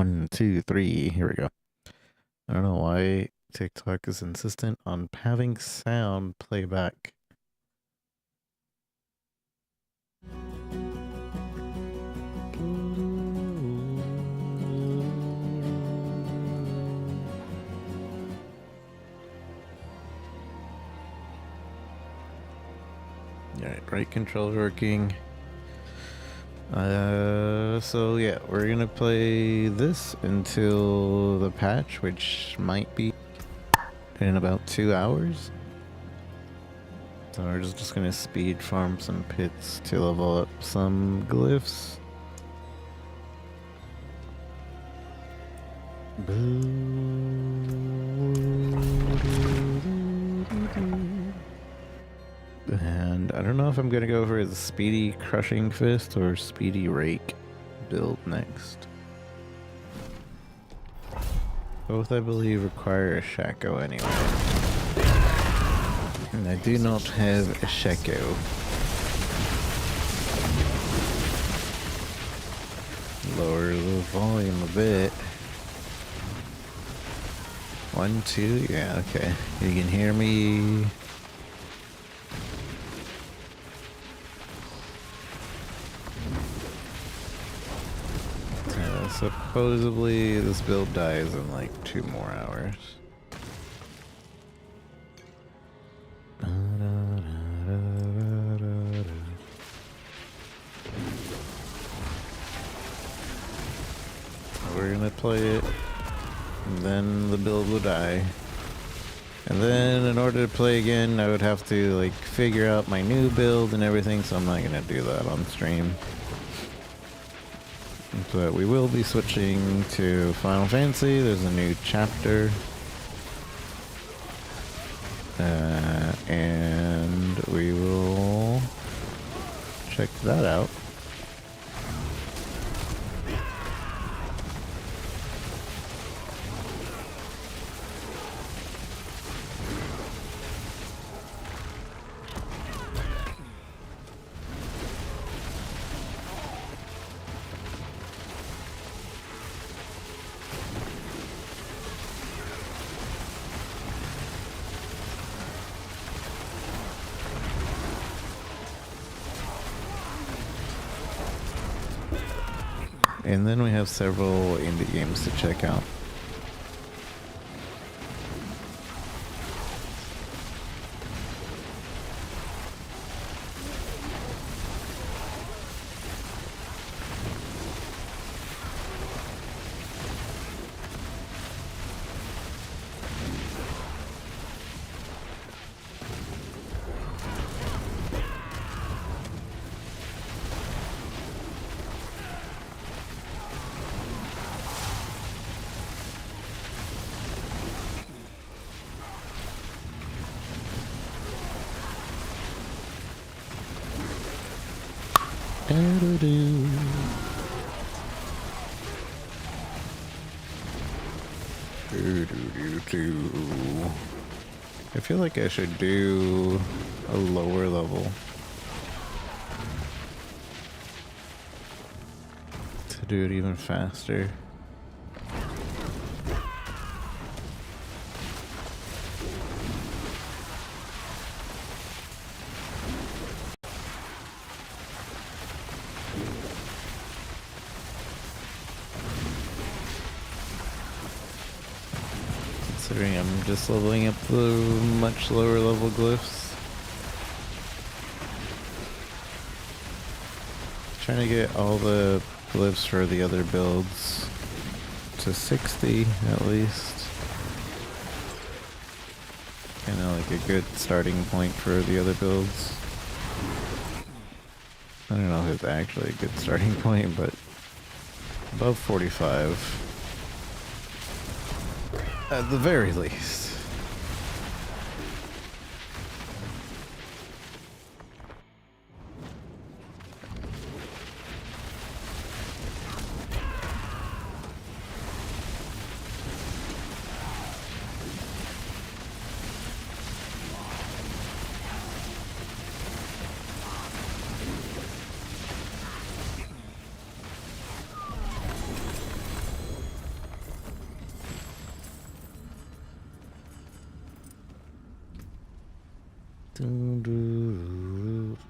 One, two, three. Here we go. I don't know why TikTok is insistent on having sound playback. Alright, right control working. So yeah, we're gonna play this until the patch, which might be in about 2 hours. So we're just gonna speed farm some pits to level up some glyphs. And I don't know if I'm gonna go for the speedy crushing fist or speedy rake build next. Both I believe require a Shaco anyway. And I do not have a Shaco. Lower the volume a bit. 1, 2, yeah, okay. You can hear me. Supposedly this build dies in like 2 more hours. We're gonna play it, and then the build will die. And then in order to play again, I would have to like figure out my new build and everything, so I'm not gonna do that on stream. But we will be switching to Final Fantasy. There's a new chapter. And we will check that out. And then we have several indie games to check out. I feel like I should do a lower level to do it even faster. Considering I'm just leveling up the much lower level glyphs. Trying to get all the glyphs for the other builds to 60 at least. Kind of like a good starting point for the other builds. I don't know if it's actually a good starting point, but above 45. At the very least.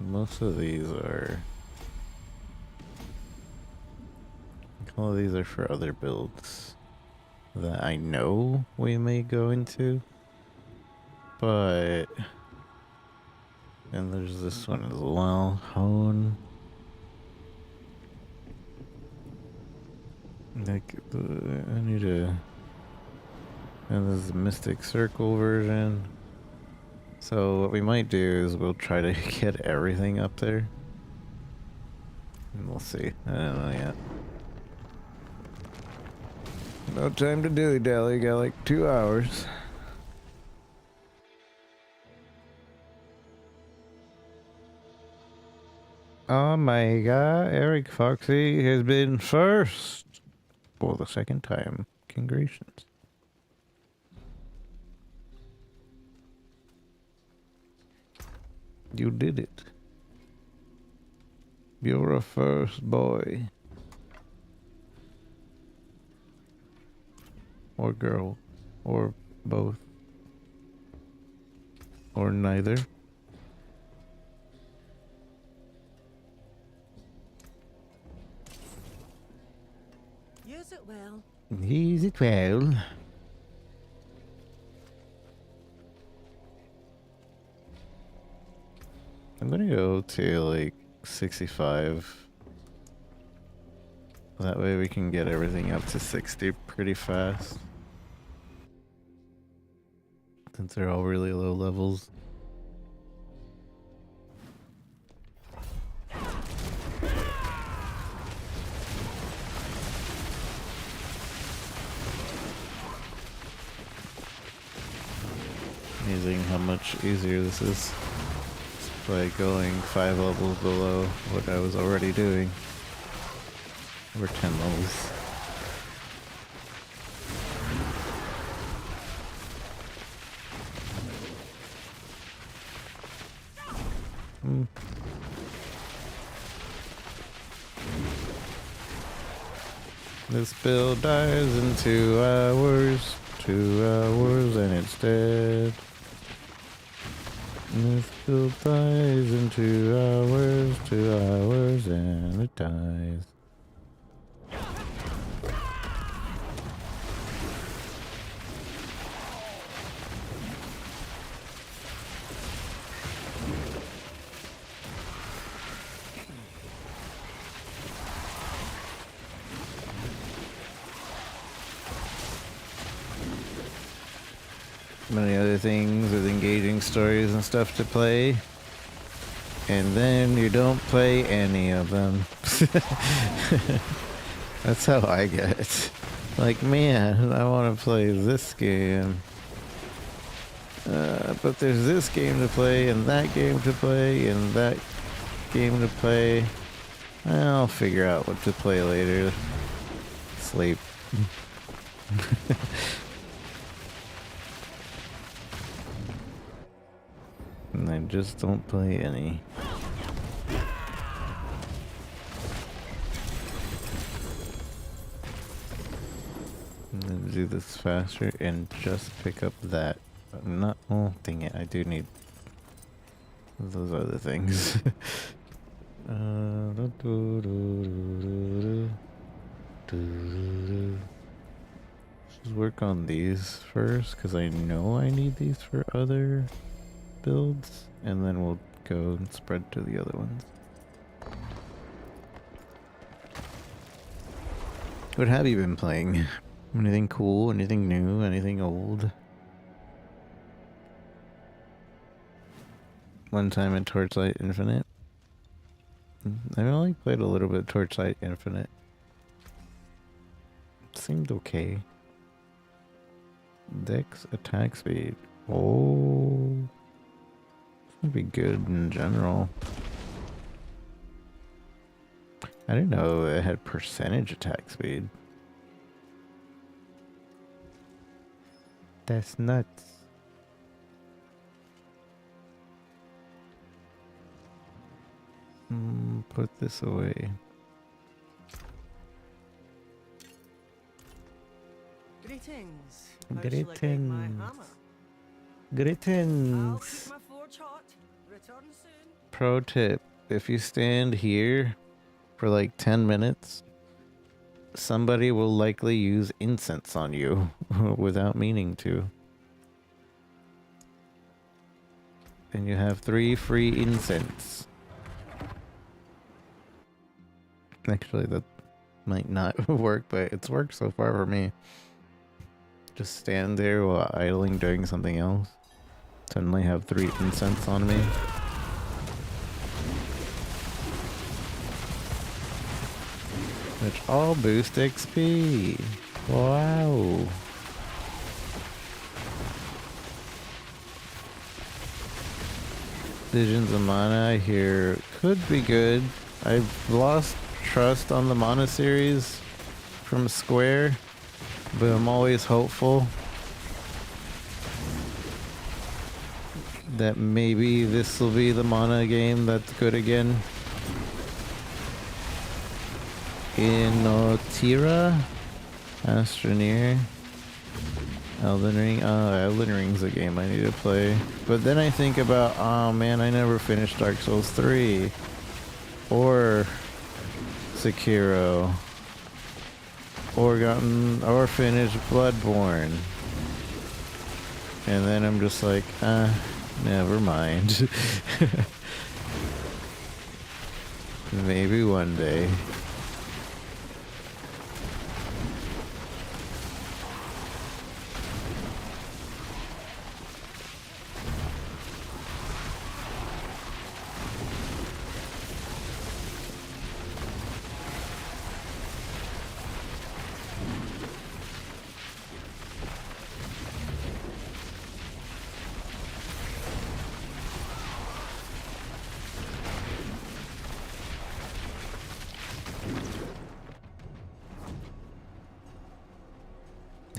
Most of these are... all of these are for other builds that I know we may go into. But... and there's this one as well. Hone. Like, I need to... and this is the Mystic Circle version. So what we might do is we'll try to get everything up there. And we'll see. I don't know yet. No time to dilly-dally. Got like 2 hours. Oh my god, Eric Foxy has been first for the second time. Congratulations. You did it. You're a first boy. Or girl. Or both. Or neither. Use it well. Use it well. I'm gonna go to like 65. That way we can get everything up to 60 pretty fast. Since they're all really low levels. Amazing how much easier this is by going 5 levels below what I was already doing. Or 10 levels. This build dies in 2 hours. 2 hours and it's dead. This build dies in 2 hours. 2 hours and it dies. Many other things with engaging stories and stuff to play. And then you don't play any of them. That's how I get. Like, man, I want to play this game. But there's this game to play, and that game to play, and that game to play. I'll figure out what to play later. Sleep. And I just don't play any. And then do this faster and just pick up that. I'm not. Oh, dang it! I do need those other things. Let's work on these first, because I know I need these for other builds, and then we'll go and spread to the other ones. What have you been playing? Anything cool? Anything new? Anything old? One time in Torchlight Infinite. I've only played a little bit of Torchlight Infinite. It seemed okay. Dex attack speed. Oh. Would be good in general. I didn't know it had percentage attack speed. That's nuts. Put this away. Greetings. Greetings. Greetings. I'll keep my much hot. Return soon. Pro tip, if you stand here for like 10 minutes, somebody will likely use incense on you without meaning to. And you have 3 free incense. Actually, that might not work, but it's worked so far for me. Just stand there while idling doing something else. Suddenly have 3 incense on me. Which all boost XP. Wow. Visions of Mana I hear could be good. I've lost trust on the Mana series from Square, but I'm always hopeful that maybe this will be the Mana game that's good again. Inotira? Astroneer? Elden Ring? Oh, Elden Ring's a game I need to play. But then I think about, oh man, I never finished Dark Souls 3. Or Sekiro. Or finished Bloodborne. And then I'm just like, never mind. Maybe one day.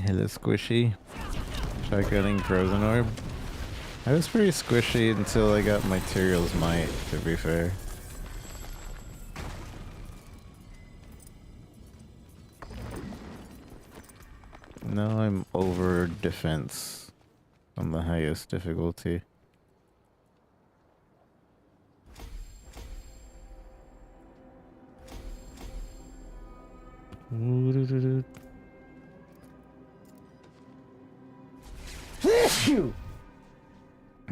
Hello, Squishy. Shotgunning Frozen Orb. I was pretty squishy until I got Materials Might, to be fair. Now I'm over defense on the highest difficulty.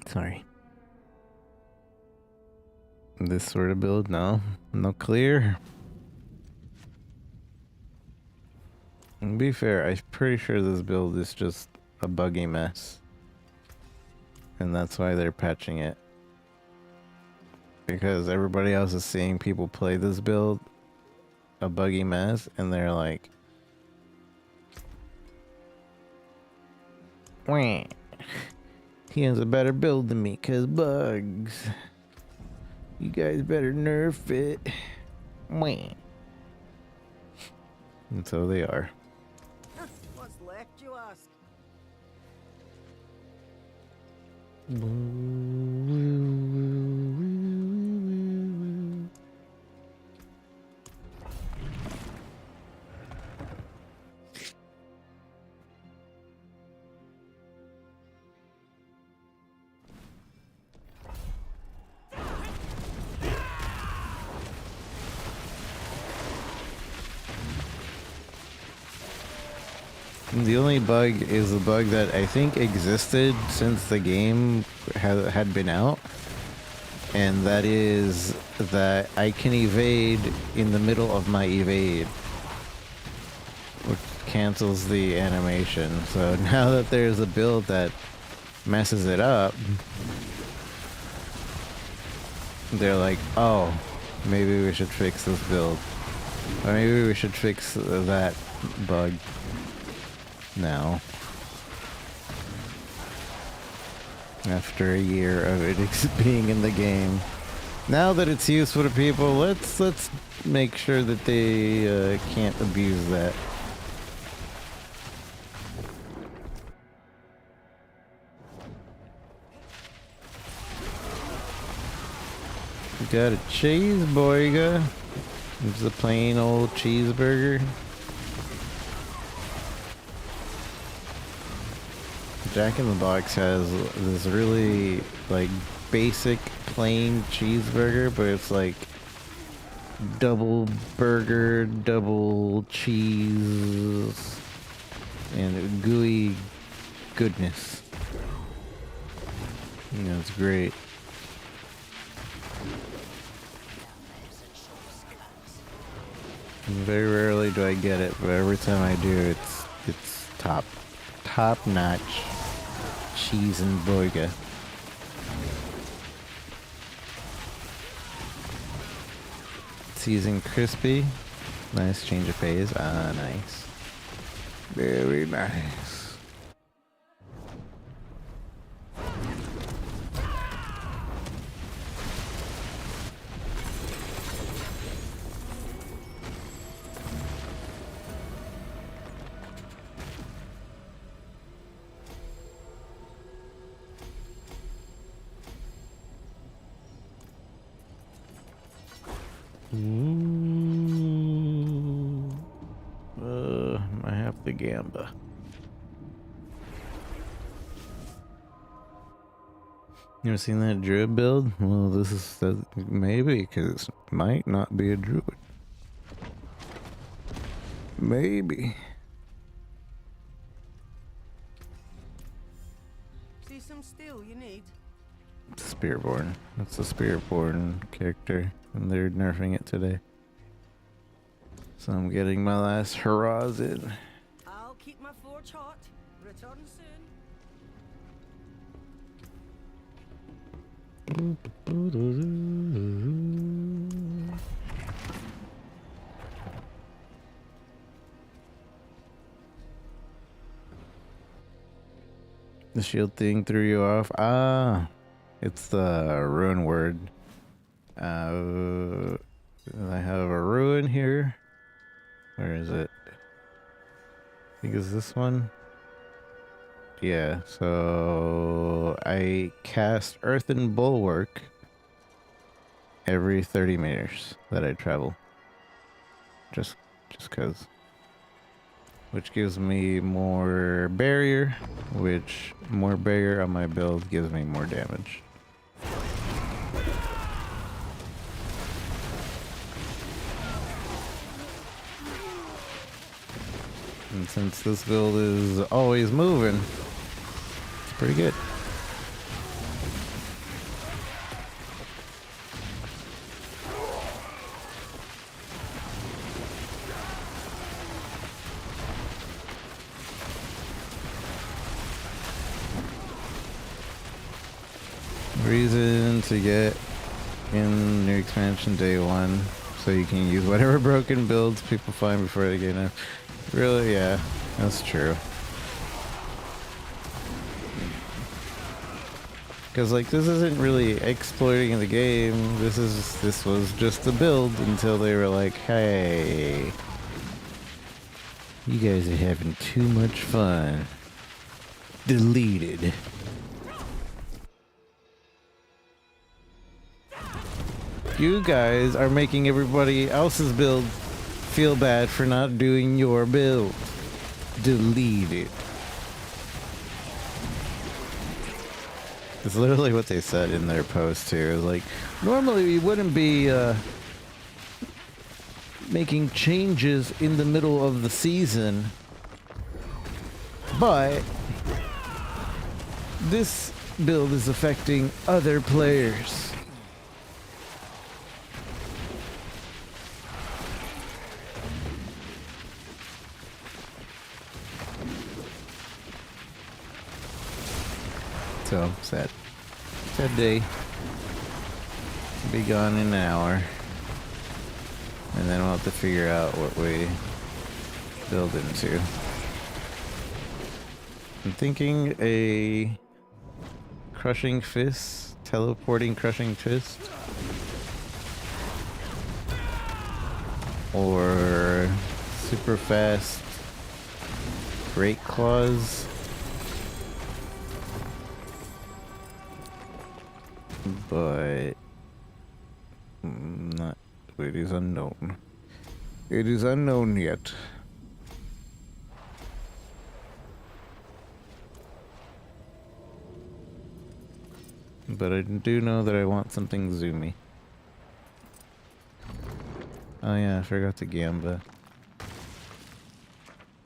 Sorry. This sort of build, no clear. To be fair, I'm pretty sure this build is just a buggy mess. And that's why they're patching it. Because everybody else is seeing people play this build a buggy mess, and they're like, wah. He has a better build than me, cause bugs. You guys better nerf it. Wah. And so they are. What's left, you ask? The only bug is a bug that I think existed since the game had been out. And that is that I can evade in the middle of my evade, which cancels the animation. So now that there's a build that messes it up, they're like, oh, maybe we should fix this build. Or maybe we should fix that bug now. After a year of it being in the game. Now that it's useful to people, let's make sure that they can't abuse that. Got a cheeseburger. It's a plain old cheeseburger. Jack in the Box has this really like basic plain cheeseburger, but it's like double burger, double cheese, and gooey goodness. You know, it's great. Very rarely do I get it, but every time I do, it's top notch cheese and burger. Seasoned crispy. Nice change of pace. Ah, nice. Very nice. I have the gamba. You ever seen that druid build? Well, this is maybe, because it might not be a druid. Maybe. See some steel you need? Spearborn. That's a Spearborn character, and they're nerfing it today. So I'm getting my last hurrahs in. I'll keep my forge hot. Return soon. The shield thing threw you off? Ah, it's the rune word. I have a rune here. Where is it? I think it's this one. Yeah, so I cast Earthen Bulwark every 30 meters that I travel. Just cause. Which gives me more barrier, which more barrier on my build gives me more damage. And since this build is always moving, it's pretty good. Reason to get in new expansion day one, so you can use whatever broken builds people find before they get in. Really, yeah, that's true. Because like this isn't really exploiting the game. This was just a build until they were like, hey, you guys are having too much fun. Deleted. You guys are making everybody else's build feel bad for not doing your build. Delete it. It's literally what they said in their post too. It was like, normally we wouldn't be making changes in the middle of the season, but this build is affecting other players. So, sad day. Be gone in an hour. And then we'll have to figure out what we build into. I'm thinking a crushing fist, teleporting crushing fist. Or super fast great claws. But not. It is unknown. It is unknown yet. but I do know that I want something zoomy. Oh yeah, I forgot the Gamba.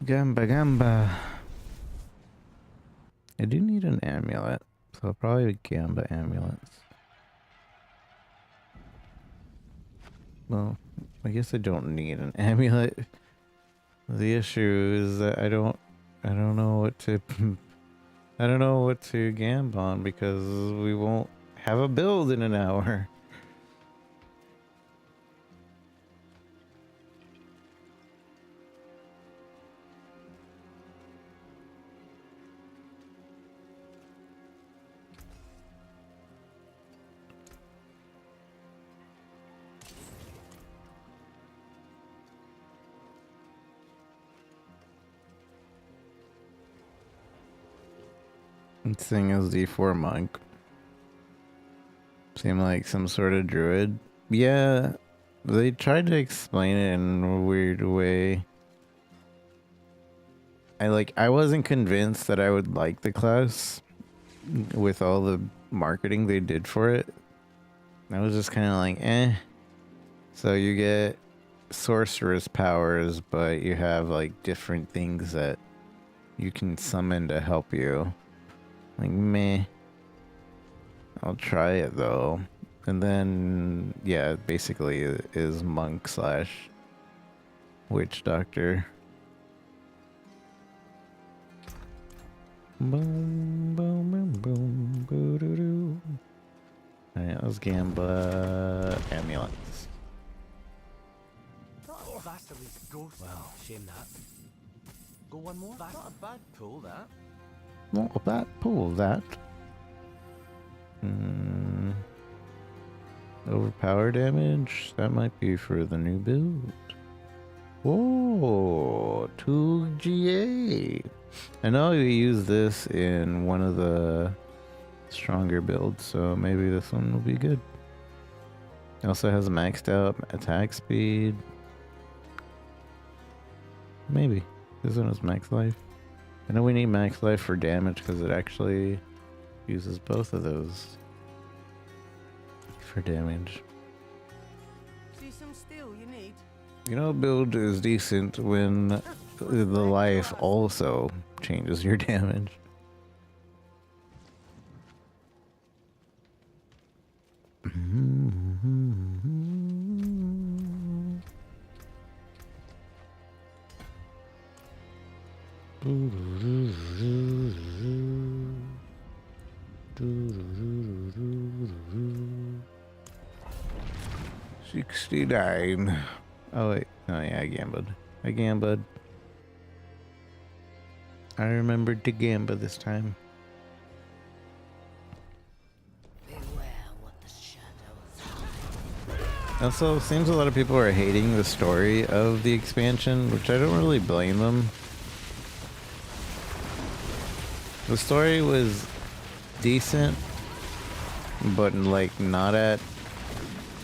Gamba. I do need an amulet, so probably Gamba amulets. Well, I guess I don't need an amulet. The issue is that I don't know what to I don't know what to gamb on because we won't have a build in an hour. Thing as D4 monk. Seem like some sort of druid. Yeah, they tried to explain it in a weird way. I wasn't convinced that I would like the class with all the marketing they did for it. I was just kind of like, eh. So you get sorceress powers, but you have like different things that you can summon to help you. Like, meh. I'll try it though. And then, yeah, basically it is monk slash witch doctor. Boom, boom, boom, boom, boo doo doo. Alright, let's Gamba amulets. Not a bastardly ghost. Well, shame that. Go one more? Not a bad pull, that. Not a bad pull, that. Overpower damage? That might be for the new build. Whoa, 2 GA. I know you use this in one of the stronger builds, so maybe this one will be good. It also has maxed out attack speed. Maybe. This one is max life. I know we need max life for damage because it actually uses both of those for damage. See some steel you need? You know, build is decent when the life also changes your damage. $69. Oh wait, oh yeah, I gambled. I remembered to gamble this time. Also, seems a lot of people are hating the story of the expansion, which I don't really blame them. The story was decent, but like not at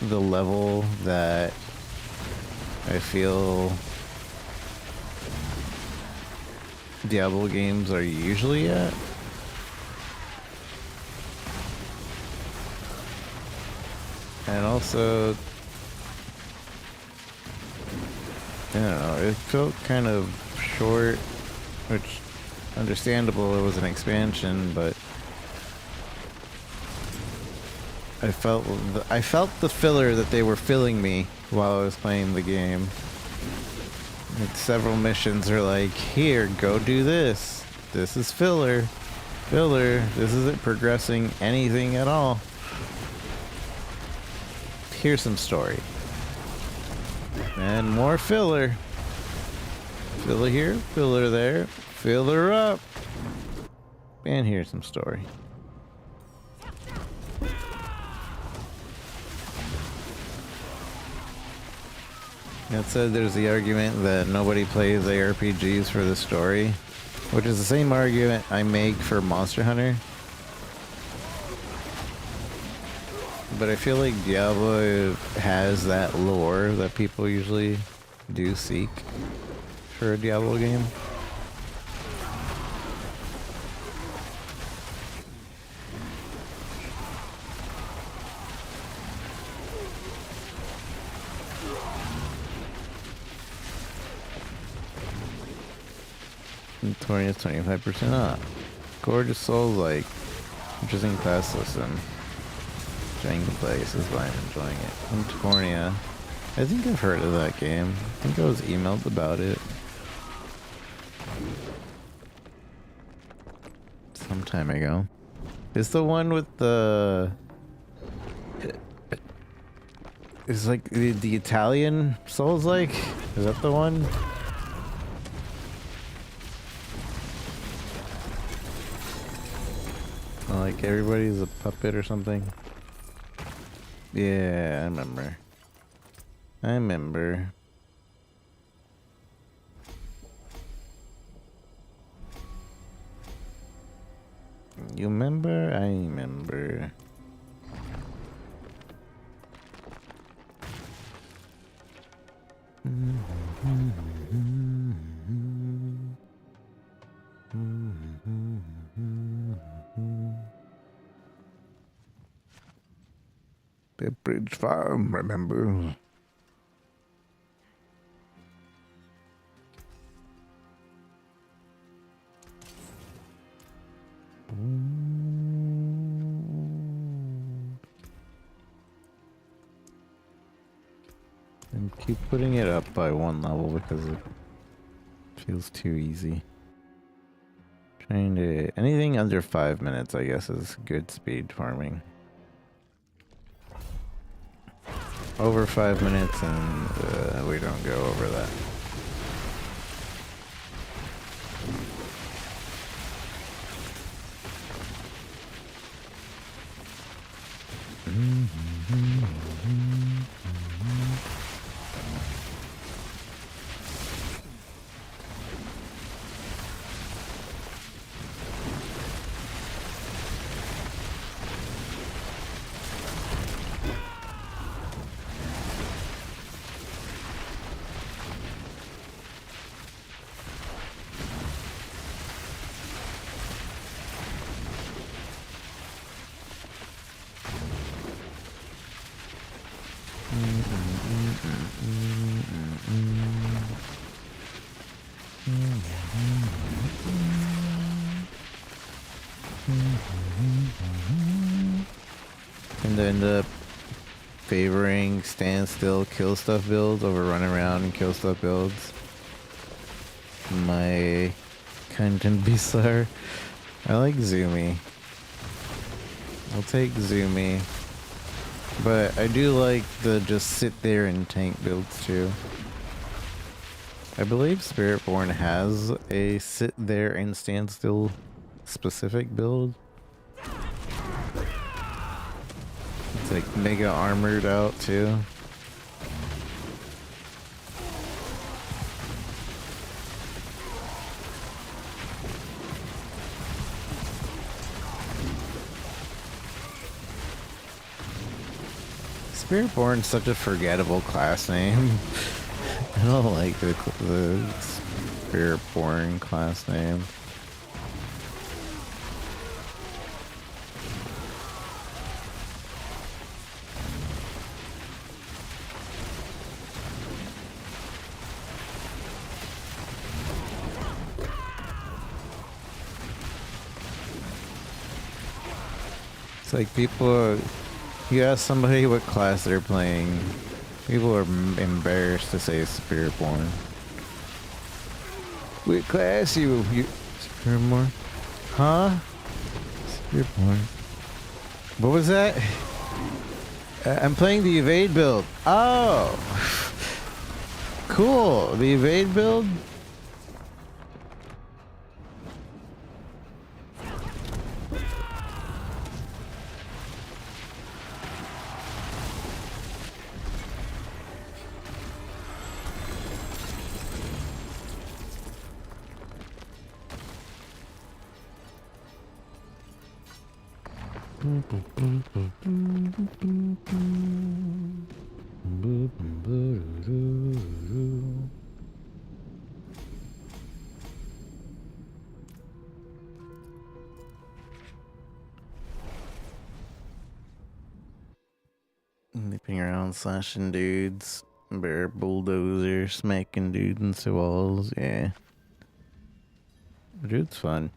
the level that I feel Diablo games are usually at. And also, I don't know, it felt kind of short, which understandable, it was an expansion, but I felt the filler that they were filling me while I was playing the game. Like several missions are like, here, go do this. This is filler. This isn't progressing anything at all. Here's some story. And more filler. Filler here, filler there, filler up. And here's some story. That said, there's the argument that nobody plays ARPGs for the story, which is the same argument I make for Monster Hunter. But I feel like Diablo has that lore that people usually do seek for a Diablo game. And 20 is 25% off. Gorgeous Souls like interesting class system. Enjoying the place is why I'm enjoying it. Antonia. I think I've heard of that game. I think I was emailed about it some time ago. It's the one with the... It's like the Italian Souls like? Is that the one? Like everybody's a puppet or something? Yeah, I remember. I remember. You remember? I remember. The bridge farm, remember? And keep putting it up by one level because it feels too easy. Trying to... Anything under 5 minutes, I guess, is good speed farming. Over 5 minutes and we don't go over that. And end up favoring stand still, kill stuff builds over run around and kill stuff builds. My content bizarre. I like Zoomy. I'll take Zoomy. But I do like the just sit there and tank builds too. I believe Spiritborn has a sit there and stand still specific build. It's like mega armored out too. Spiritborn's such a forgettable class name. I don't like the Spiritborn class name. It's like people, you ask somebody what class they're playing, people are embarrassed to say Spiritborn. What class you Spiritborn? Huh? Spiritborn. What was that? I'm playing the evade build. Oh! Cool. The evade build? Nipping around slashing dudes. Bear bulldozer smacking dudes into walls, yeah. Druid's fun.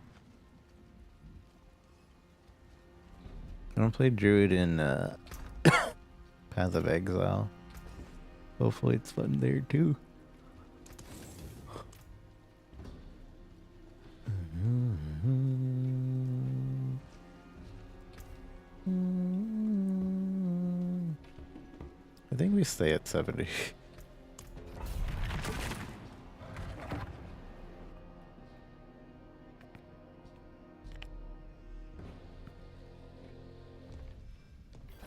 I don't play Druid in Path of Exile. Hopefully it's fun there too. I think we stay at 70.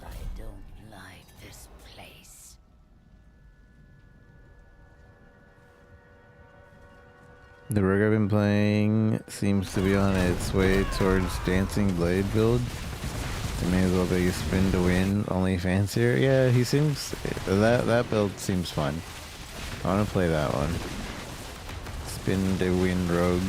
I don't like this place. The rig I've been playing seems to be on its way towards Dancing Blade build. They may as well be spin to win, only fancier. Yeah, he seems... That build seems fun. I want to play that one. Spin to win rogue.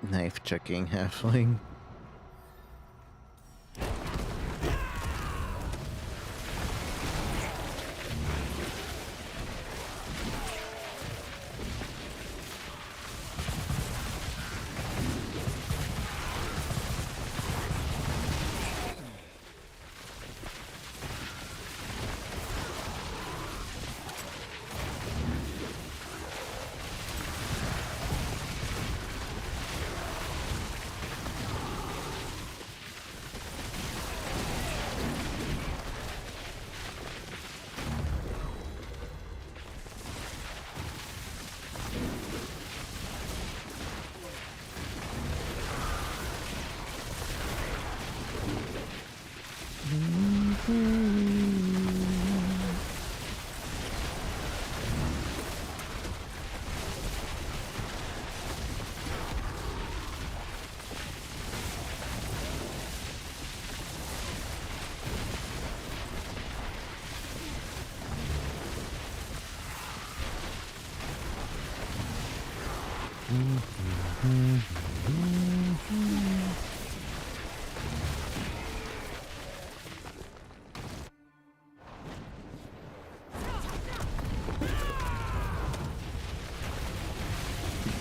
Knife checking halfling.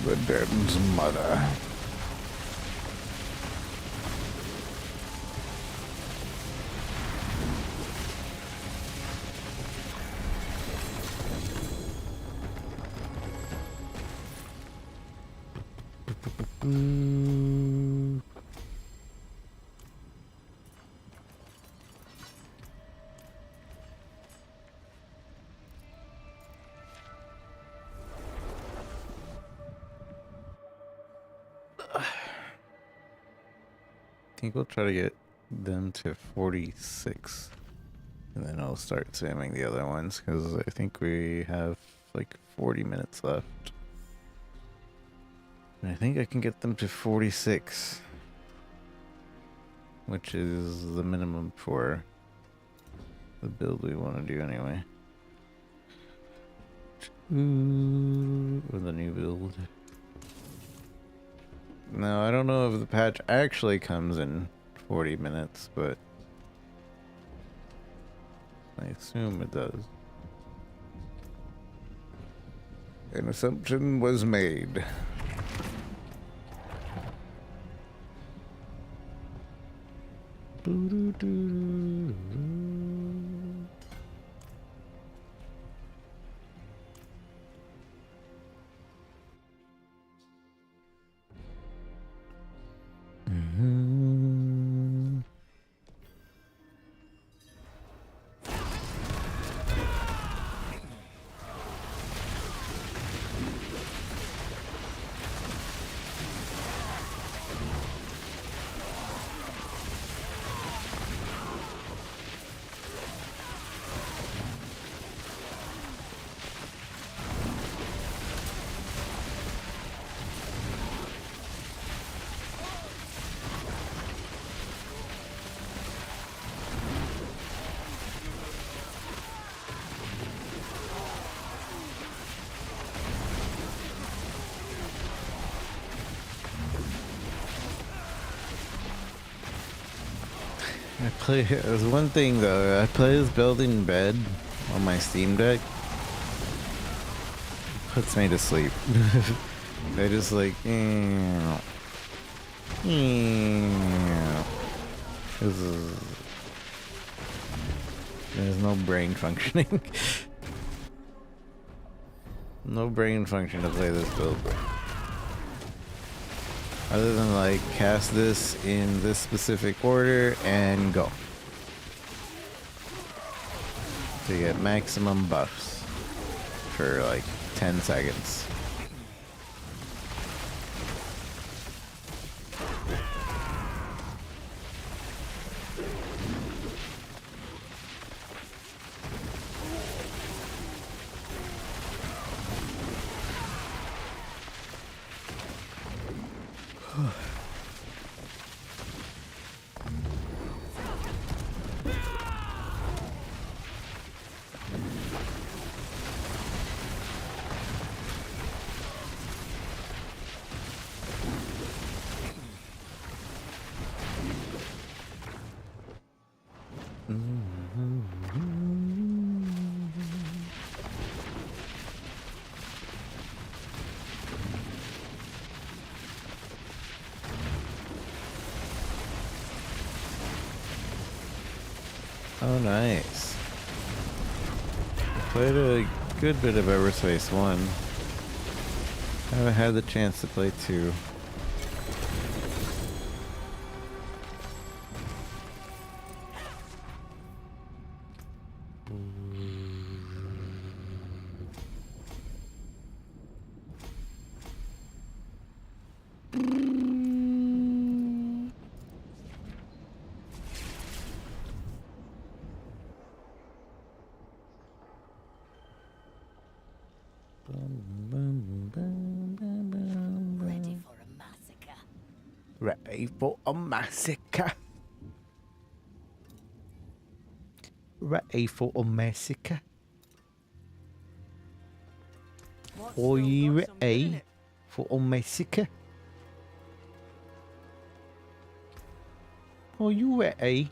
The Dead's mother. I think we'll try to get them to 46. And then I'll start samming the other ones, because I think we have like 40 minutes left. And I think I can get them to 46. Which is the minimum for the build we want to do anyway. Or the new build. No, I don't know if the patch actually comes in 40 minutes, but I assume it does. An assumption was made. I play. There's one thing though. I play this building bed on my Steam Deck. Puts me to sleep. I just like. There's no brain functioning. No brain function to play this build. Other than like cast this in this specific order and go. To get maximum buffs for like 10 seconds. Oh, nice. I played a good bit of Everspace 1. Haven't had the chance to play 2. Ready for a massacre. Ready for a massacre. Ready for a massacre. What's Are still you got some good in ready it? for a massacre? Are you ready?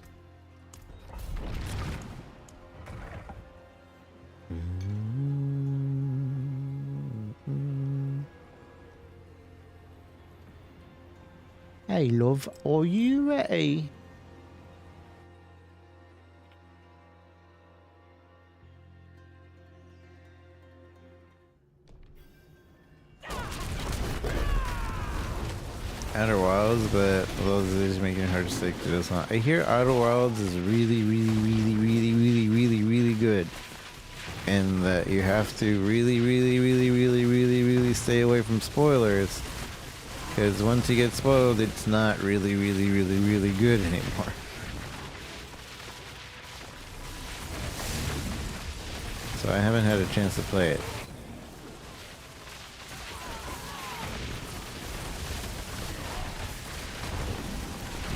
Hey love, are you ready? Outer Wilds, but those are just making it hard to stick to this one. I hear Outer Wilds is really good. And that you have to really stay away from spoilers. Because once you get spoiled, it's not really good anymore. So I haven't had a chance to play it.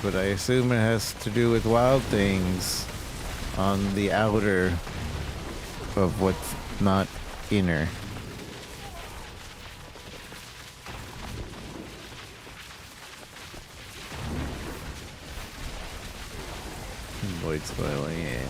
But I assume it has to do with wild things on the outer of what's not inner. Void spoiler, yeah.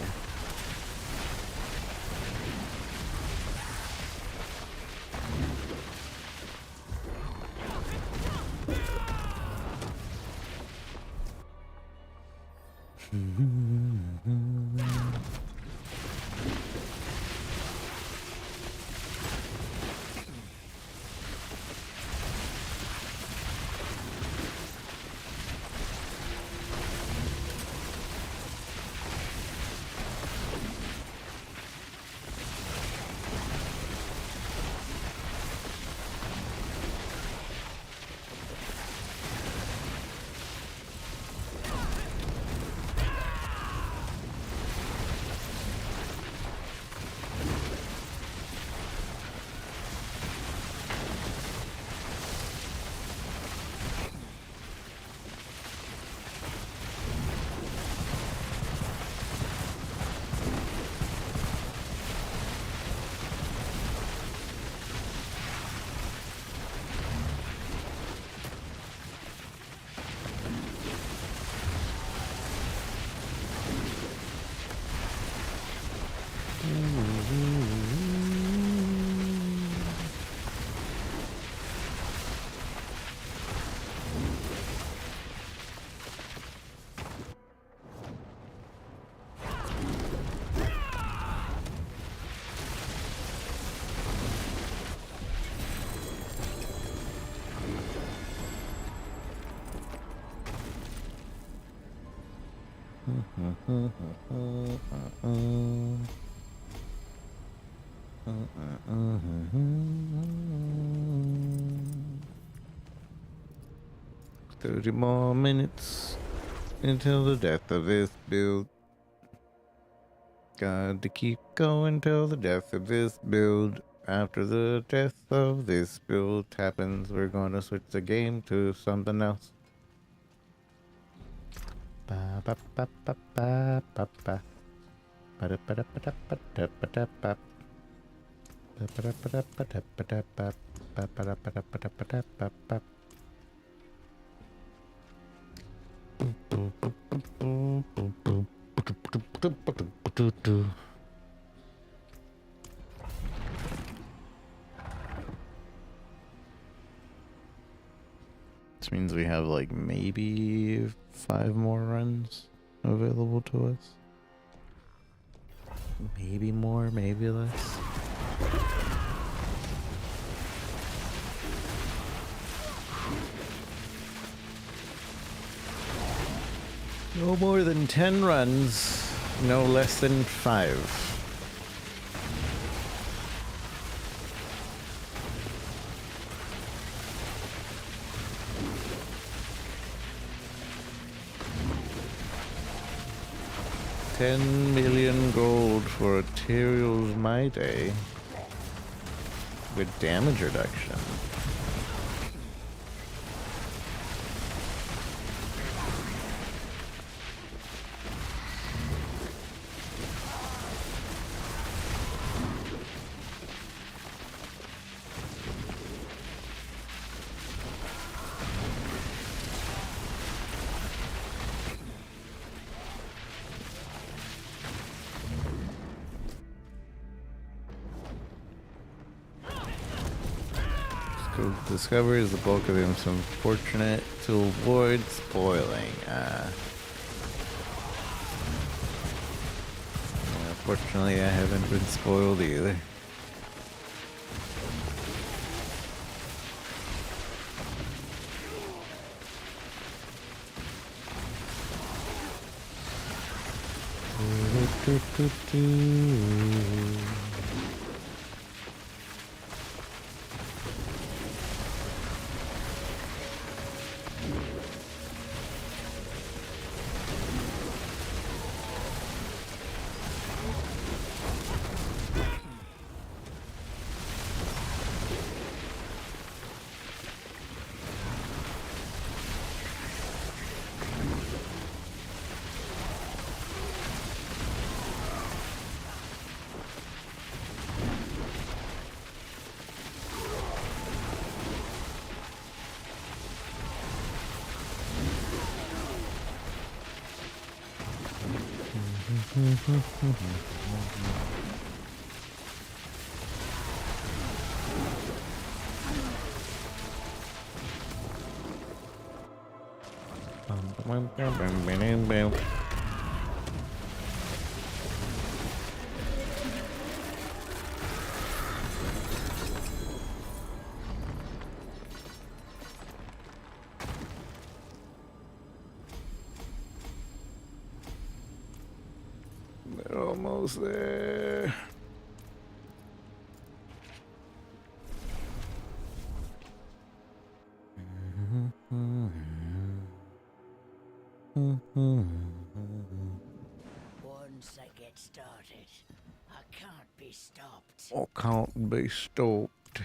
"30 more minutes until the death of this build. Got to keep going till the death of this build. After the death of this build happens, we're gonna switch the game to something else." Ba ba ba ba ba ba ba. Ba da ba da ba da ba da ba da ba. Ba ba da ba da ba da ba da ba. Ba ba da ba da ba da ba da ba ba. This means we have like maybe 5 more runs available to us. Maybe more, maybe less. No more than 10 runs, no less than 5. $10 million gold for Materials My Day with damage reduction. Discovers the bulk of him so fortunate to avoid spoiling. Fortunately, I haven't been spoiled either. We're almost there. Once I get started, I can't be stopped. I can't be stopped.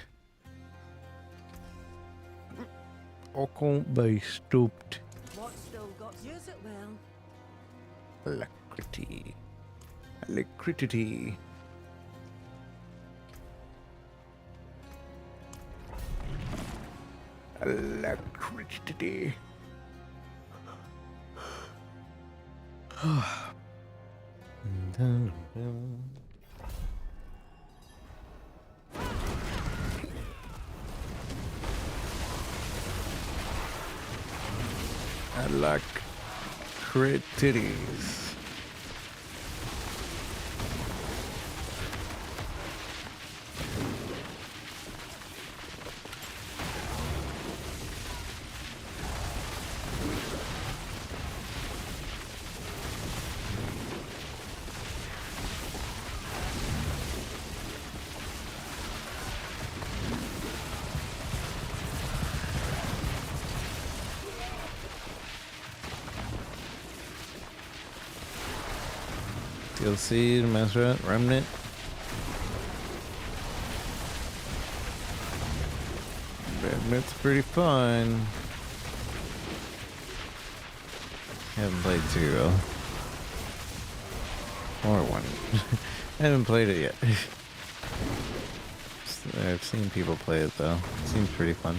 I can't be stopped. What's still got use it well? Alacrity. Alacrity. Alacrity. like crit titties. DLC, Master Remnant. Remnant's pretty fun. Haven't played 2 though. Or 1. I haven't played it yet. I've seen people play it though. It seems pretty fun.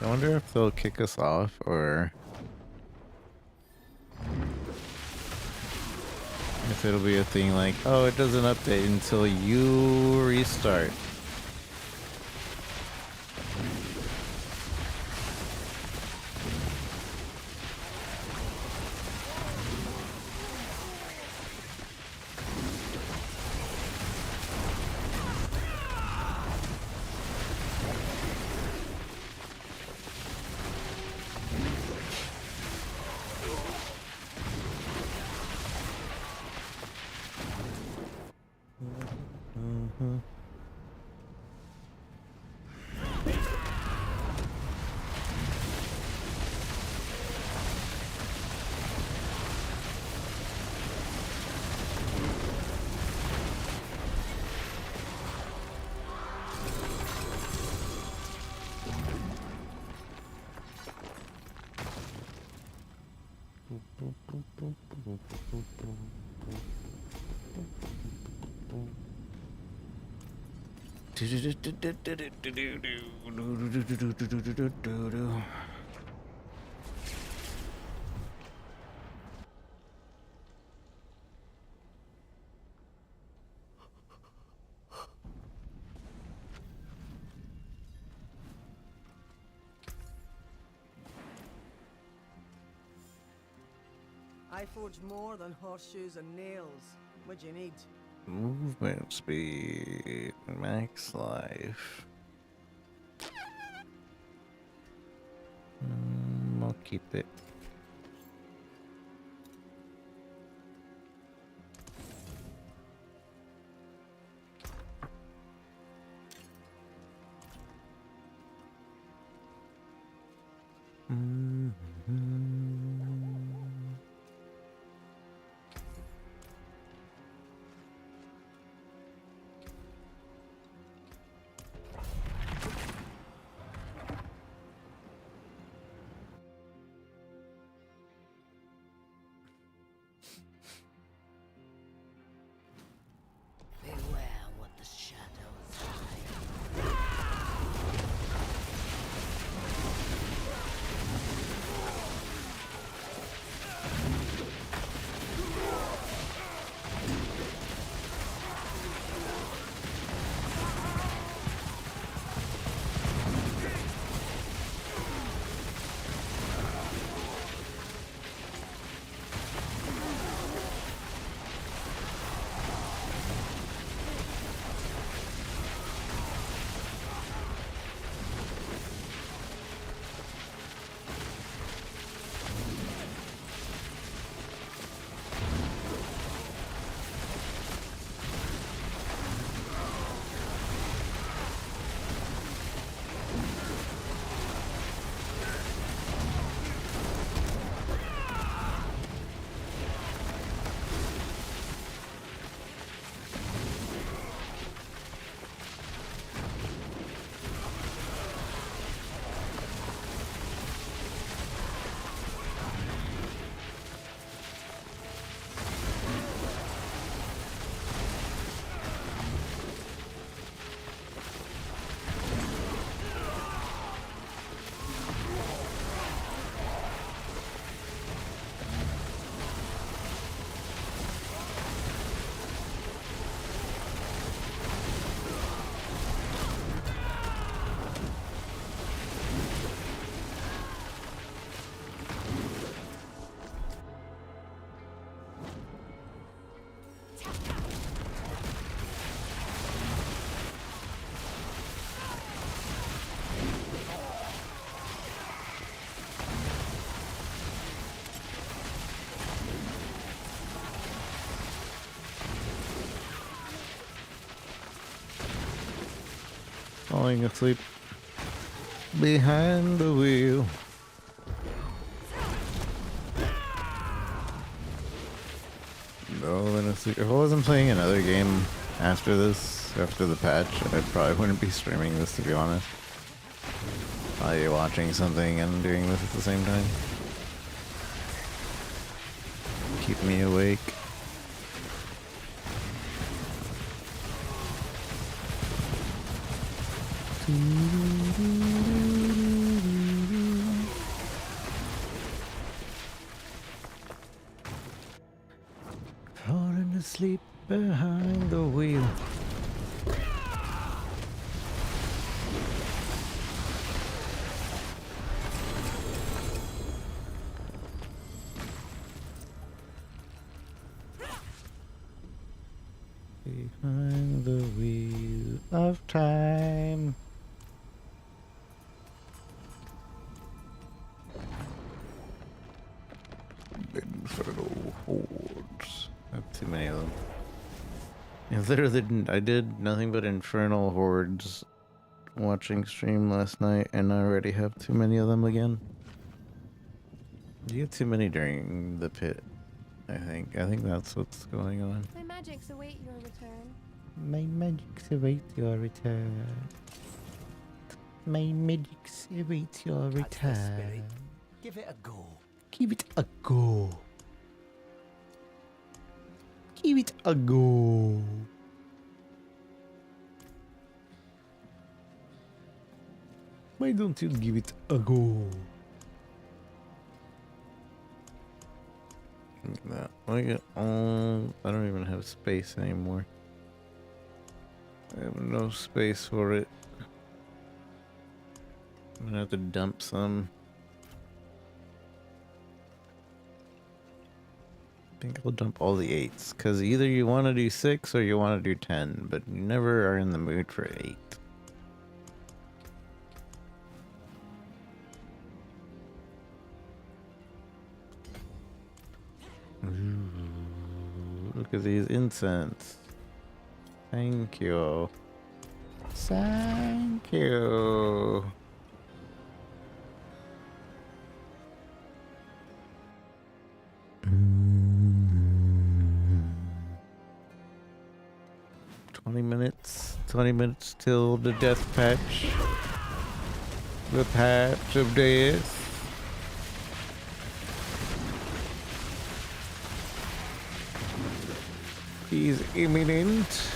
I wonder if they'll kick us off or if it'll be a thing like, oh, it doesn't update until you restart. I forge more than horseshoes and nails. What do you need? Movement speed, max life. I'll keep it. Beware what the shadows hide. Falling asleep behind the wheel. Falling asleep. If I wasn't playing another game after this, after the patch, I probably wouldn't be streaming this, to be honest. Probably watching something and doing this at the same time. Keep me awake. Falling asleep behind the wheel. Behind the wheel of time. Infernal hordes. I have too many of them. I literally I did nothing but infernal hordes watching stream last night, and I already have too many of them again. You get too many during the pit, I think. I think that's what's going on. My magics await your return. My magics await your return. My magics await your That's the spirit. return. Give it a go. Give it a go. give it a go? Why don't you give it a go? No, I don't even have space anymore. I have no space for it. I'm gonna have to dump some. I think I'll dump all the 8s, because either you want to do 6 or you want to do 10, but you never are in the mood for 8. Ooh, look at these incense. Thank you. Thank you. Mm. 20 minutes till the death patch. The patch of death. Is imminent.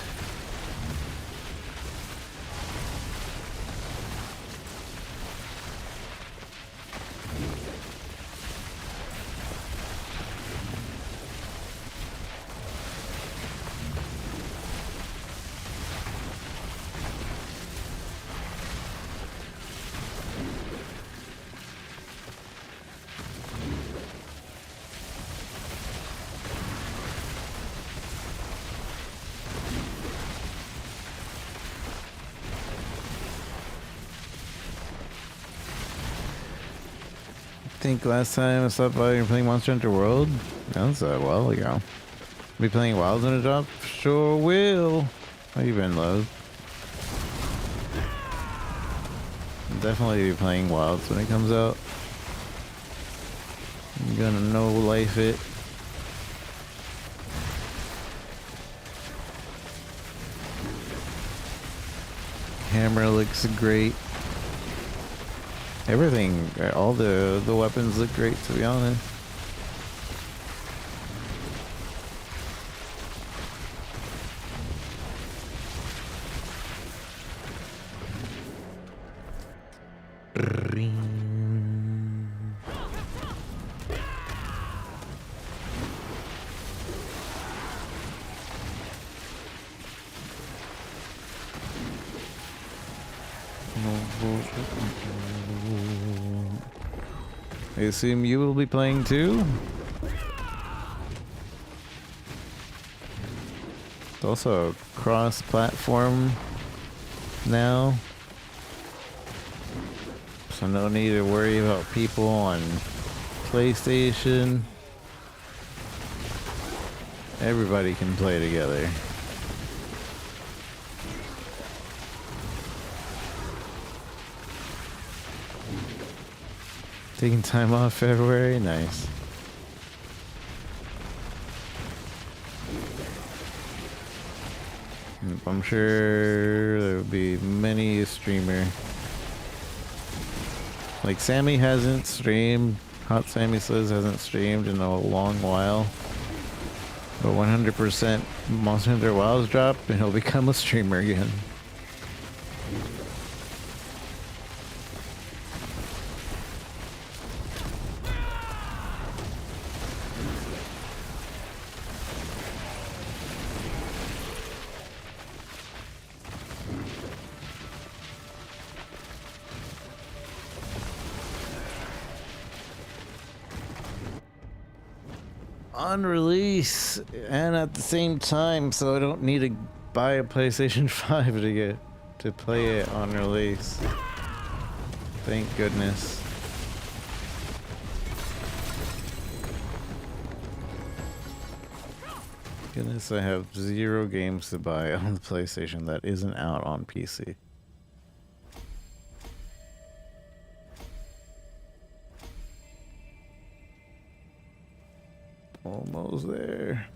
I think last time I stopped by playing Monster Hunter World, that was a while ago. Be playing Wilds when it drops? Sure will. How you been, love? Definitely be playing Wilds when it comes out. I'm gonna no life it. Hammer looks great. Everything, all the weapons look great, to be honest. I assume you will be playing too? It's also cross-platform now. So no need to worry about people on PlayStation. Everybody can play together. Taking time off February, nice. I'm sure there will be many a streamer. Like Sammy hasn't streamed. Hot Sammy says hasn't streamed in a long while. But 100% Monster Hunter Wilds drop and he'll become a streamer again. On release and at the same time, so I don't need to buy a PlayStation 5 to play it on release. Thank goodness. Goodness, I have 0 games to buy on the PlayStation that isn't out on PC. Almost there.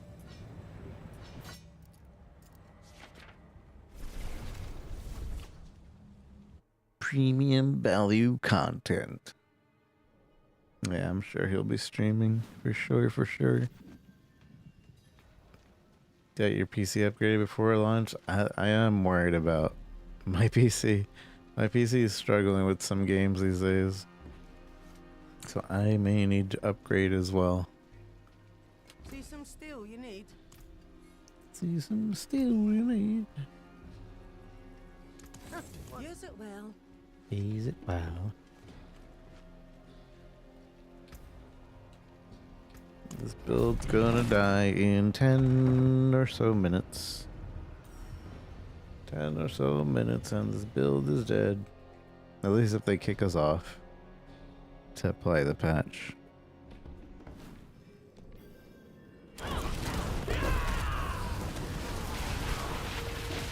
Premium value content. Yeah, I'm sure he'll be streaming for sure, for sure. get your PC upgraded before launch? I am worried about my PC. My PC is struggling with some games these days. So I may need to upgrade as well. See some steel you need? See some steel you need. Use it well. Use it well. This build's gonna die in 10 or so minutes. 10 or so minutes and this build is dead. At least if they kick us off to apply the patch.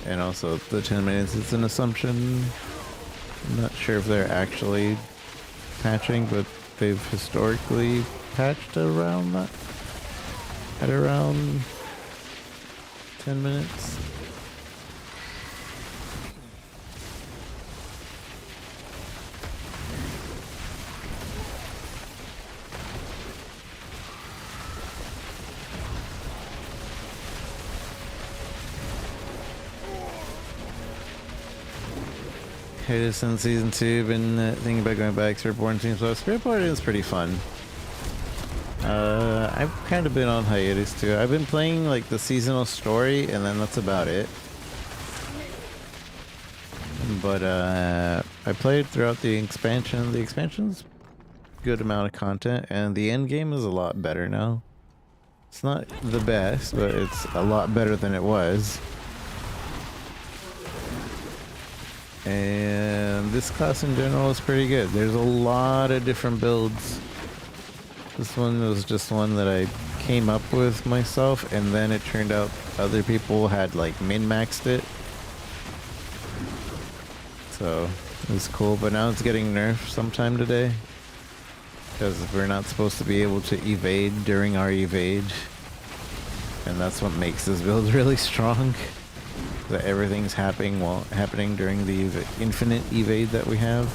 And also the 10 minutes is an assumption. I'm not sure if they're actually patching, but they've historically patched around that. At around 10 minutes. Hey, since season 2, been thinking about going back. Spiritborn seems well. Spiritborn is pretty fun. I've kind of been on hiatus too. I've been playing like the seasonal story, and then that's about it. But I played throughout the expansion. The expansion's good amount of content, and the end game is a lot better now. It's not the best, but it's a lot better than it was. And this class in general is pretty good. There's a lot of different builds. This one was just one that I came up with myself, and then it turned out other people had like min-maxed it. So it was cool, but now it's getting nerfed sometime today. Because we're not supposed to be able to evade during our evade. And that's what makes this build really strong. That everything's happening during the infinite evade that we have.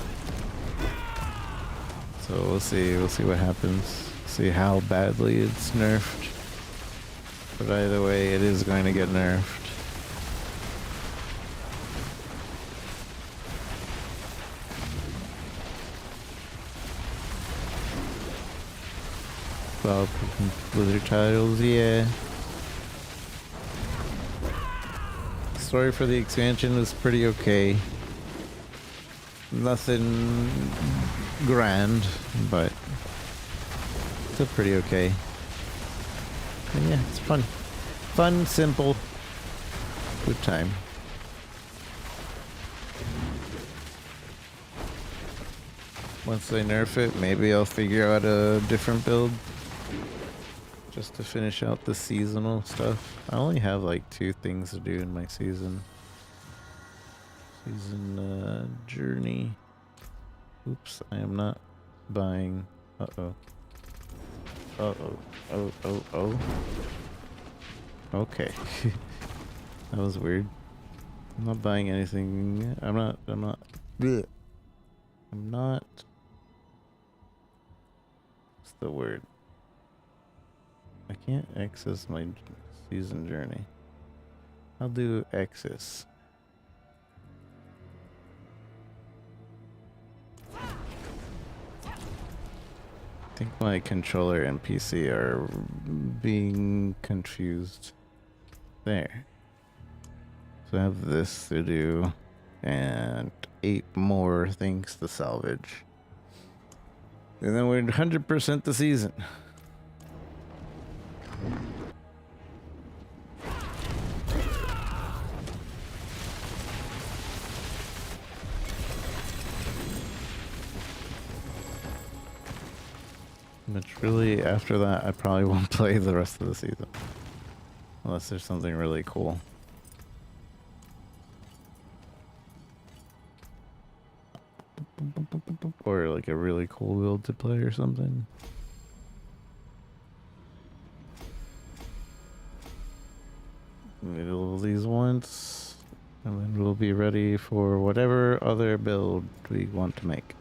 So we'll see what happens. See how badly it's nerfed. But either way, it is going to get nerfed. Well, Blizzard titles, yeah. Story for the expansion was pretty okay. Nothing grand, but still pretty okay. And yeah, it's fun. Fun, simple, good time. Once they nerf it, maybe I'll figure out a different build. Just to finish out the seasonal stuff. I only have like 2 things to do in my season journey. Oops, I am not buying. Uh-oh. Oh. Okay. That was weird. I'm not buying anything. I'm not. Bleh. I'm not. What's the word? I can't access my season journey. I'll do access. I think my controller and PC are being confused. There. So I have this to do and 8 more things to salvage. And then we're 100% the season. Which really, after that, I probably won't play the rest of the season. Unless there's something really cool. Or like a really cool build to play or something. We'll do these once, and then we'll be ready for whatever other build we want to make.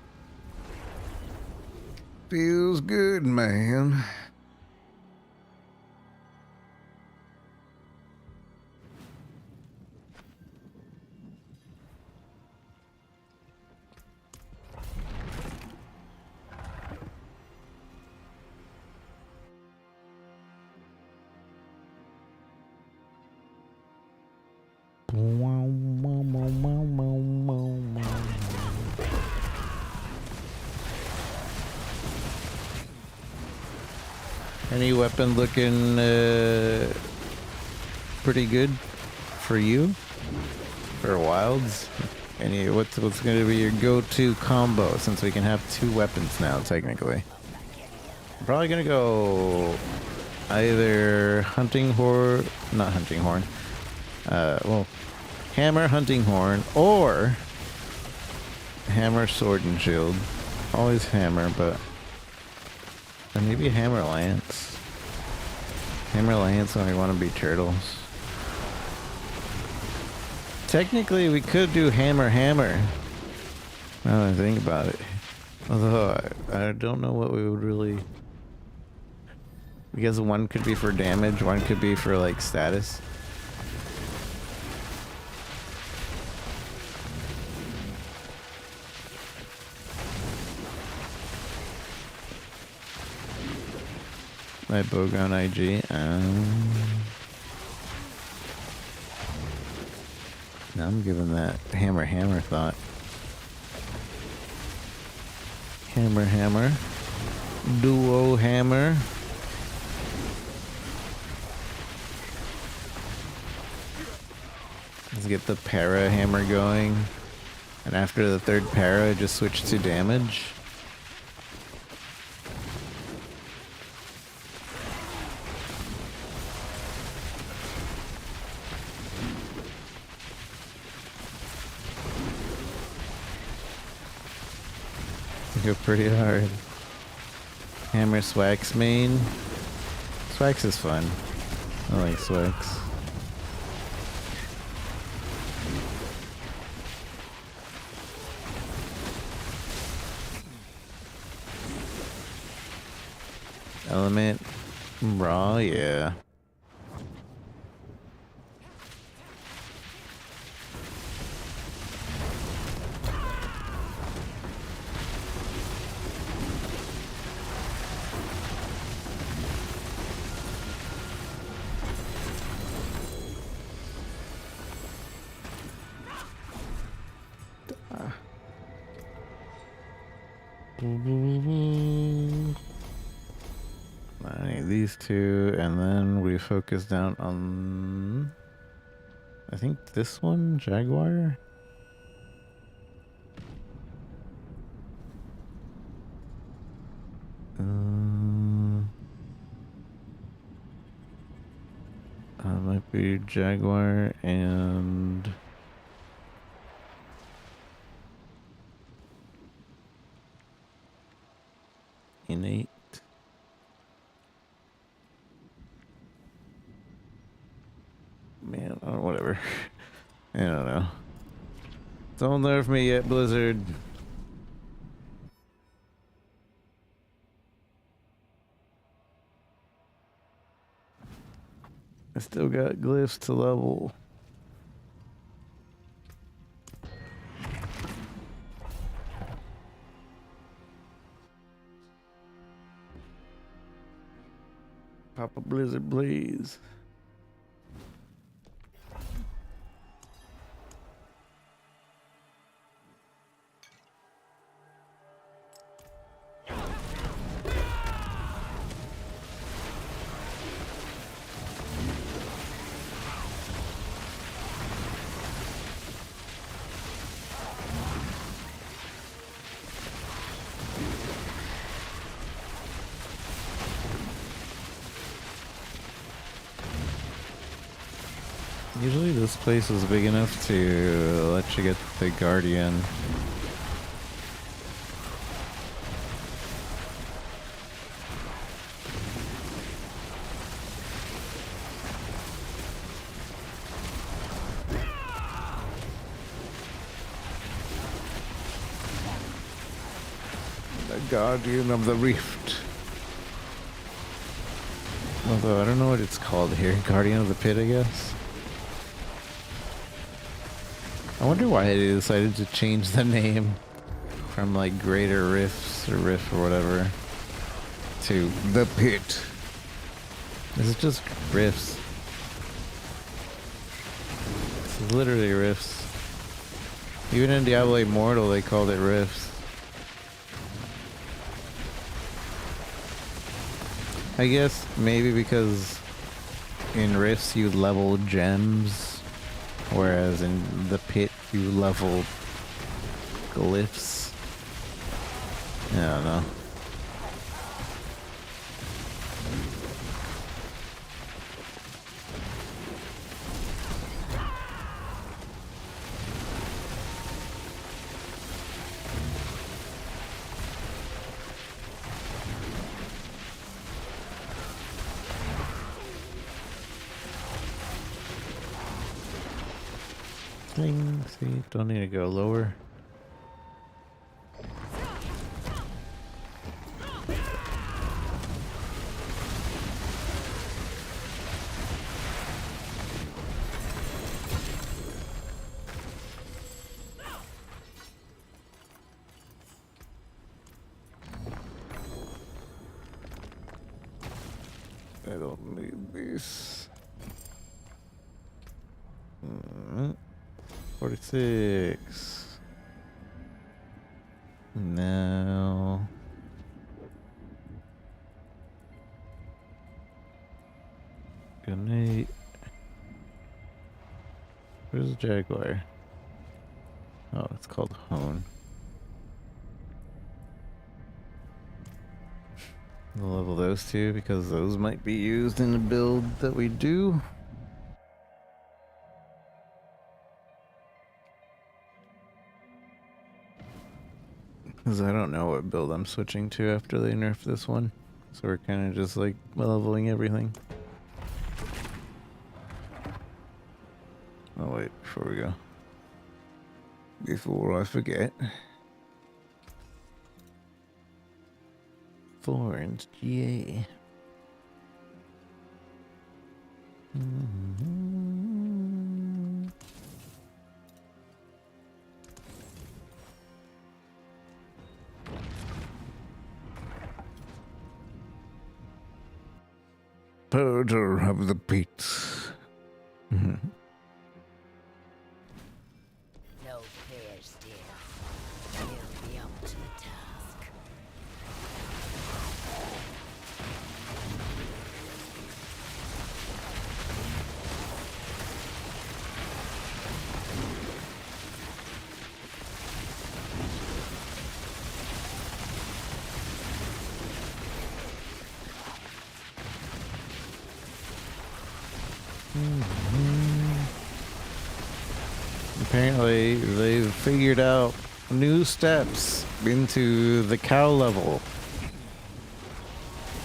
Feels good, man. Any weapon looking pretty good for you? For wilds? Any what's going to be your go-to combo since we can have 2 weapons now technically? I'm probably going to go either hammer, hunting horn, or hammer, sword, and shield. Always hammer, but or maybe hammer lance. Hammer lance when we want to be turtles. Technically, we could do hammer. Now that I think about it. Although, I don't know what we would really... Because one could be for damage, one could be for, like, status. My Bogon IG. Now I'm giving that hammer thought. Hammer. Duo hammer. Let's get the para hammer going. And after the 3rd para, just switch to damage. Go pretty hard. Hammer Swax main. Swax is fun. I like Swax. Element. Raw, yeah. I need these 2, and then we focus down on, I think this one, Jaguar. Might be Jaguar and Innate. Man, oh, whatever. I don't know. Don't nerf me yet, Blizzard. I still got glyphs to level. Papa Blizzard Blaze. Usually this place is big enough to let you get the Guardian. The Guardian of the Rift. Although I don't know what it's called here. Guardian of the Pit, I guess. I wonder why they decided to change the name from like Greater Rifts or Rift or whatever to the Pit. Is it just Rifts? It's literally rifts. Even in Diablo Immortal, they called it rifts. I guess maybe because in rifts you level gems, whereas in the pit you level glyphs. I don't know. Cling, see, don't need to go lower. I don't need these. 46. Now. Good night. Where's the Jaguar? Oh, it's called Hone. We'll level those two because those might be used in the build that we do. Because I don't know what build I'm switching to after they nerf this one. So we're kind of just like leveling everything. Oh wait, before we go. Before I forget. Florence, GA. Powder of the beats. No fears, dear. You'll be up to the task. Apparently, they've figured out new steps into the cow level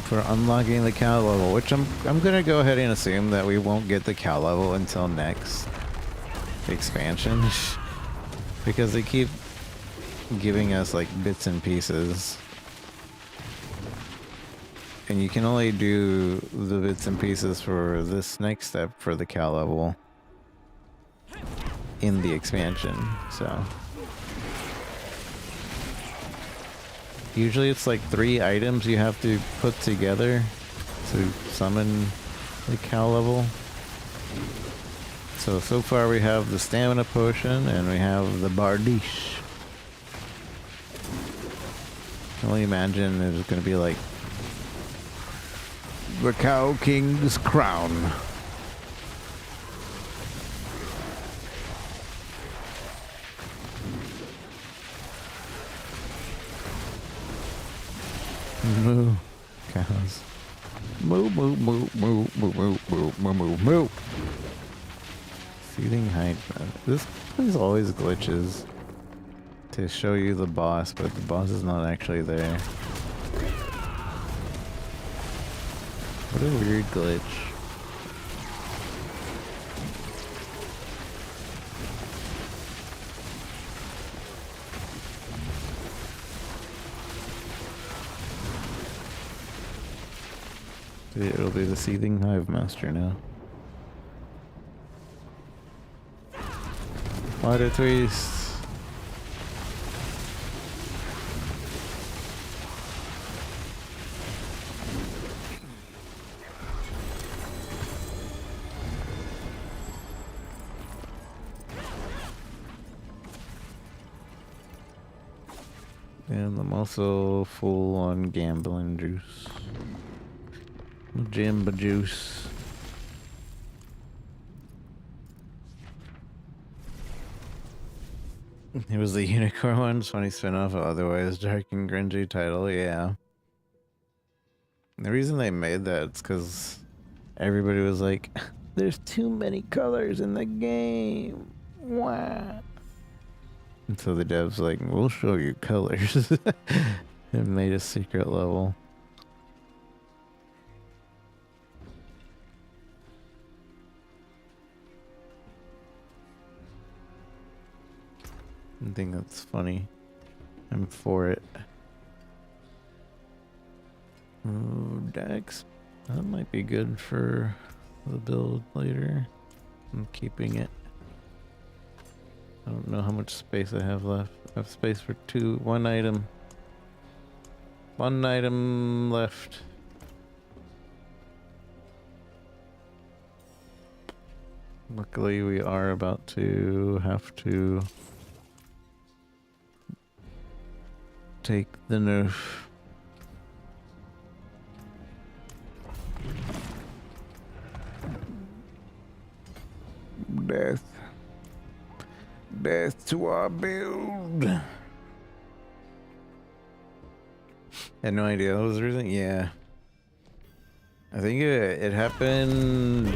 for unlocking the cow level, which I'm gonna go ahead and assume that we won't get the cow level until next expansion because they keep giving us like bits and pieces. And you can only do the bits and pieces for this next step for the cow level in the expansion, so usually it's like 3 items you have to put together to summon the cow level. So far we have the stamina potion and we have the bardiche. I can only imagine there's gonna be like the Cow King's crown. Moo. Cows. Moo, moo, moo, moo, moo, moo, moo, moo, moo, moo. Seething height. This place always glitches to show you the boss, but the boss is not actually there. What a weird glitch. It'll be the Seething Hive Master now. Water twist. And I'm also full on gambling juice. Jamba juice. It was the unicorn one, funny spin-off of otherwise dark and grungy title, yeah. The reason they made that is because everybody was like, there's too many colors in the game. Wow. And so the devs like, we'll show you colors. And made a secret level. I think that's funny. I'm for it. Ooh, Dex. That might be good for the build later. I'm keeping it. I don't know how much space I have left. I have space for one item. One item left. Luckily, we are about to have to take the nerf. Death. Death to our build. Had no idea that was the reason. Yeah. I think it happened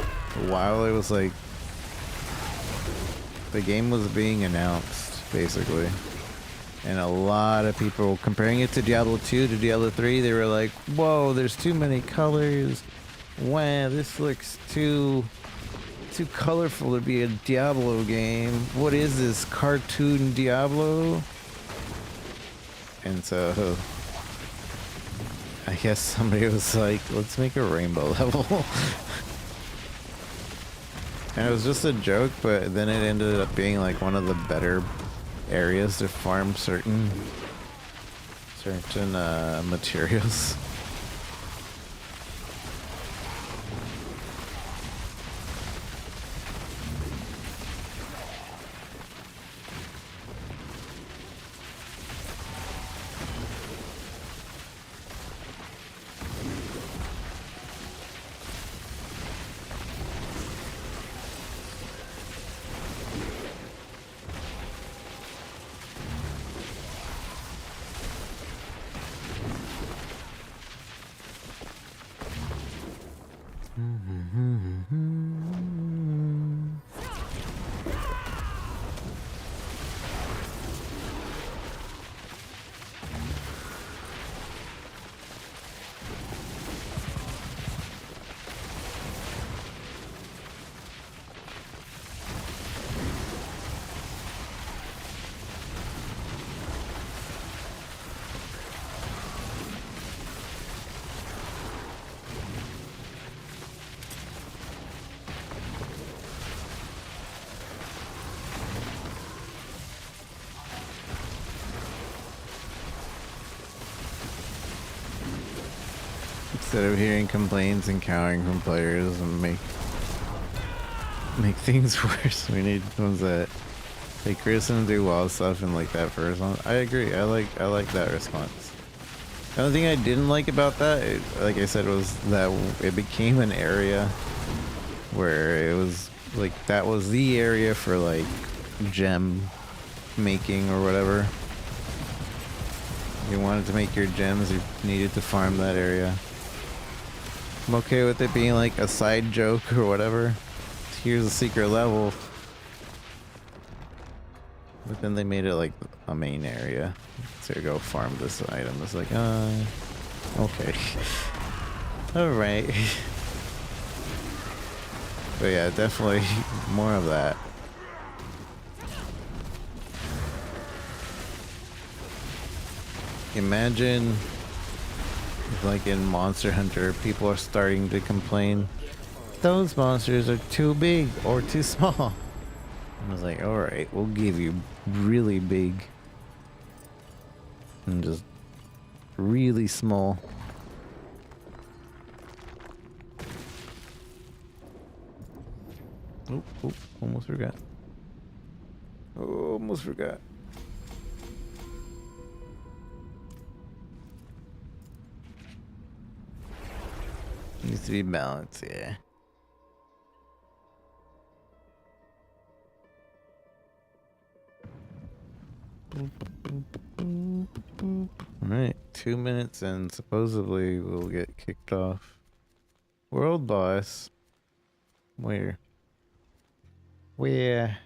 while it was like the game was being announced, basically. And a lot of people comparing it to Diablo 2 to Diablo 3, they were like, whoa, there's too many colors. Wow, this looks too colorful to be a Diablo game. What is this, cartoon Diablo? And so I guess somebody was like, let's make a rainbow level. And it was just a joke, but then it ended up being like one of the better areas to farm certain materials. Instead of hearing complaints and cowering from players and make things worse, we need ones that take risks and do wild stuff and like that first one. I agree. I like that response. The only thing I didn't like about that, like I said, was that it became an area where it was like that was the area for like gem making or whatever. If you wanted to make your gems, you needed to farm that area. I'm okay with it being like a side joke or whatever. Here's a secret level. But then they made it like a main area. So go farm this item. It's like, okay. Alright. But yeah, definitely more of that. Imagine like in Monster Hunter, people are starting to complain, those monsters are too big or too small. I was like, alright, we'll give you really big and just really small. Oh, almost forgot. Oh, almost forgot. Needs to be balanced, yeah. Alright, 2 minutes and supposedly we'll get kicked off. World boss. Where? Where?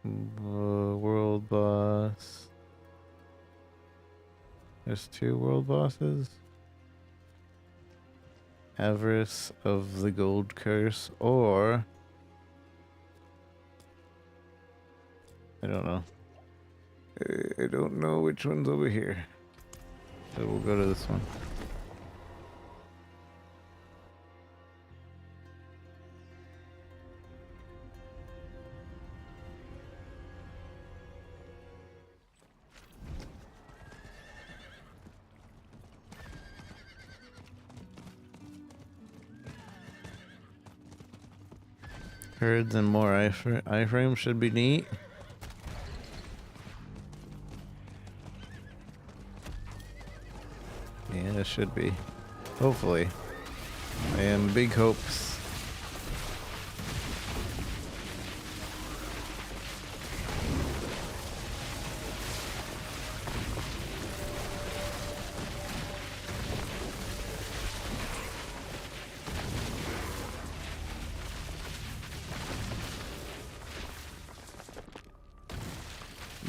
World boss. There's 2 world bosses. Avarice of the Gold Curse, or I don't know. I don't know which one's over here. So we'll go to this one. Herds and more iframes should be neat. Yeah, it should be. Hopefully. I am big hopes.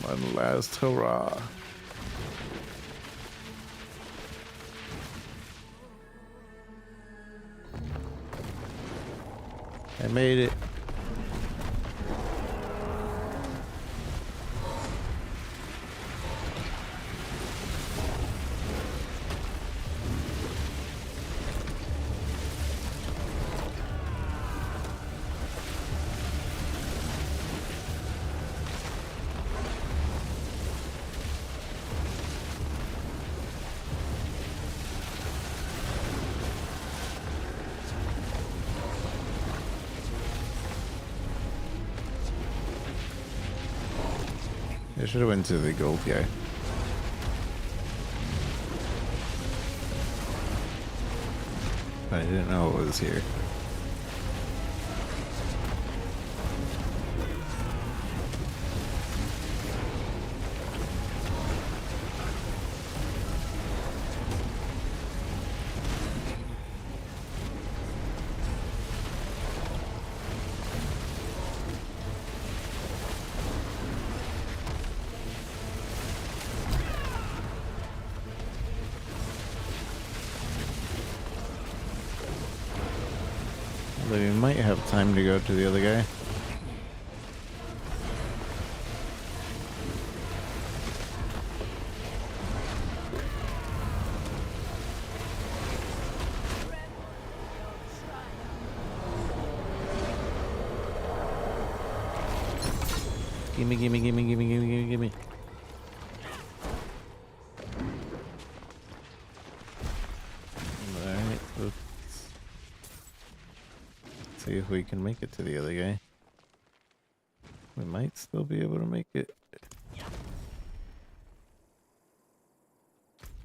One last hurrah. I made it. I should have went to the gold guy. I didn't know it was here. But we might have time to go to the other guy. Gimme, gimme, gimme, gimme, gimme, gimme, gimme. Alright, let's see if we can make it to the other guy. We might still be able to make it.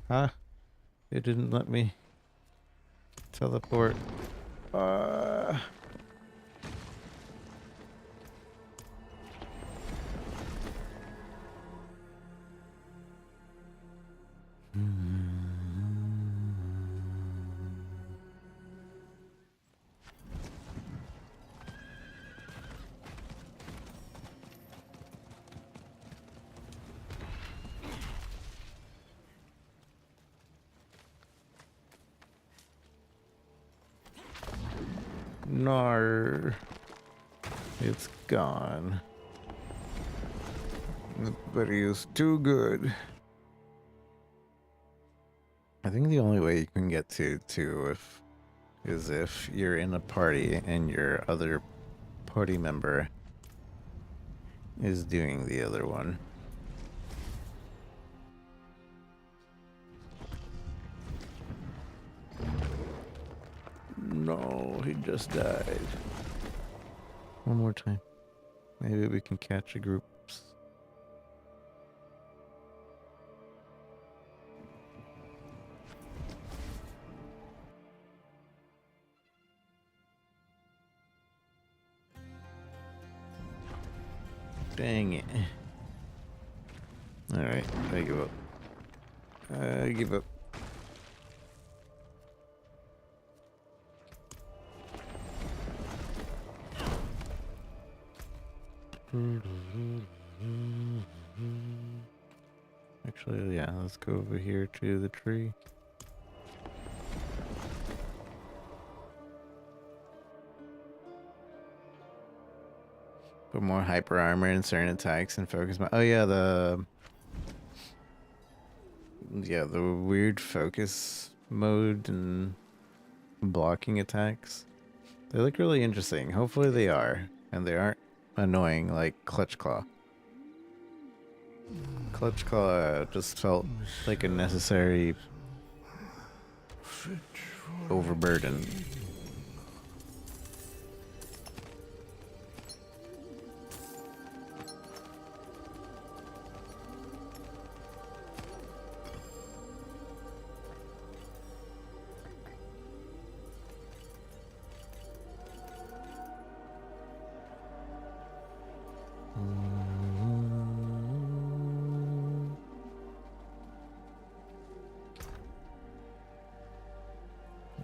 Huh? It didn't let me teleport. No, it's gone. But he is too good. I think the only way you can get to is if you're in a party and your other party member is doing the other one. No, he just died. One more time. Maybe we can catch a group. Dang it. Alright, I give up. I give up. Actually, yeah, let's go over here to the tree. Put more hyper armor in certain attacks and focus my. Oh yeah, the weird focus mode and blocking attacks. They look really interesting. Hopefully they are, and they aren't annoying like Clutch Claw. Clutch Claw just felt like a necessary overburden.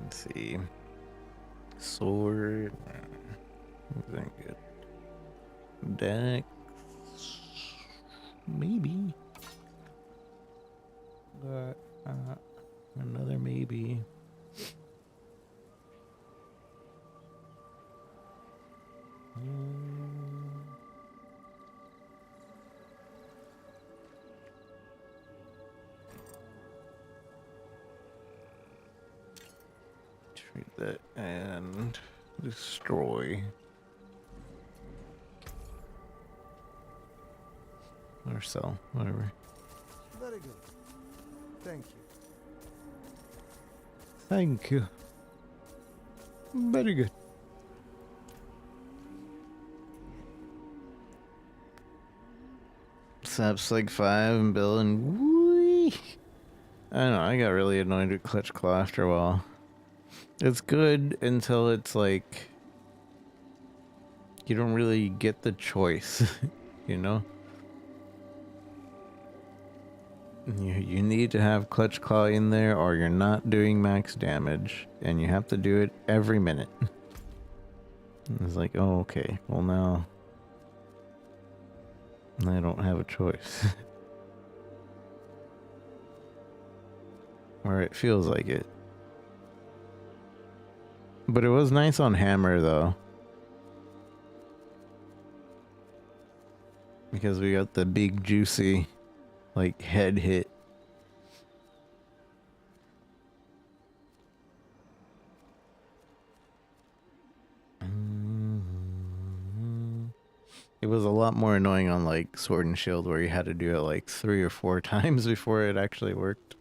Let's see. Sword. Isn't good. Dex. Maybe. But another maybe. Treat that and destroy. Or sell, whatever. Very good. Thank you. Thank you. Very good. Saps like 5 and Bill and whee. I don't know, I got really annoyed with Clutch Claw after a while. It's good until it's like you don't really get the choice, you know? You need to have Clutch Claw in there or you're not doing max damage, and you have to do it every minute. It's like, oh, okay, well now I don't have a choice. Or it feels like it. But it was nice on Hammer though, because we got the big juicy like head hit. It was a lot more annoying on like Sword and Shield where you had to do it like 3 or 4 times before it actually worked.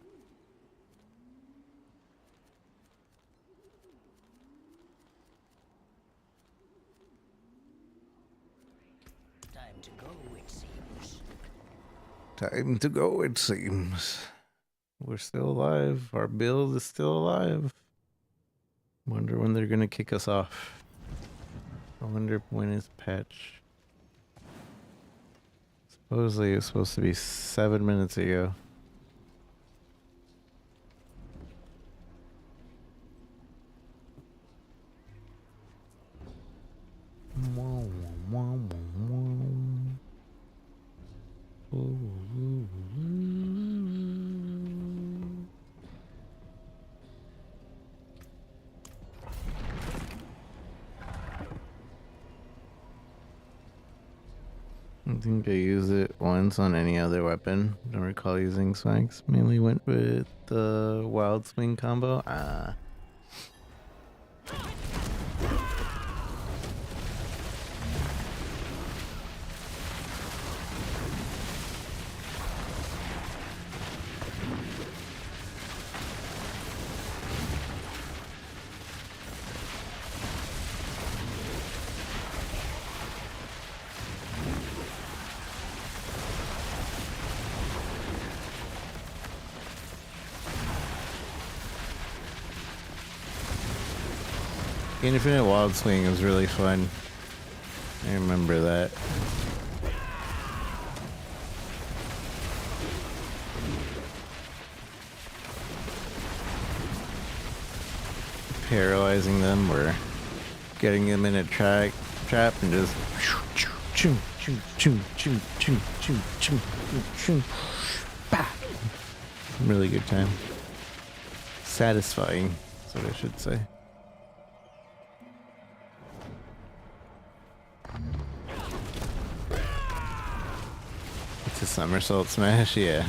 Time to go, it seems. Time to go, it seems. We're still alive. Our build is still alive. Wonder when they're gonna kick us off. I wonder when is patch. Supposedly it was supposed to be 7 minutes ago. I think I used it once on any other weapon. Don't recall using swanks. Mainly went with the wild swing combo. Infinite Wild Swing was really fun. I remember that. paralyzing them or getting them in a trap and just choo, choo, choo, choo, choo, choo, choo, choo, bah. Really good time. Satisfying, is what I should say. It's a somersault smash, yeah.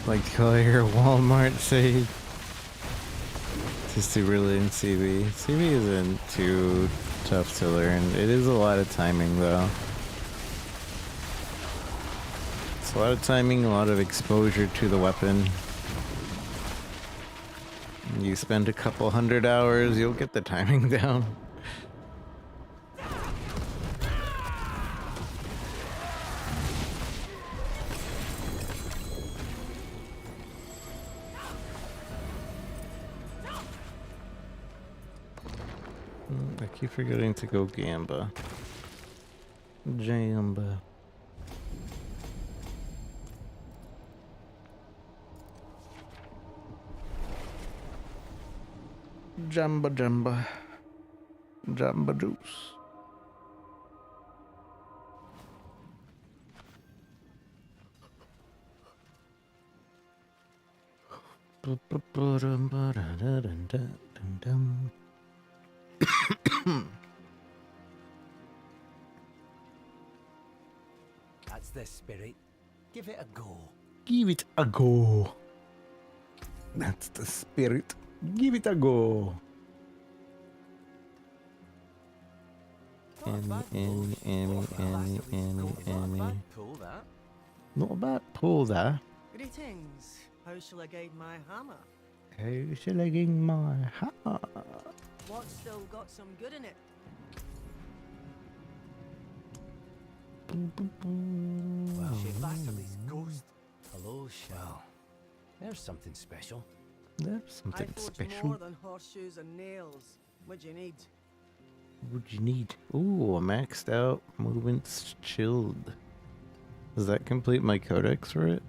Like to call your Walmart save. Just to really in CB. CB isn't too tough to learn. It is a lot of timing though. It's a lot of timing, a lot of exposure to the weapon. You spend a couple 100 hours, you'll get the timing down. I keep forgetting to go Gamba. Jamba. Jamba. Jamba juice. That's the spirit. Give it a go. Give it a go. That's the spirit. Give it a go. Annie. Pull that. Not a bad pull there. Greetings. How shall I guide my hammer? How shall I get my hammer? What's still got some good in it? Well, she Basili's ghost. Hello, Shell. There's something special. There's I something forge special. more than horseshoes and nails. What do you need? What do you need? Ooh, a maxed out movements chilled. Does that complete my codex for it?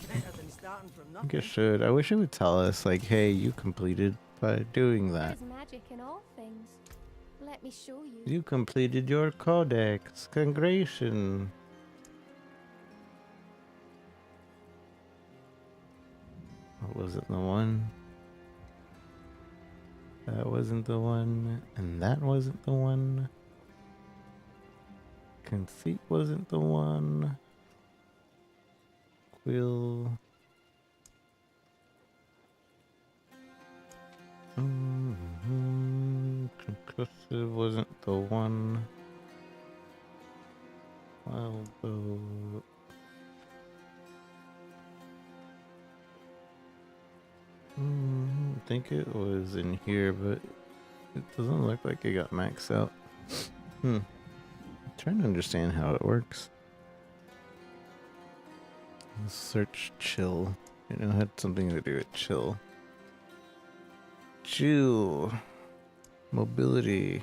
Better than starting from I think it nothing. should. I wish it would tell us, like, hey, you completed by doing that. There's magic in all things. Let me show you. You completed your codex. Congratulations. What was it? The one? That wasn't the one. And that wasn't the one. Conceit wasn't the one. Quill. Concussive wasn't the one. Wild bow. I think it was in here, but it doesn't look like it got maxed out. Trying to understand how it works. Search chill. You know, it had something to do with chill. Chill. Mobility.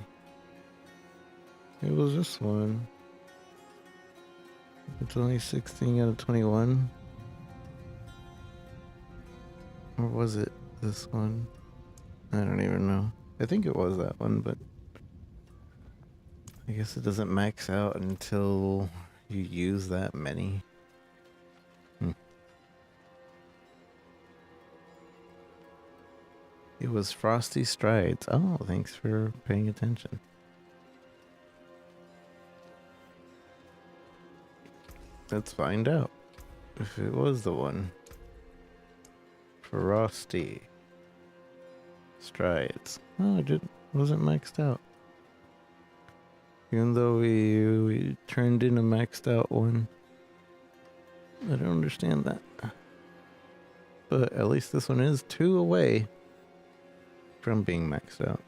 It was this one. It's only 16 out of 21. Or was it this one? I don't even know. I think it was that one, but I guess it doesn't max out until you use that many. It was Frosty Strides. Oh, thanks for paying attention. Let's find out if it was the one. Frosty. try it. Oh, it wasn't maxed out. Even though we turned in a maxed out one. I don't understand that. But at least this one is 2 away from being maxed out.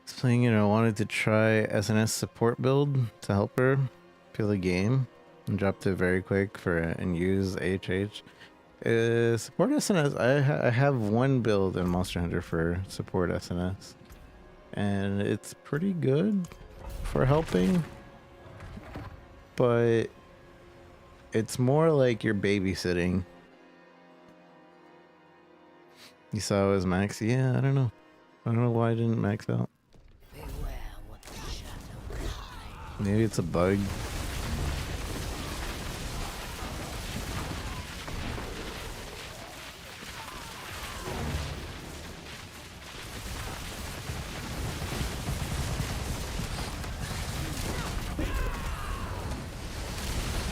Saying, I wanted to try SNS support build to help her feel the game and dropped it very quick for and use HH. Support SNS. I have one build in Monster Hunter for support SNS, and it's pretty good for helping, but it's more like you're babysitting. You saw it was max. Yeah, I don't know why I didn't max out. Beware what the shadow hides. Maybe it's a bug.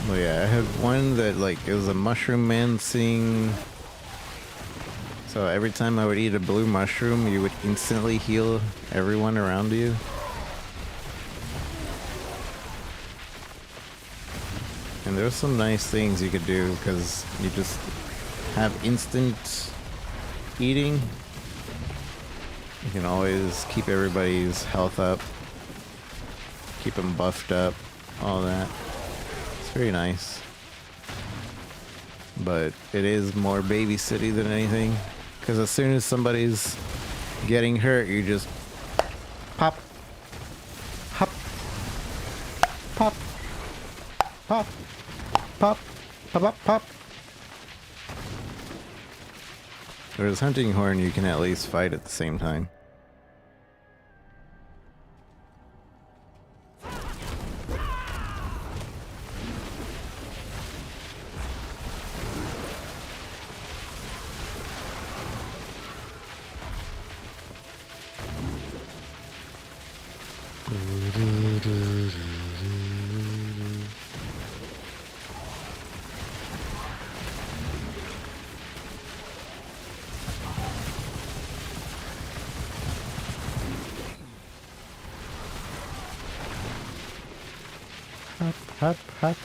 Oh yeah, I had one that it was a mushroom man seeing. So every time I would eat a blue mushroom, you would instantly heal everyone around you. And there's some nice things you could do because you just have instant eating. You can always keep everybody's health up, keep them buffed up, all that. It's very nice. But it is more babysitty than anything. Because as soon as somebody's getting hurt, you just pop, hop, pop, pop, pop, pop, pop, pop. Whereas hunting horn, you can at least fight at the same time. Hop, hop, hop.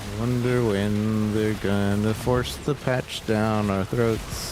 I wonder when they're gonna force the patch down our throats.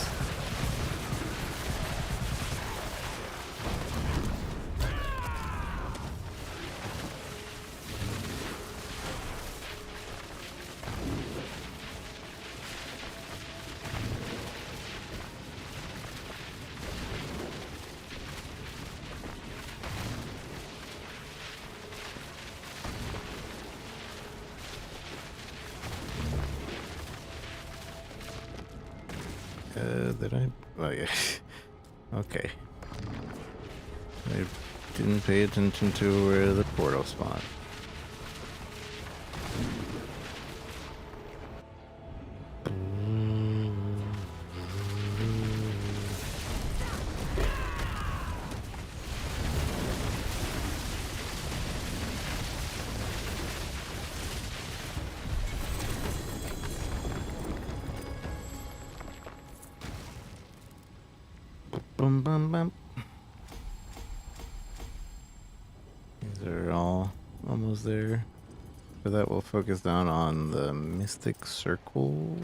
Did I? Oh yeah. Okay. I didn't pay attention to where the portal spawned. Bum bum bum. These are all almost there. For that, we'll focus down on the Mystic Circle.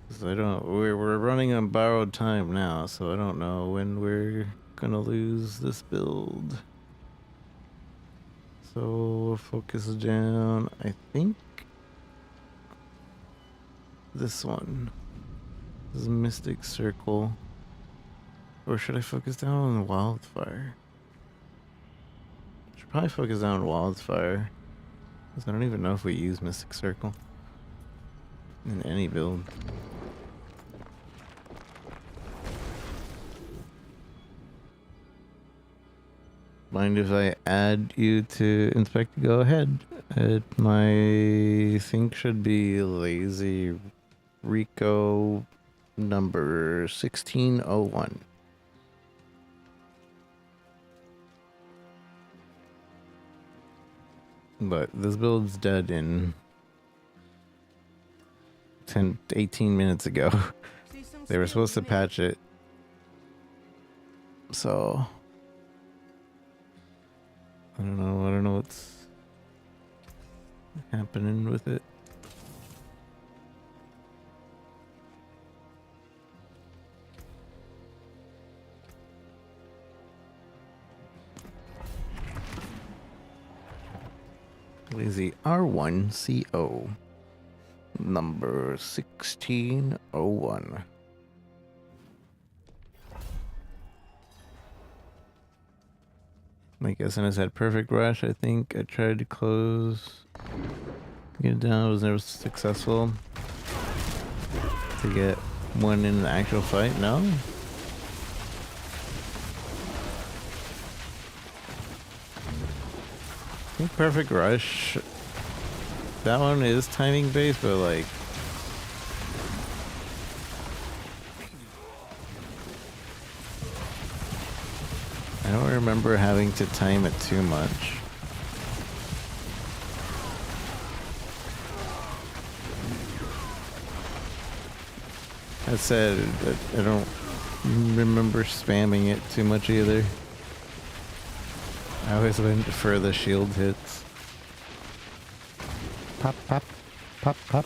'Cause we're running on borrowed time now, so I don't know when we're gonna lose this build. So we'll focus down, I think, this one. This is Mystic Circle. Or should I focus down on Wildfire? Should probably focus down on Wildfire. Because I don't even know if we use Mystic Circle in any build. Mind if I add you to Inspect? Go ahead. My thing should be Lazy Rico number 1601. But this build's dead in 10, 18 minutes ago. See some They were supposed to skills, mate? patch it. So I don't know what's happening with it. Lazy R1CO number 1601. I guess I just had perfect rush. I think I tried to close, get it down. It was never successful to get one in the actual fight. No. I think perfect rush. That one is timing based, but like I don't remember having to time it too much. I said I don't remember spamming it too much either. I always went for the shield hits. Pop, pop, pop, pop.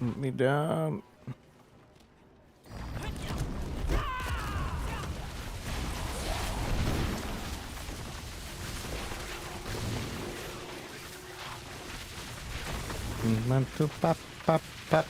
Put me down. Want to pop, pop, pop.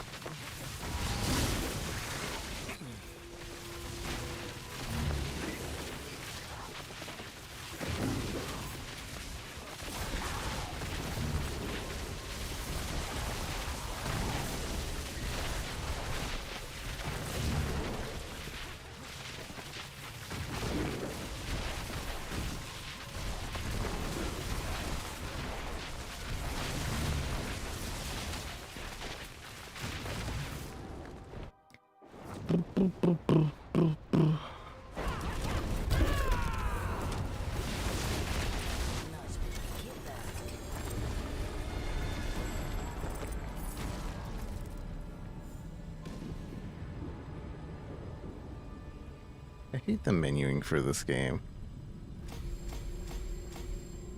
I hate the menuing for this game.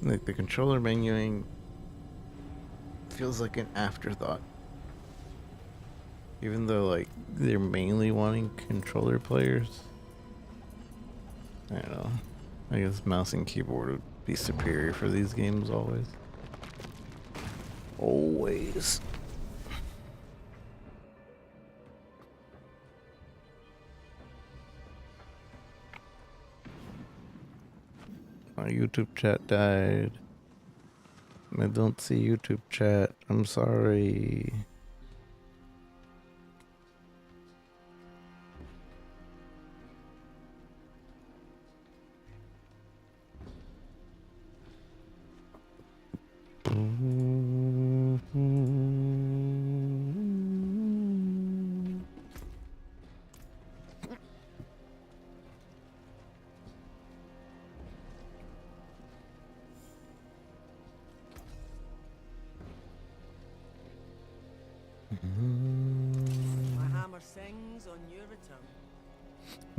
Like the controller menuing feels like an afterthought. Even though like they're mainly wanting controller players. I don't know. I guess mouse and keyboard would be superior for these games always. Always. My YouTube chat died. I don't see YouTube chat. I'm sorry.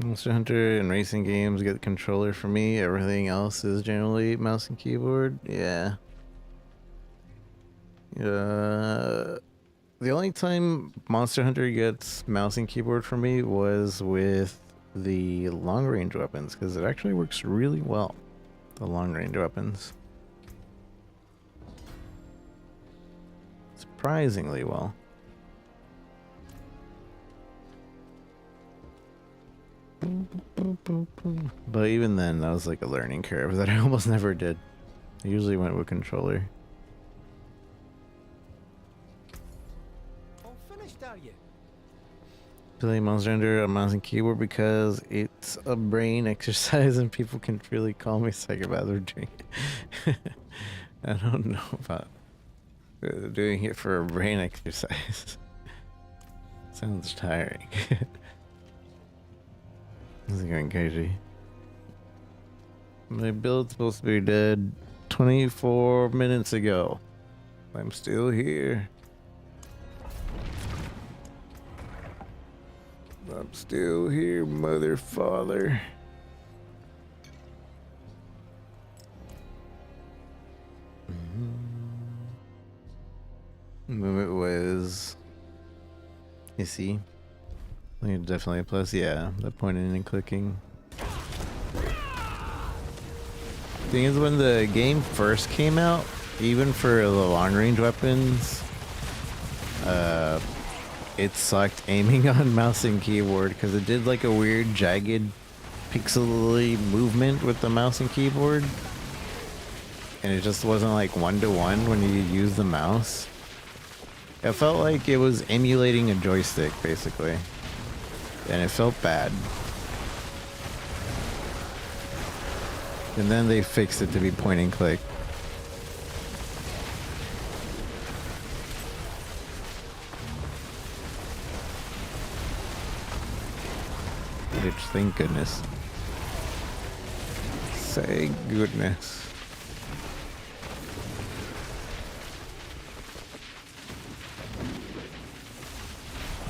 Monster Hunter and racing games get the controller for me. Everything else is generally mouse and keyboard. Yeah. The only time Monster Hunter gets mouse and keyboard for me was with the long range weapons, because it actually works really well. The long range weapons. Surprisingly well. But even then, that was like a learning curve that I almost never did. I usually went with controller. All finished, are you? Play Monster Hunter on mouse and keyboard because it's a brain exercise and people can really call me psychopath for doing it. I don't know about doing it for a brain exercise. Sounds tiring. This is going crazy. My build's supposed to be dead 24 minutes ago. I'm still here. I'm still here, mother father. It was. You see? I think it's definitely a plus. Yeah, the pointing and clicking. Thing is, when the game first came out, even for the long range weapons, it sucked aiming on mouse and keyboard because it did like a weird jagged pixely movement with the mouse and keyboard, and it just wasn't like one-to-one when you use the mouse. It felt like it was emulating a joystick basically, and it felt bad. And then they fixed it to be point and click. Which, thank goodness. Say goodness.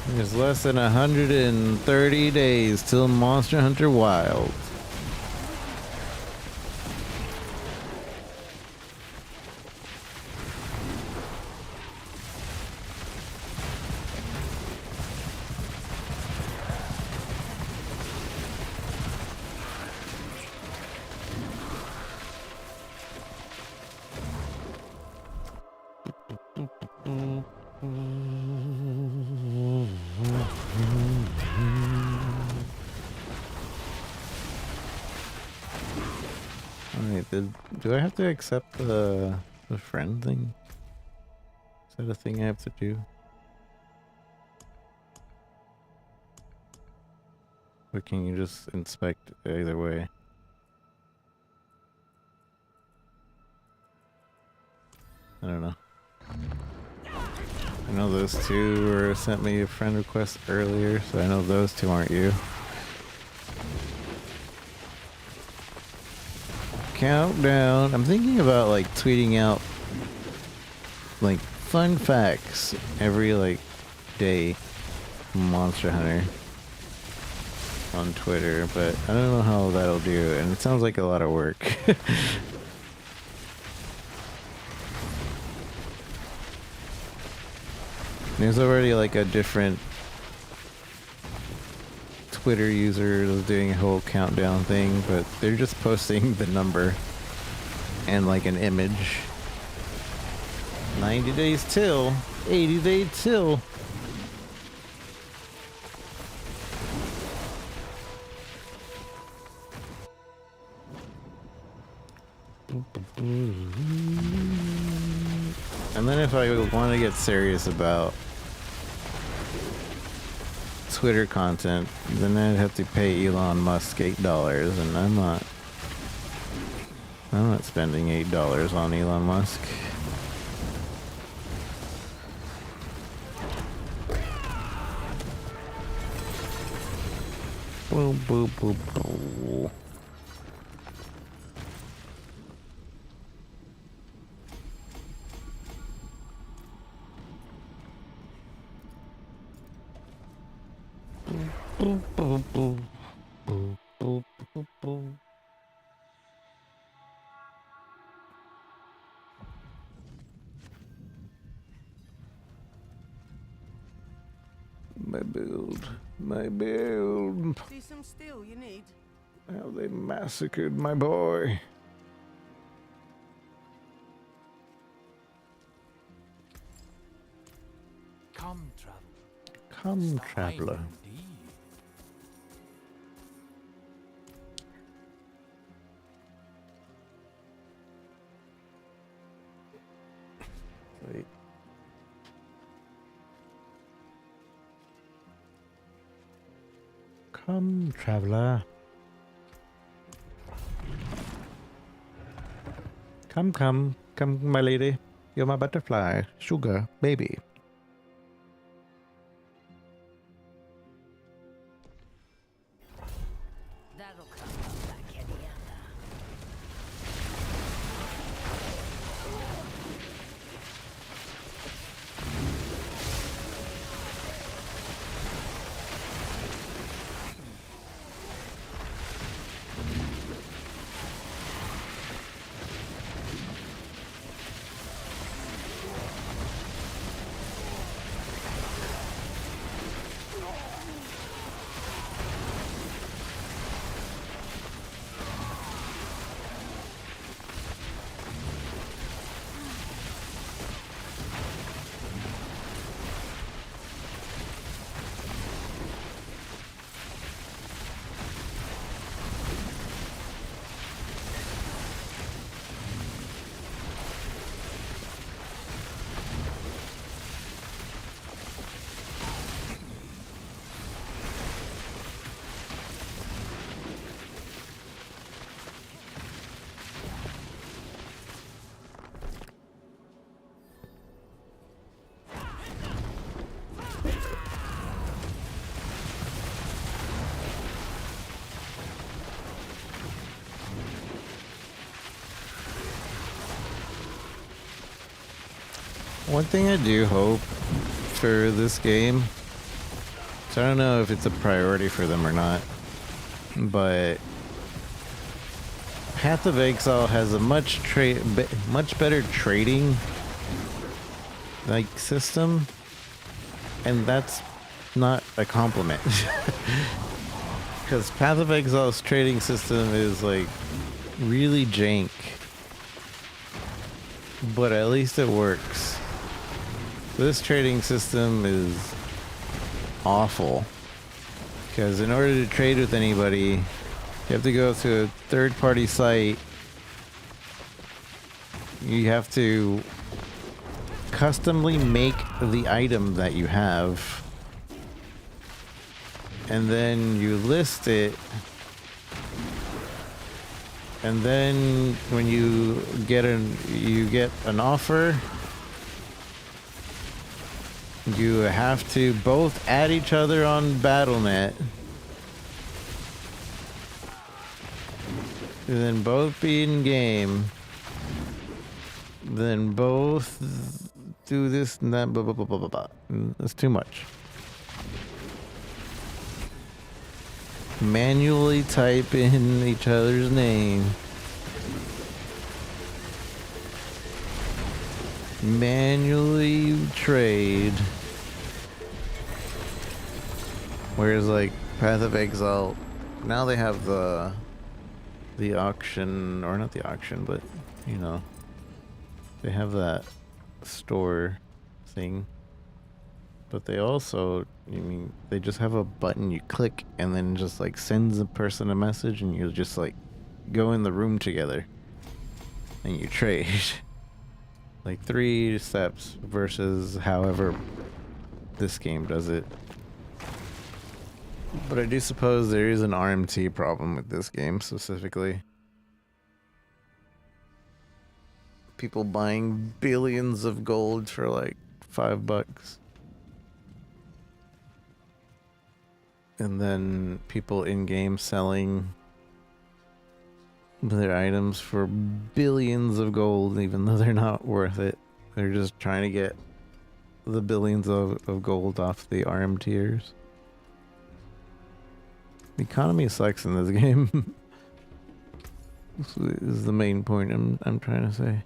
There's less than 130 days till Monster Hunter Wild. Alright, do I have to accept the friend thing? Is that a thing I have to do? Or can you just inspect either way? I don't know. I know those two sent me a friend request earlier, so I know those two aren't you. Countdown. I'm thinking about like tweeting out like fun facts every like day from Monster Hunter on Twitter, but I don't know how that'll do, and it sounds like a lot of work. There's already like a different Twitter user that's doing a whole countdown thing, but they're just posting the number and like an image. 90 days till, 80 days till. And then if I want to get serious about Twitter content, then I'd have to pay Elon Musk $8, and I'm not spending $8 on Elon Musk. Boop, boop, boop, boop. Boop, boop, boop. Boom. My build. My build. See some steel you need? How they massacred my boy. Come, traveler. Come, traveler. Fine indeed. Wait. Come, traveler. Come, come, come, my lady. You're my butterfly, sugar, baby. That'll come up like any other. One thing I do hope for this game, so I don't know if it's a priority for them or not, but Path of Exile has a much better trading like system, and that's not a compliment. Because Path of Exile's trading system is like really jank, but at least it works. This trading system is awful, because in order to trade with anybody, you have to go to a third-party site. You have to customly make the item that you have, and then you list it, and then when you get an offer, you have to both add each other on Battle.net, and then both be in game, then both do this and that, blah blah blah blah blah blah. That's too much. Manually type in each other's name. Manually trade. Whereas like Path of Exile, now they have the auction, or not the auction, but you know, they have that store thing. But they also, they just have a button you click and then just like sends a person a message, and you just like go in the room together and you trade. Like 3 steps versus however this game does it. But I do suppose there is an RMT problem with this game specifically. People buying billions of gold for like $5. And then people in-game selling their items for billions of gold, even though they're not worth it. They're just trying to get the billions of gold off the RM tiers. The economy sucks in this game. This is the main point I'm trying to say.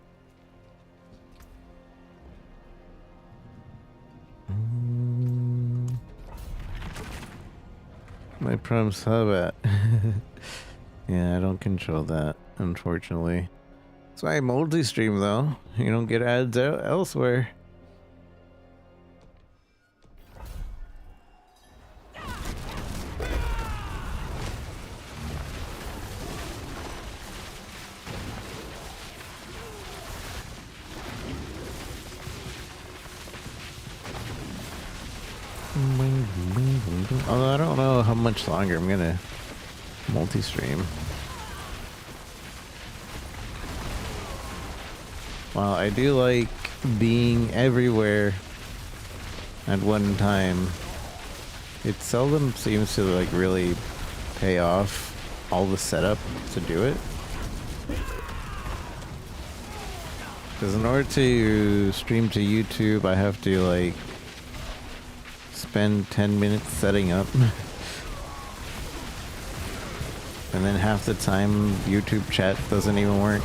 My prom sub at. Yeah, I don't control that, unfortunately. That's why I multi-stream though. You don't get ads out elsewhere. Although I don't know how much longer I'm gonna multi-stream. While I do like being everywhere at one time, it seldom seems to like really pay off all the setup to do it. Because in order to stream to YouTube, I have to like spend 10 minutes setting up. And then half the time YouTube chat doesn't even work.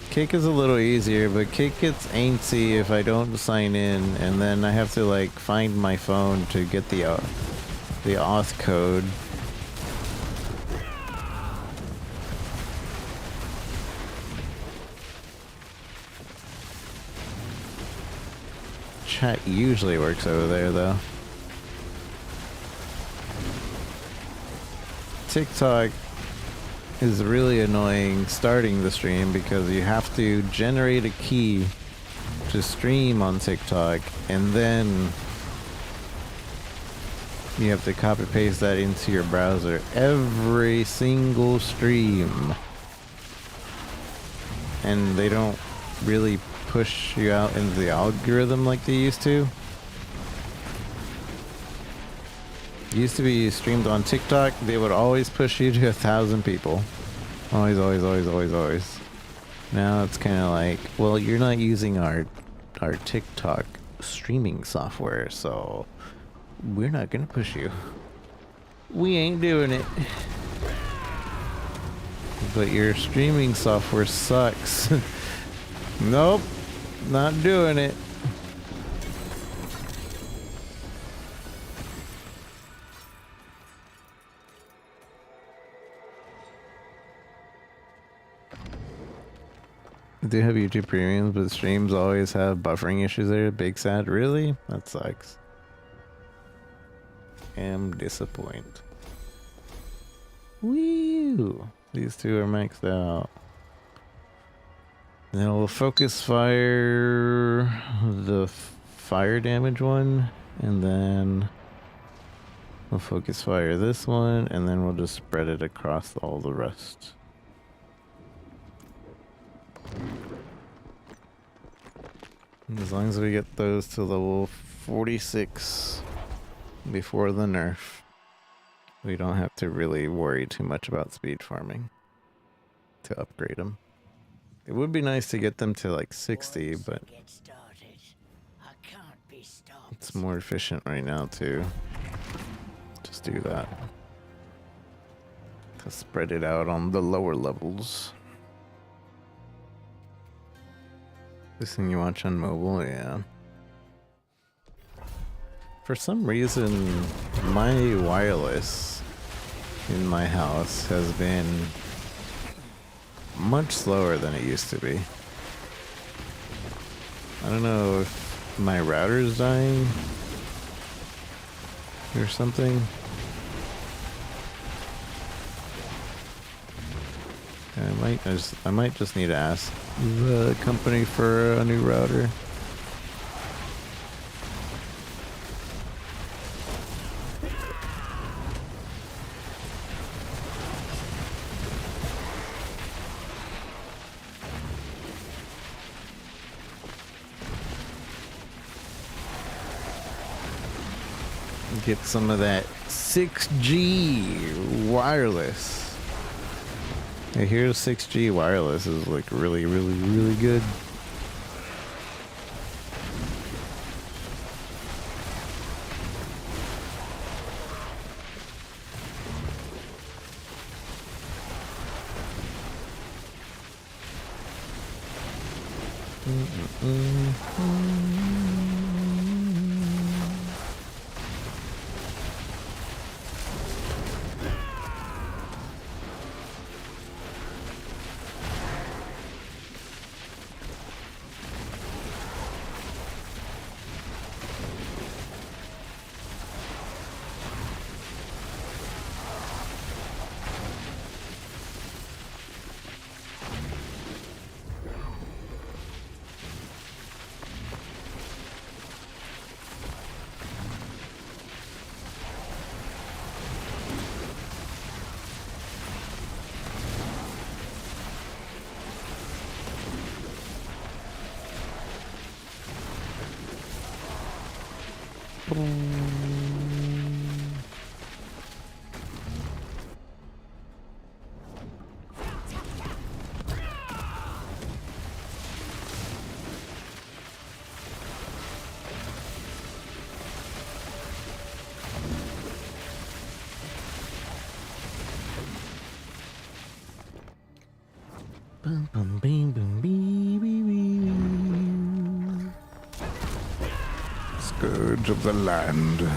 Kick is a little easier, but Kick gets antsy if I don't sign in, and then I have to like find my phone to get the auth code. Chat usually works over there though. TikTok is really annoying starting the stream because you have to generate a key to stream on TikTok, and then you have to copy paste that into your browser every single stream. And they don't really push you out into the algorithm like they used to. Used to be streamed on TikTok, they would always push you to 1,000 people. Always, always, always, always, always. Now it's kind of like, well, you're not using our TikTok streaming software, so we're not gonna push you. We ain't doing it. But your streaming software sucks. Nope, not doing it. I do have YouTube Premiums, but streams always have buffering issues there. Big sad. Really? That sucks. Am disappointed. Woo! These two are maxed out. Then we'll focus fire the fire damage one, and then we'll focus fire this one, and then we'll just spread it across all the rest. As long as we get those to level 46 before the nerf, we don't have to really worry too much about speed farming to upgrade them. It would be nice to get them to like 60, but it's more efficient right now to just do that. To spread it out on the lower levels. This thing you watch on mobile, yeah. For some reason, my wireless in my house has been much slower than it used to be. I don't know if my router's dying or something. I might just need to ask the company for a new router. Get some of that 6G wireless. I hear 6G wireless is like really, really, really good. Bum, bum, bing, bum, bee, wee, wee, wee. Scourge of the land.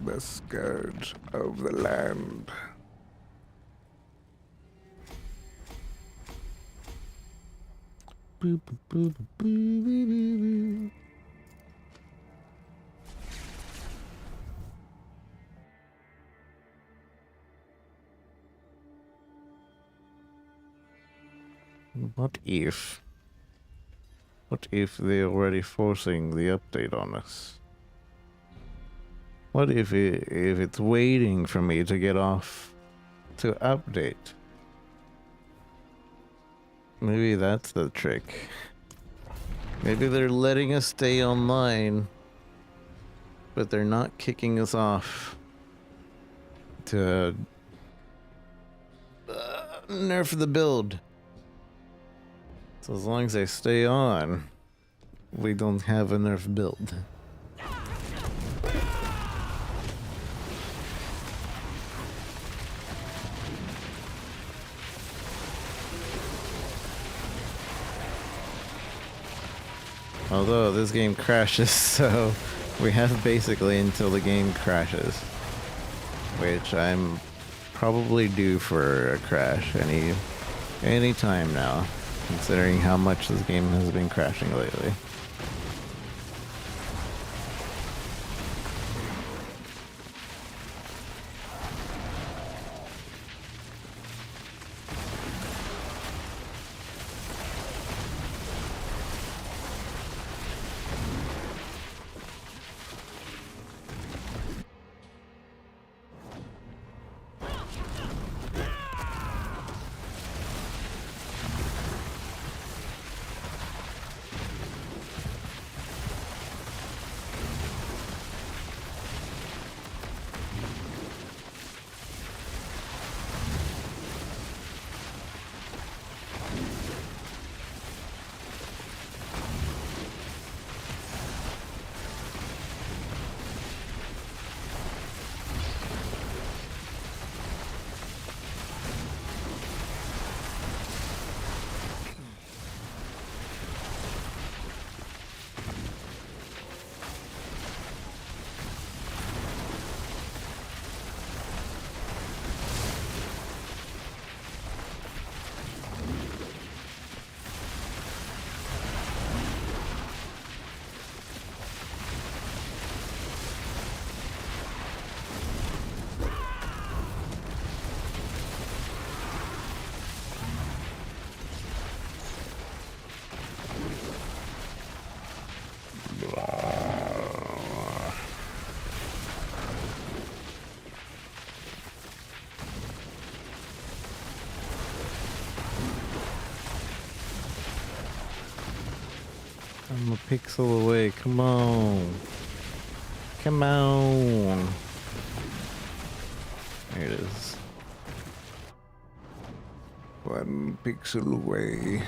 The scourge of the land. Boo, boo, boo, boo, boo, boo, boo, boo. What if they're already forcing the update on us? What if it's waiting for me to get off to update? Maybe that's the trick. Maybe they're letting us stay online, but they're not kicking us off to nerf the build. So as long as I stay on, we don't have a nerf build. Although this game crashes, so we have basically until the game crashes. Which I'm probably due for a crash any time now, considering how much this game has been crashing lately. I'm a pixel away. Come on. Come on. There it is. 1 pixel away.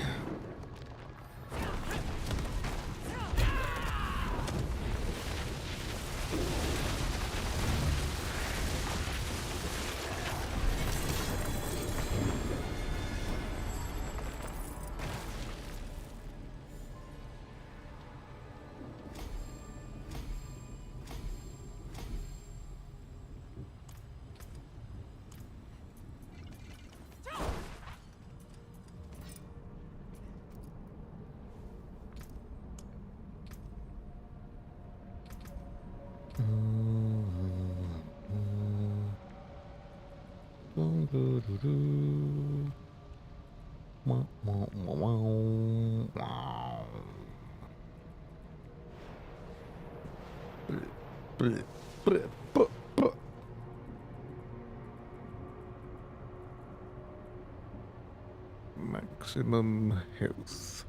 Maximum health.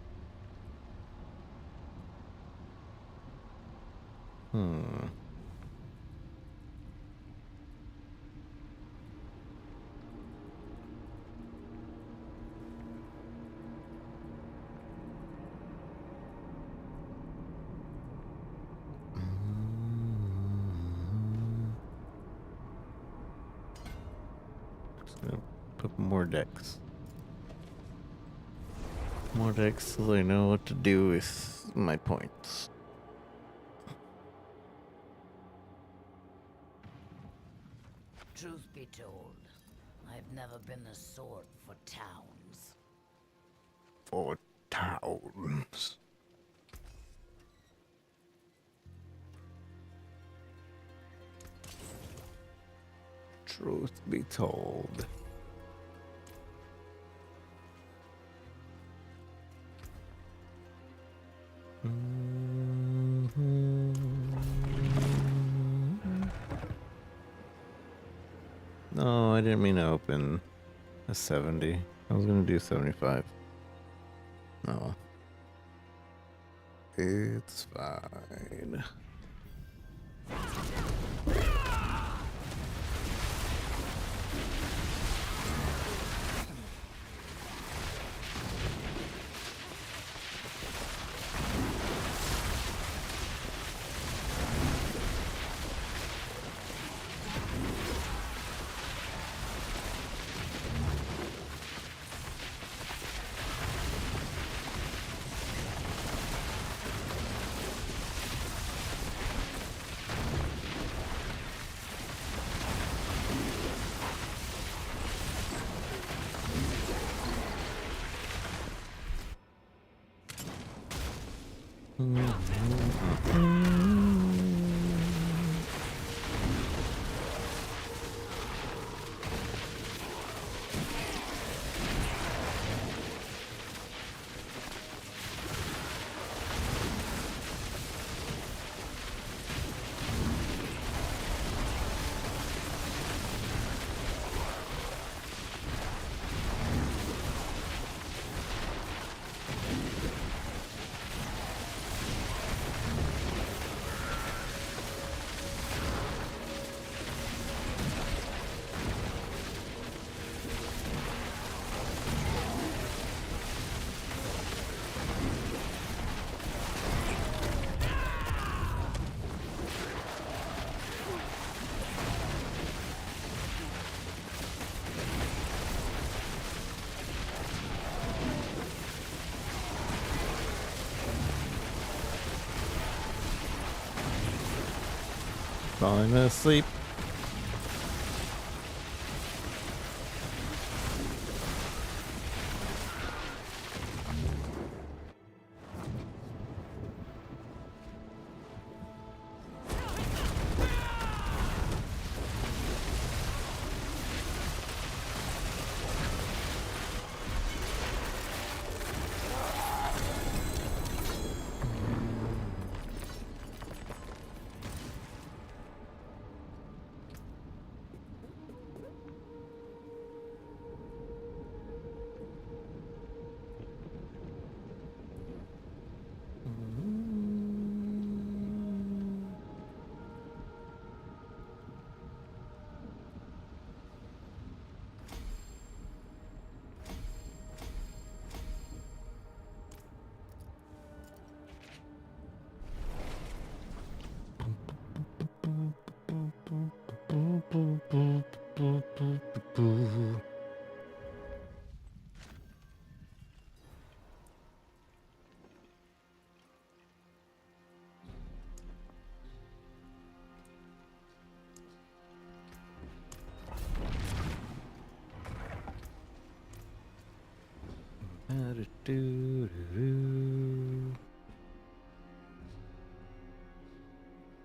Just gonna put more decks. More decks so I know what to do with my points. Truth be told, I've never been the sort for towns. For towns. Truth be told. No, I didn't mean to open a 70. I was gonna do 75. No. It's fine. Falling asleep.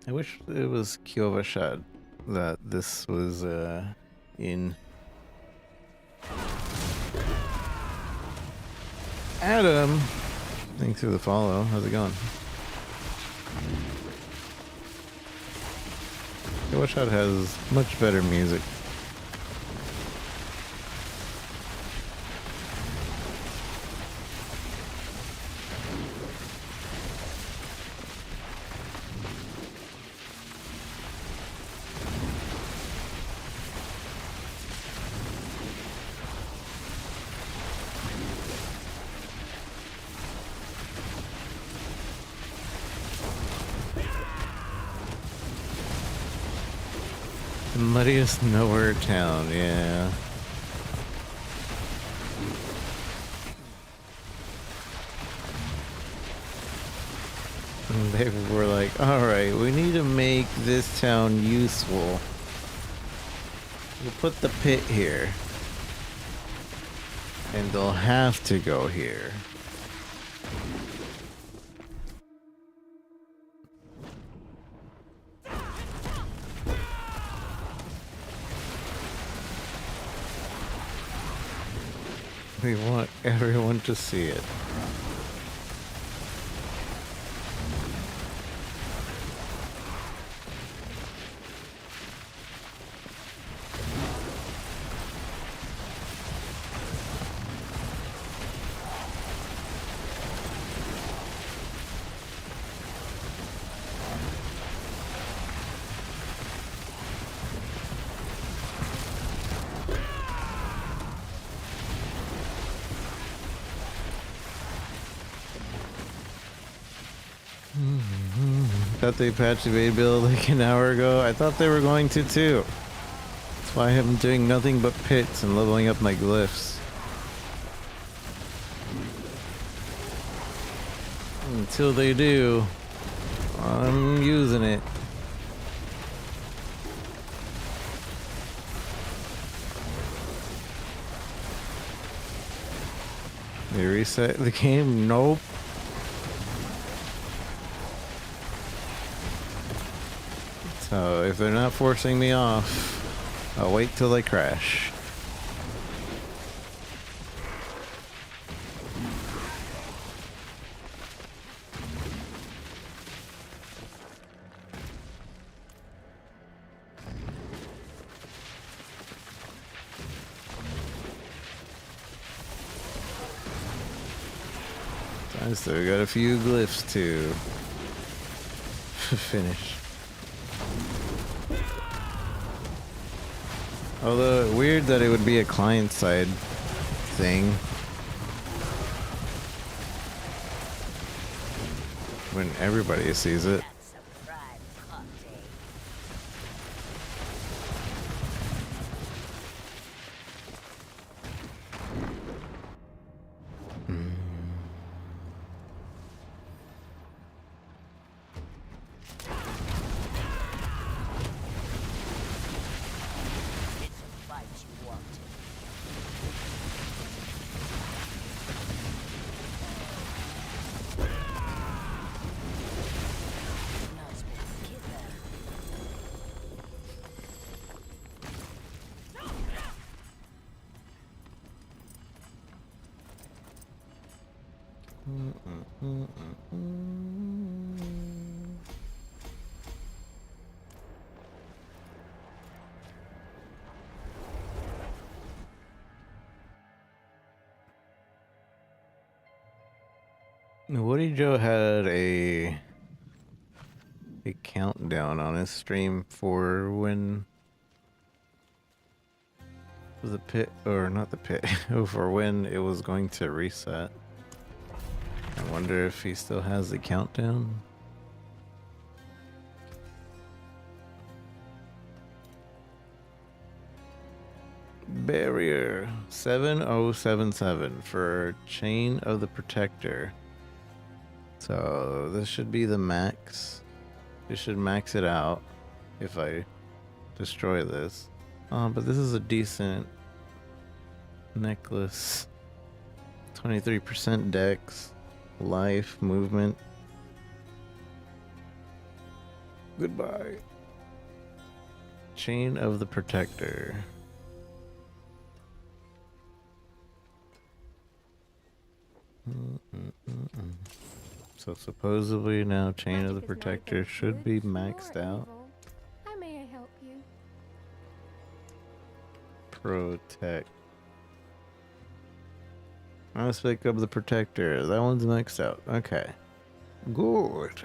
I wish it was Kyovashad that this was in. Adam! Thanks for the follow. How's it going? Kyovashad has much better music. The muddiest nowhere town, yeah. And they were like, alright, we need to make this town useful. We'll put the pit here. And they'll have to go here. We want everyone to see it. Thought they patched the evade build like an hour ago. I thought they were going to too. That's why I'm doing nothing but pits and leveling up my glyphs. Until they do, I'm using it. They reset the game? Nope. So if they're not forcing me off, I'll wait till they crash. I still got a few glyphs to finish. Although, weird that it would be a client-side thing. When everybody sees it. Woody Joe had a countdown on his stream for when the pit, or not the pit, for when it was going to reset. I wonder if he still has the countdown. Barrier 7077 for Chain of the Protector. So this should be the max. It should max it out if I destroy this. But this is a decent necklace. 23% dex, life, movement. Goodbye. Chain of the Protector. So supposedly now Chain of the Magic is neither Protector should be good maxed nor out. evil. How may I help you? Protect. Aspect of the Protector. That one's maxed out. Okay. Good.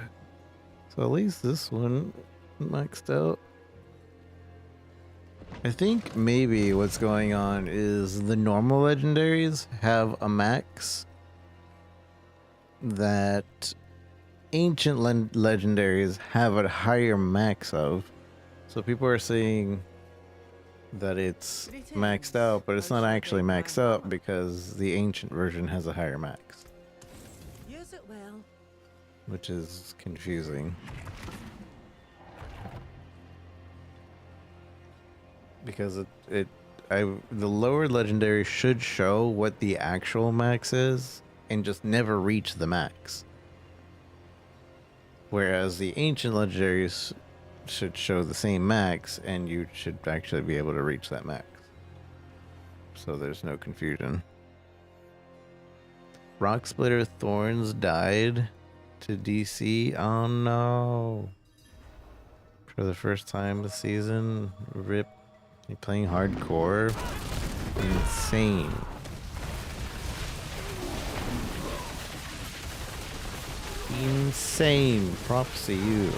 So at least this one maxed out. I think maybe what's going on is the normal legendaries have a max that ancient legendaries have a higher max of. So people are saying that it's maxed out, but it's not actually maxed out because the ancient version has a higher max, Use it well. which is confusing. Because the lower legendary should show what the actual max is and just never reach the max. Whereas the ancient legendaries should show the same max and you should actually be able to reach that max. So there's no confusion. Rock Splitter Thorns died to DC. Oh no. For the first time this season, rip. You playing hardcore? Insane. Insane. Props to you.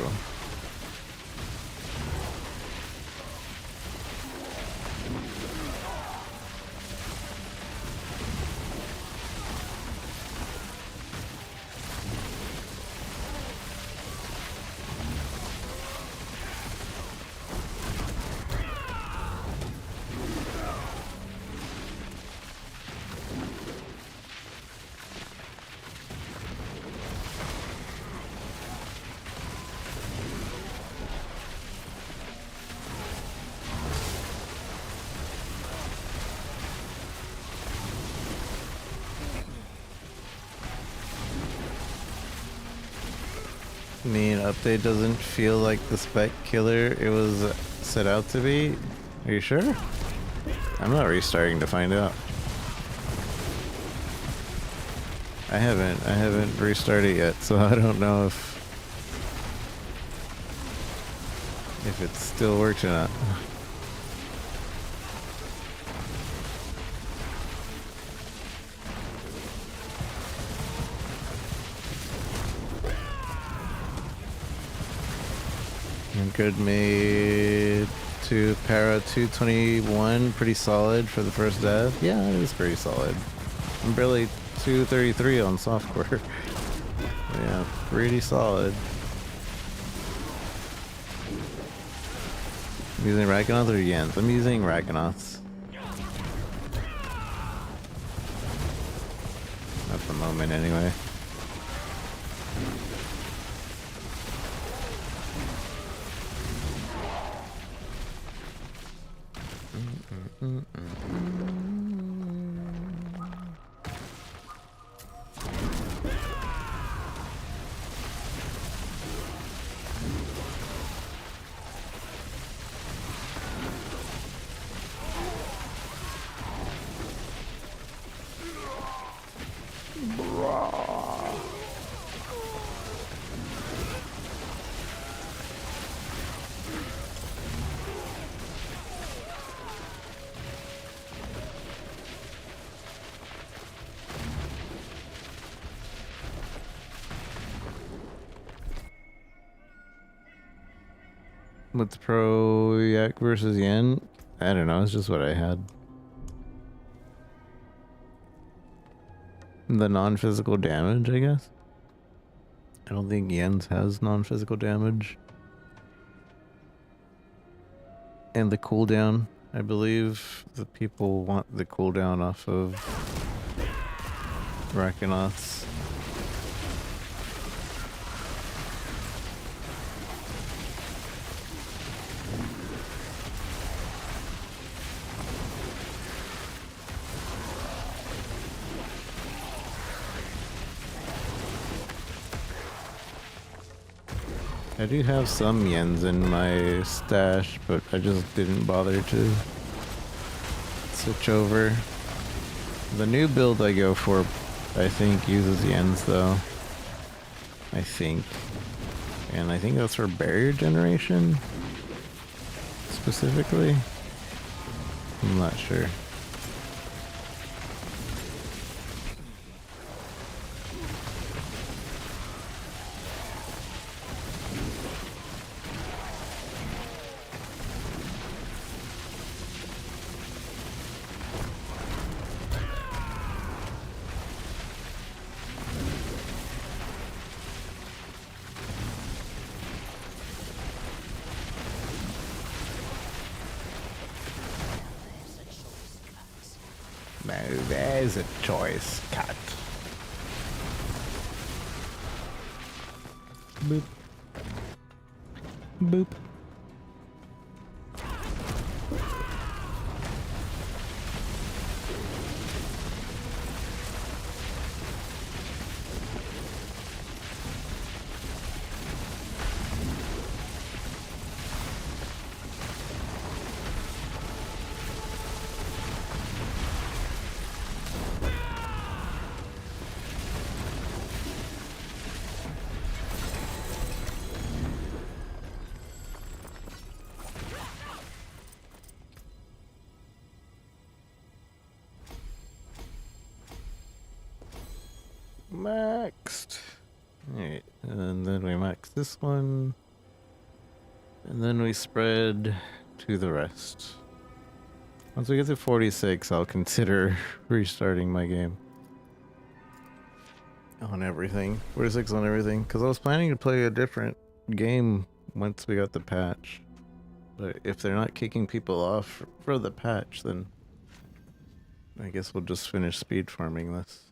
I mean, update doesn't feel like the spec killer it was set out to be. Are you sure? I'm not restarting to find out. I haven't restarted yet, so I don't know if it still works or not. Good made to para 221, pretty solid for the first death. Yeah, it is pretty solid. I'm barely 233 on softcore. Yeah, pretty solid. I'm using Rakanoth or Yens? I'm using Rakanoths. At the moment, anyway. With Pro Yak versus Yen? I don't know, it's just what I had. The non-physical damage, I guess? I don't think Yen's has non-physical damage. And the cooldown. I believe the people want the cooldown off of Rakanoths. I do have some yens in my stash, but I just didn't bother to switch over. The new build I go for, I think, uses yens though. I think. And I think that's for barrier generation, specifically. I'm not sure. Now there's a choice cut. Boop. Boop. Maxed. Alright, and then we max this one. And then we spread to the rest. Once we get to 46, I'll consider restarting my game. On everything. 46 on everything. Because I was planning to play a different game once we got the patch. But if they're not kicking people off for the patch, then I guess we'll just finish speed farming this.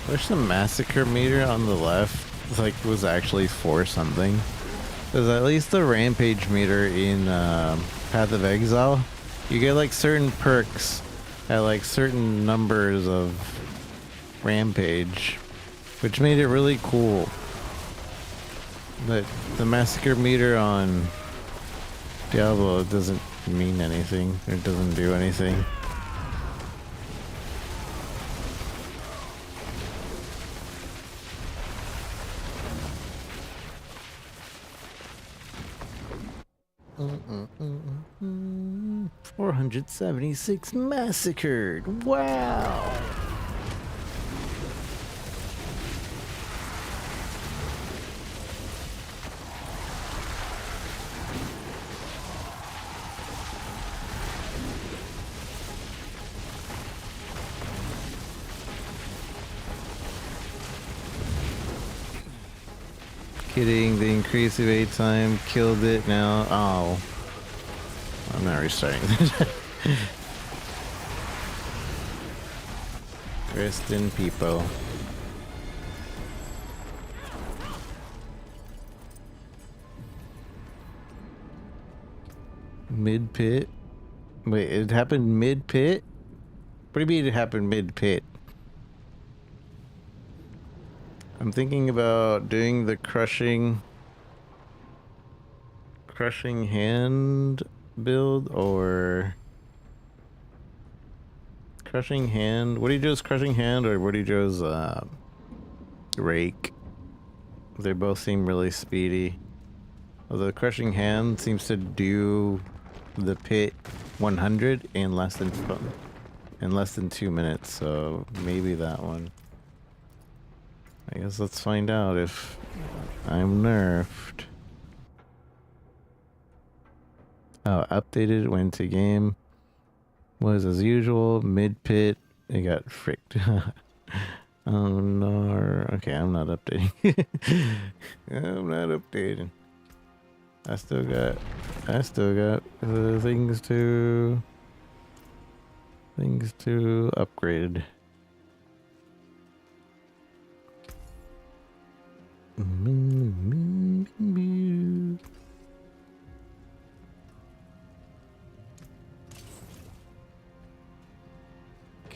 Wish the massacre meter on the left was actually for something. Because at least the rampage meter in Path of Exile, you get like certain perks at like certain numbers of rampage, which made it really cool. But the massacre meter on Diablo doesn't mean anything. It doesn't do anything. Mm-mm-mm-mm. 476 massacred. Wow. Kidding, the increased evade time killed it now. Oh. I'm not restarting. Rest in peepo. Mid pit? Wait, it happened mid pit? What do you mean it happened mid pit? I'm thinking about doing the crushing hand build or crushing hand. Woody Joe's crushing hand or Woody Joe's rake. They both seem really speedy. Although crushing hand seems to do the pit 100 in less than 2 minutes, so maybe that one. I guess let's find out if I'm nerfed. Oh, updated, went to game. Was as usual, mid pit. It got fricked. Oh no. Okay, I'm not updating. I'm not updating. I still got things to upgrade.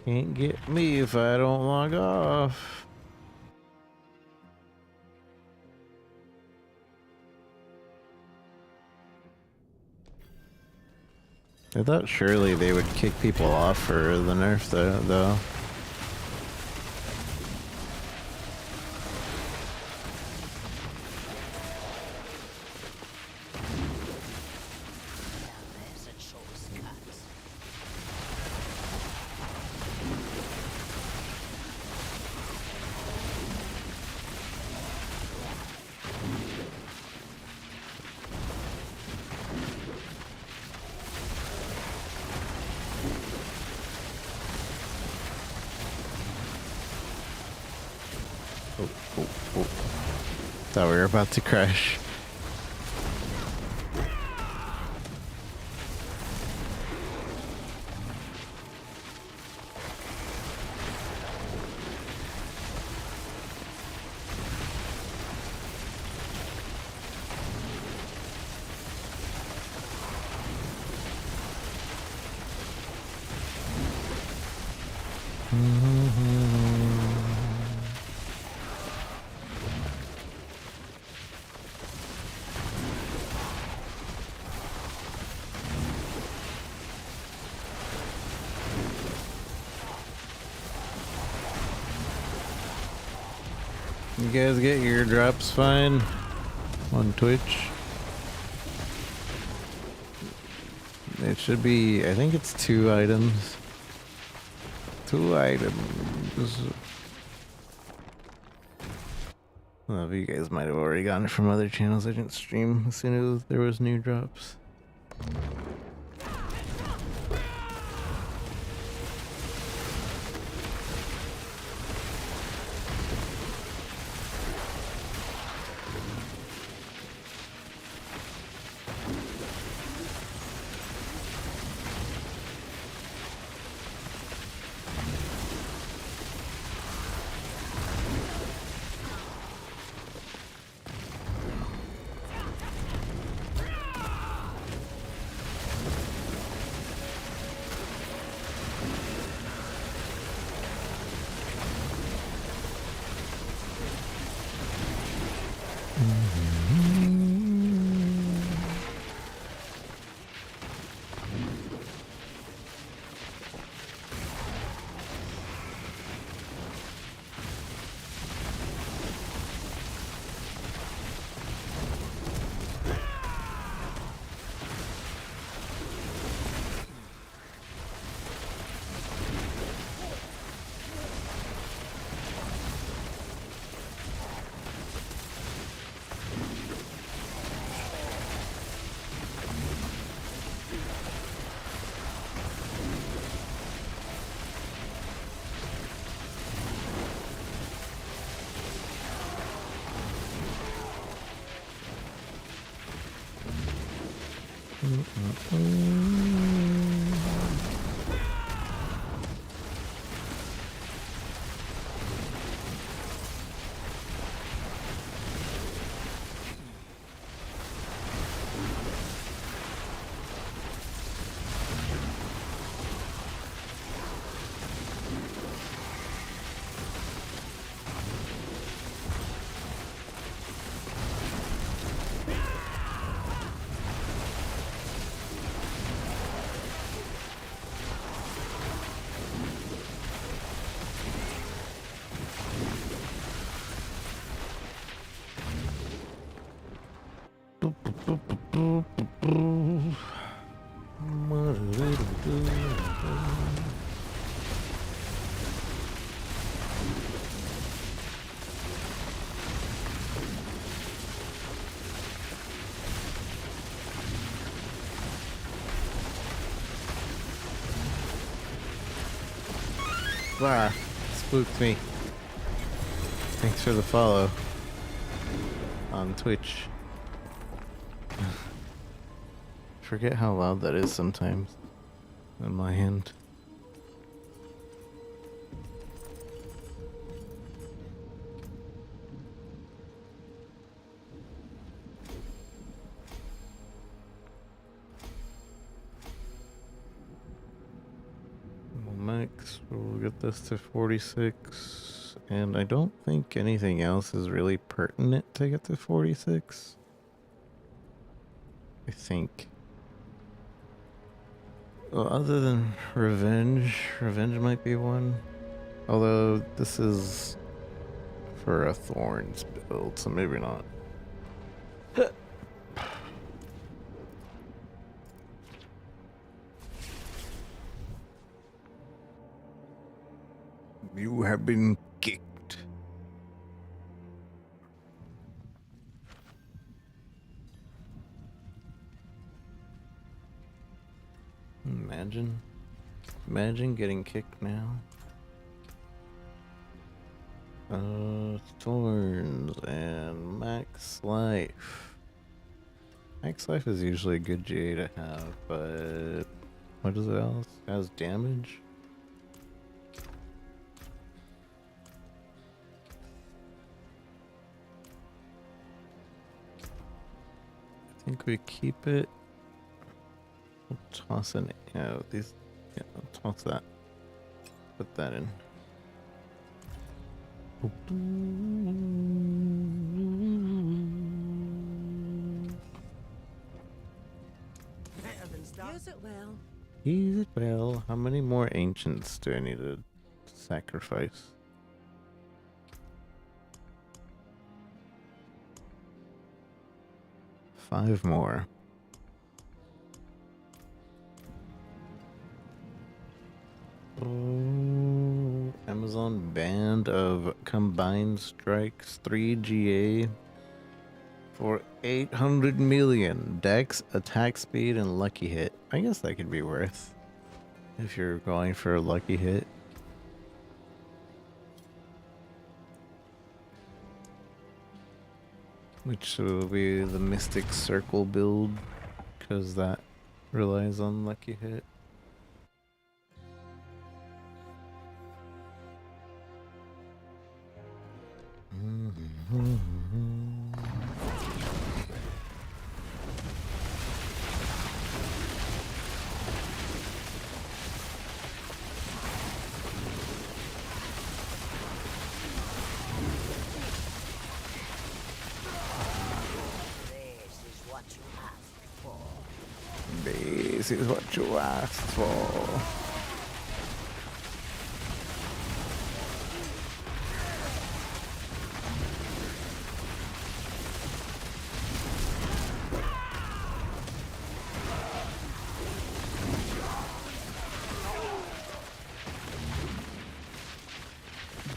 Can't get me if I don't log off. I thought surely they would kick people off for the nerf though. There's a choice cut. Oh. Thought we were about to crash. You guys get your drops fine on Twitch? It should be, I think it's 2 items. 2 items. Well, you guys might have already gotten it from other channels. I didn't stream as soon as there was new drops. Wow, spooked me. Thanks for the follow on Twitch. Forget how loud that is sometimes in my hand. Max, we'll get this to 46, and I don't think anything else is really pertinent to get to 46. I think. Well, other than revenge might be one. Although this is for a Thorns build, so maybe not. You have been kicked. Imagine getting kicked now. Thorns and max life. Max life is usually a good GA to have, but what is it else? It has damage? I think we keep it. We'll toss an these. Yeah, I'll toss that. Put that in. Use it well. Use it well. How many more ancients do I need to sacrifice? Five more. Oh, Amazon banned of combined strikes 3 GA for 800 million. Dex, attack speed, and lucky hit. I guess that could be worth if you're going for a lucky hit. Which will be the Mystic Circle build, because that relies on lucky hit. This is what you asked for.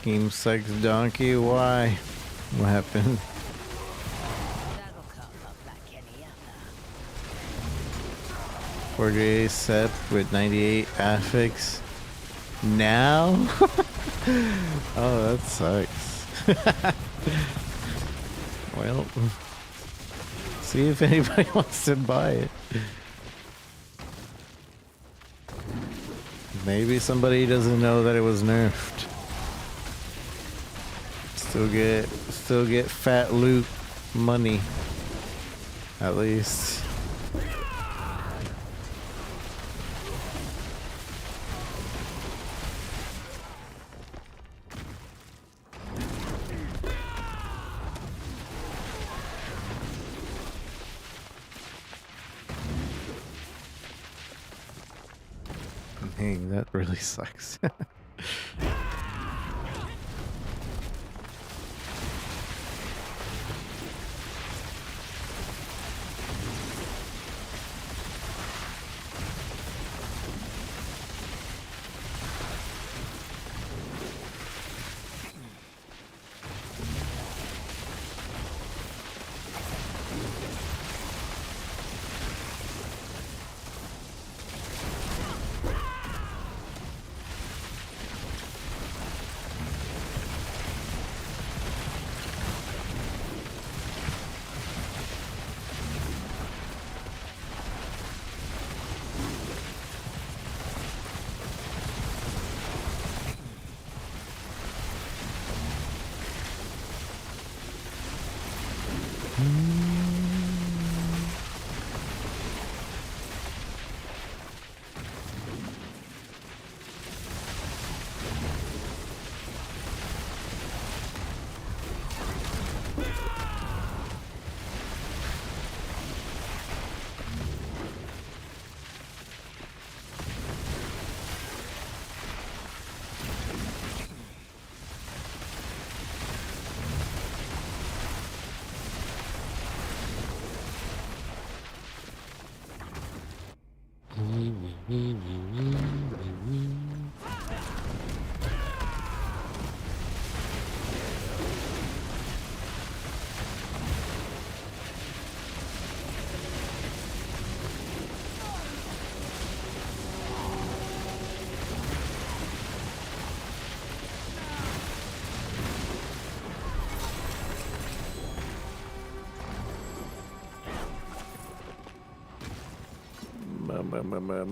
Game sucks, donkey. Why? What happened? That'll come up like any other. 48 Sep with 98 affix. Now? Oh, that sucks. Well, see if anybody wants to buy it. Maybe somebody doesn't know that it was nerfed. Still get fat loot money. At least. Dang, that really sucks.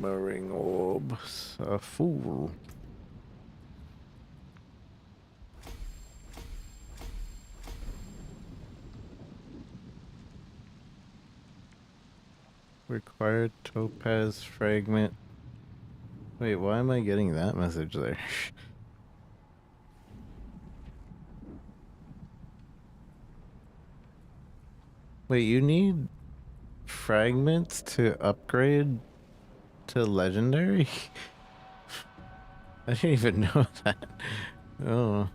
Ring orbs. A fool. Required topaz fragment. Wait, why am I getting that message there? Wait, you need fragments to upgrade to legendary? I didn't even know that. Oh.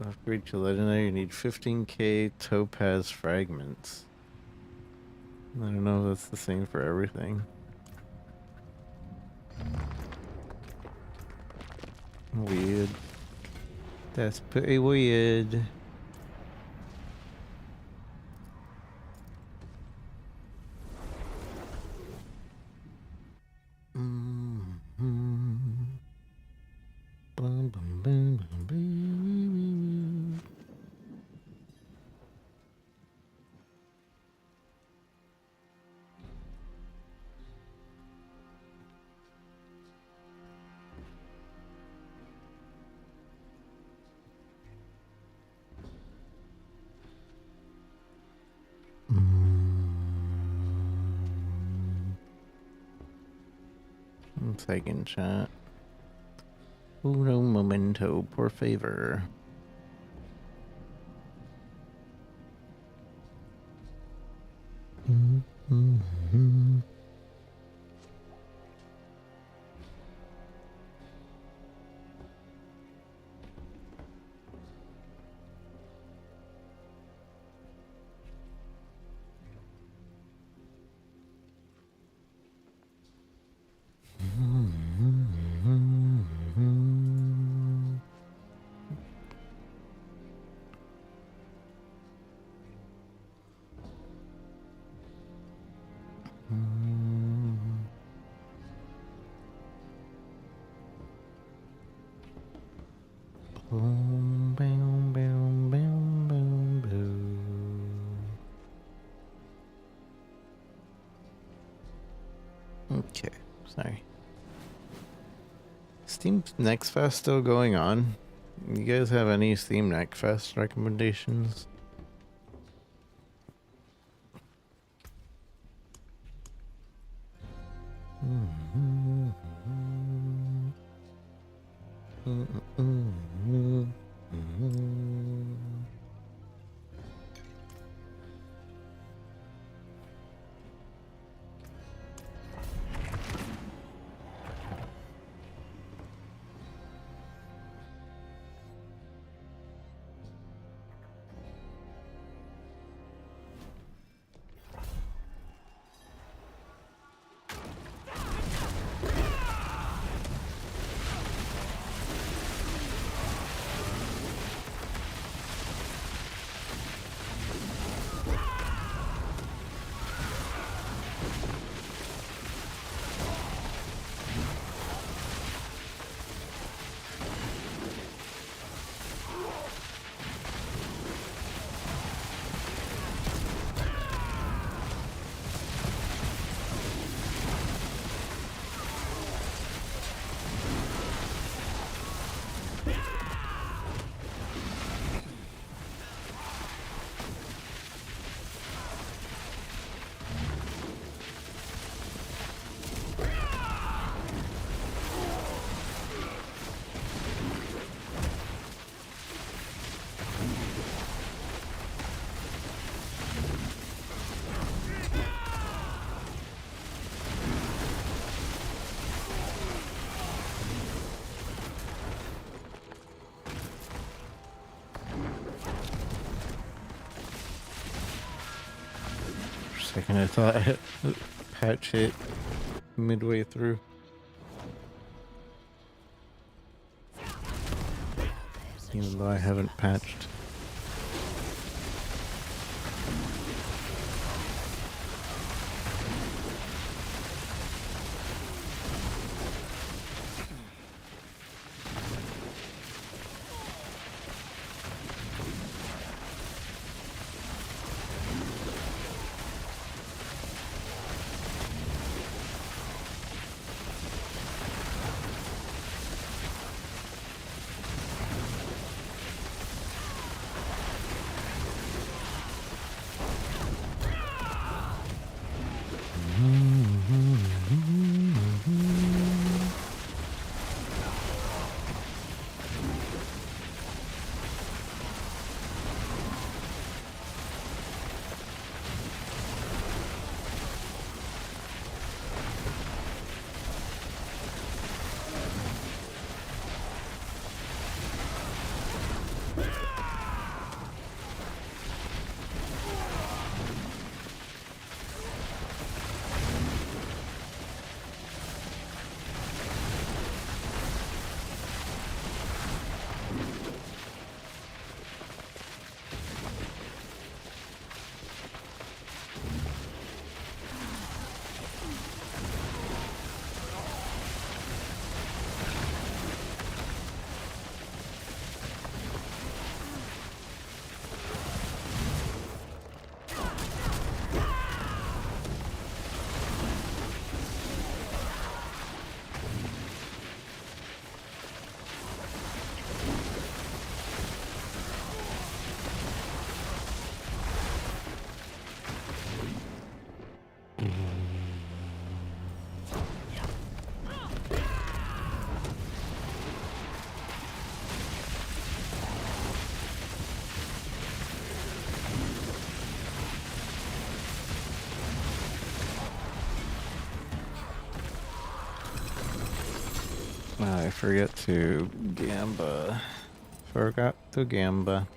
Upgrade to legendary, you need 15k topaz fragments. I don't know if that's the same for everything. Weird. That's pretty weird. Bum, bum, bum, bum, bum. I'm taking chat. Uno momento, por favor. Boom, boom, boom, boom, boom, boom. Okay. Sorry. Steam Next Fest still going on? You guys have any Steam Next Fest recommendations? For a second I thought I had patch hit midway through. Even though I haven't patched. I forget to gamba. Forgot to gamba.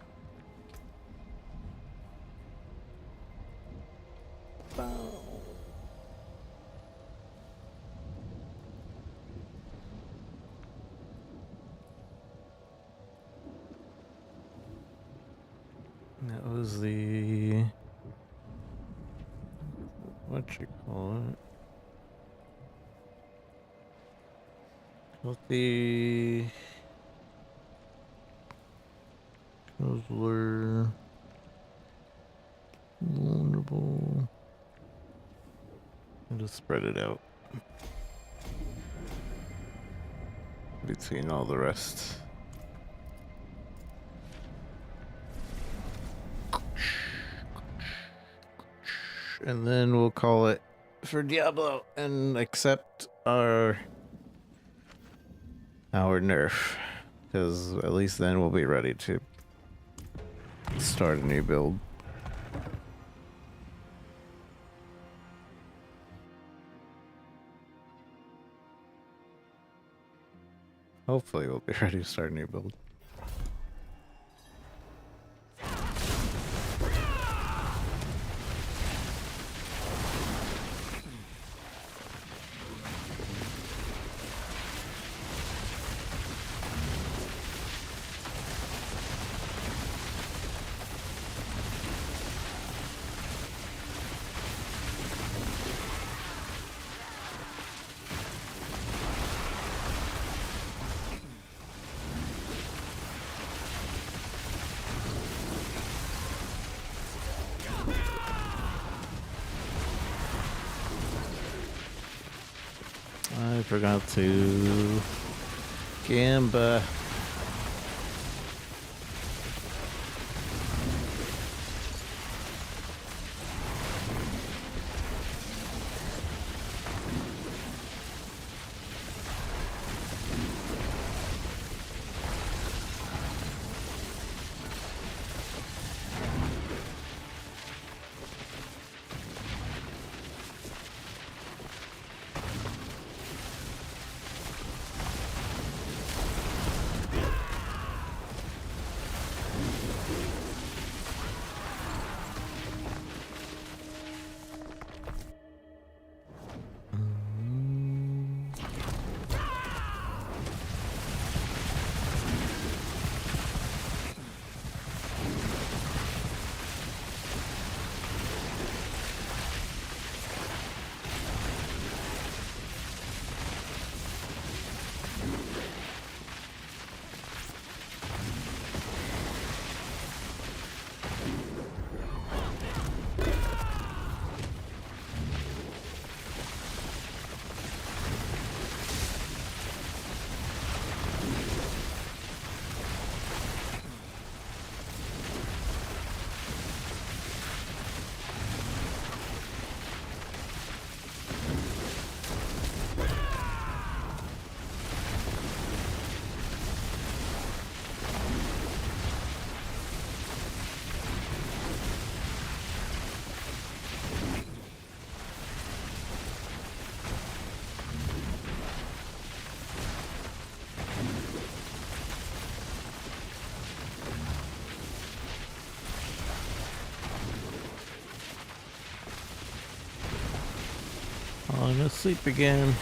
That was the... what you call it? Healthy... Guzzler... Vulnerable... And just spread it out. between all the rest. And then we'll call it for Diablo and accept our nerf, because at least then we'll be ready to start a new build. Hopefully we'll be ready to start a new build. I forgot to Gamba. Falling asleep again.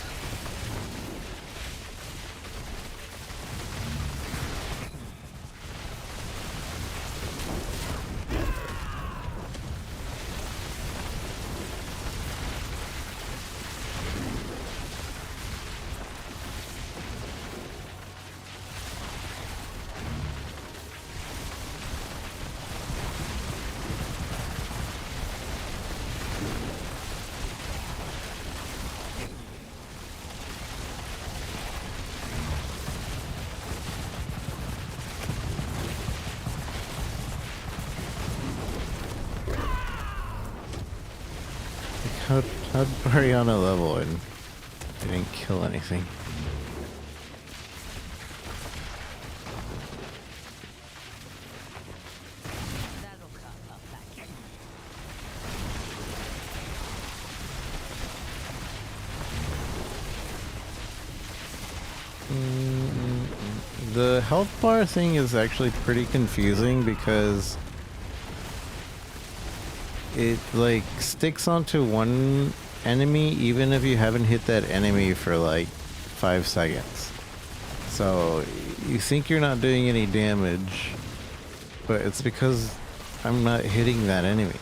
How'd Mariana level and I didn't kill anything? That'll come up back. The health bar thing is actually pretty confusing because it like sticks onto one enemy even if you haven't hit that enemy for like 5 seconds. So you think you're not doing any damage, but it's because I'm not hitting that enemy.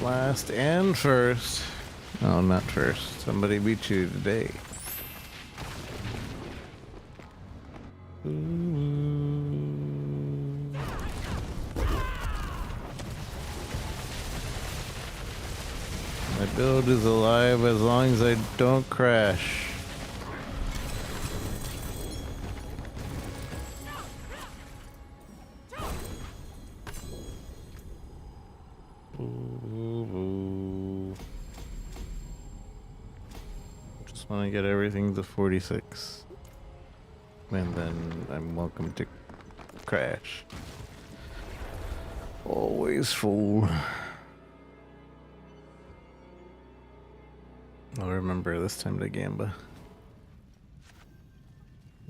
Last and first. Oh, not first. Somebody beat you today. My build is alive as long as I don't crash. Just want to get everything to 46. And then I'm welcome to crash. Always full. I'll remember this time to gamba.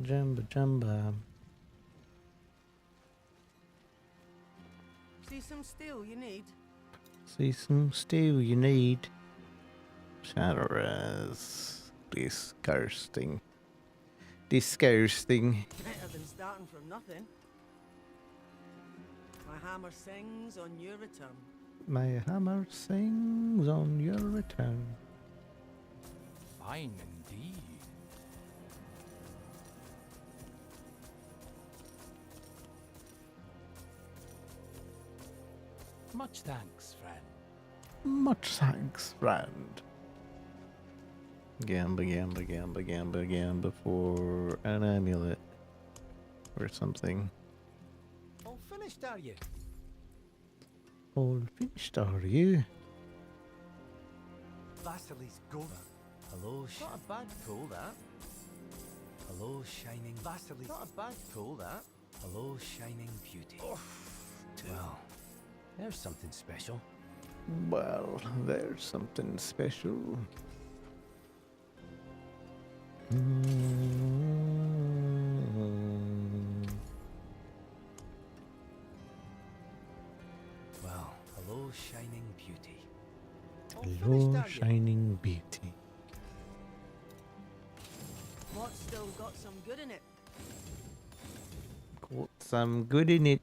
Jamba jamba. See some steel you need? See some steel you need. Shadow res. Disgusting. Disgusting. Better than starting from nothing. My hammer sings on your return. My hammer sings on your return. Fine indeed. Much thanks, friend. Much thanks, friend. Gamba, gamba, gamba, gamba, gamba for an amulet. Or something. All finished, are you? All finished, are you? Vasily's gold. Hello, not a bad pull, that. Hello, shining Vasily. Not a bad pull, that. Hello, shining beauty. Well, there's something special. Well, there's something special. Well, hello, shining beauty. All Hello, finished, are you? shining beauty. What's still got some good in it? Got some good in it.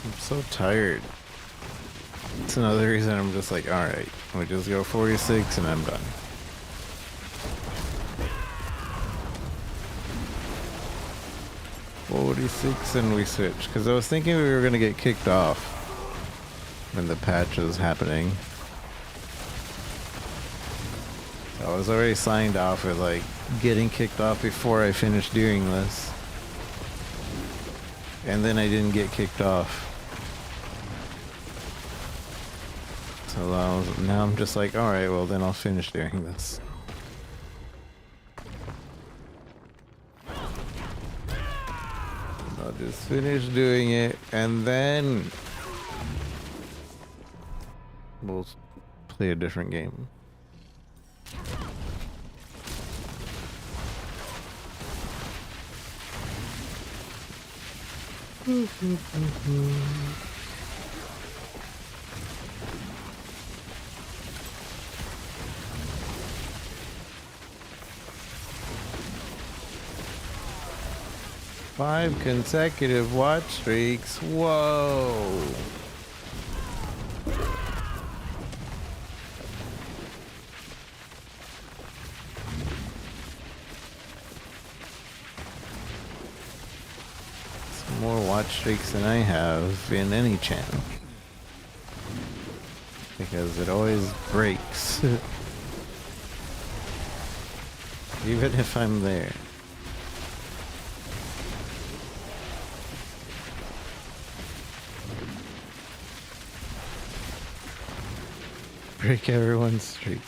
I'm so tired. It's another reason I'm just like, alright, we just go 46 and I'm done. .46 and we switch. Because I was thinking we were going to get kicked off when the patch was happening. So I was already signed off with like getting kicked off before I finished doing this. And then I didn't get kicked off. So now I'm just like, alright, well then I'll finish doing this. I'll just finish doing it and then we'll play a different game. 5 consecutive watch streaks. Whoa. Some more watch streaks than I have in any channel. Because it always breaks. Even if I'm there. Break everyone's streak.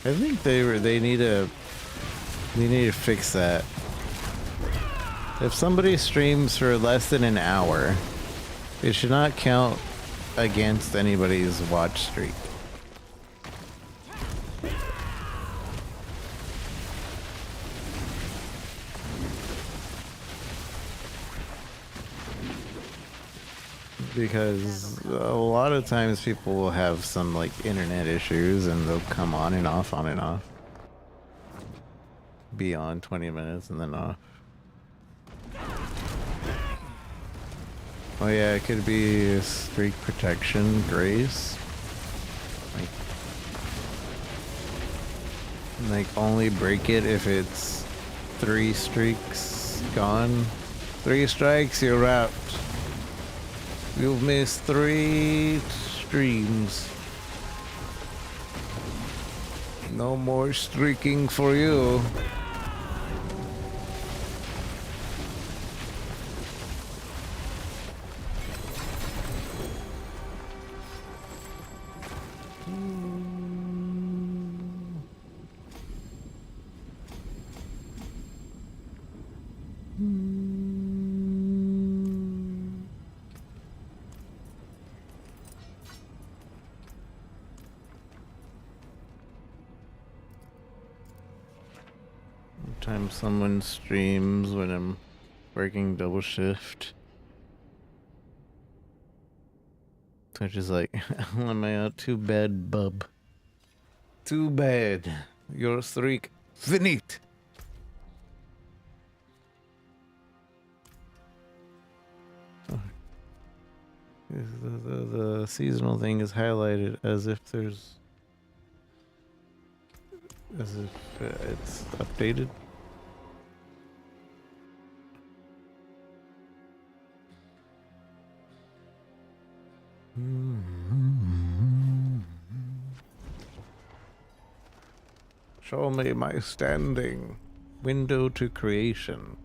I think they need to fix that. If somebody streams for less than an hour, it should not count against anybody's watch streak. Because a lot of times people will have some like internet issues and they'll come on and off, be on 20 minutes and then off. Oh yeah, it could be streak protection, grace. Like only break it if it's 3 streaks gone. 3 strikes, you're out. You've missed 3 streams. No more streaking for you. Sometimes someone streams when I'm working double shift. So it's just like, am I out? Too bad, bub. Too bad. Your streak finite. Oh. The seasonal thing is highlighted as if there's... as if it's updated. Show me my standing. Window to creation.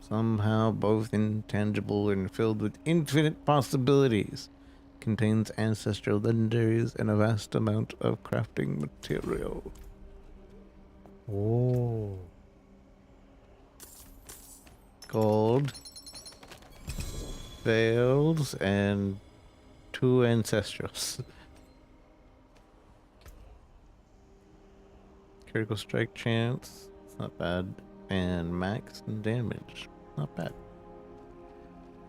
Somehow both intangible and filled with infinite possibilities. Contains ancestral legendaries and a vast amount of crafting material. Oh. Gold. Veils and 2 ancestrals. Critical strike chance. It's not bad. And max damage. Not bad.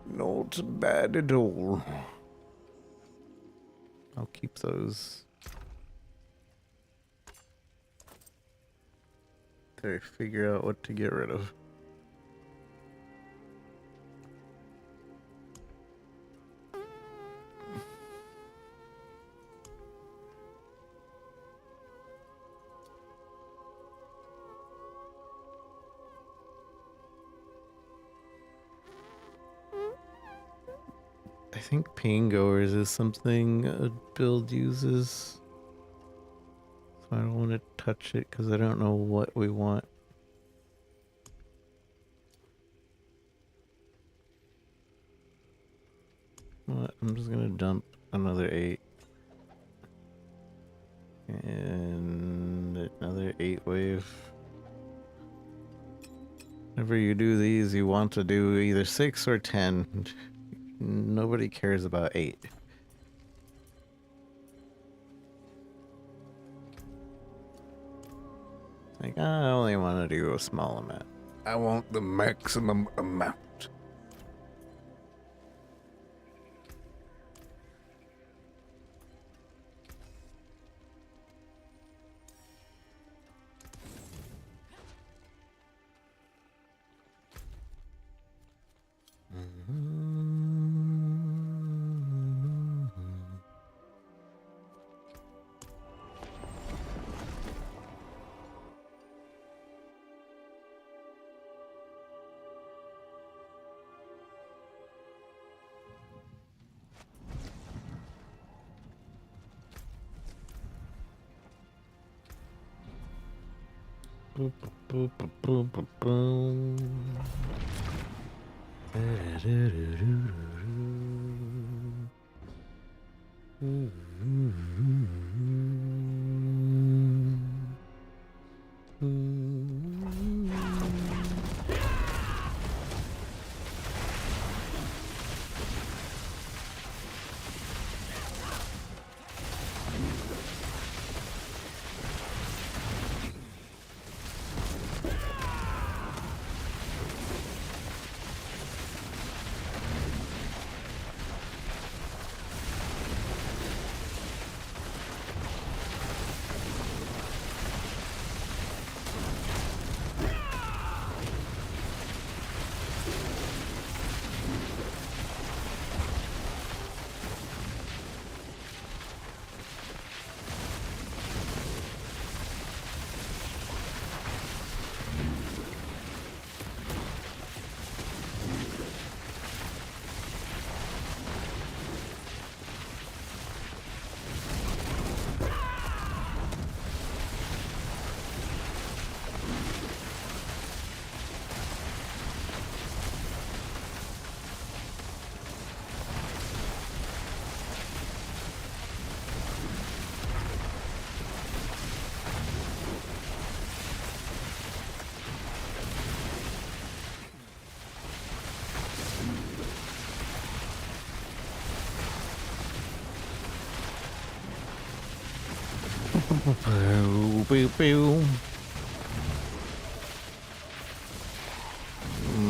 Not bad at all. I'll keep those. Till I figure out what to get rid of. I think pain goers is something a build uses. So I don't want to touch it because I don't know what we want. What? I'm just gonna dump another 8. And another 8 wave. Whenever you do these, you want to do either 6 or 10. Nobody cares about 8. Like, I only want to do a small amount. I want the maximum amount.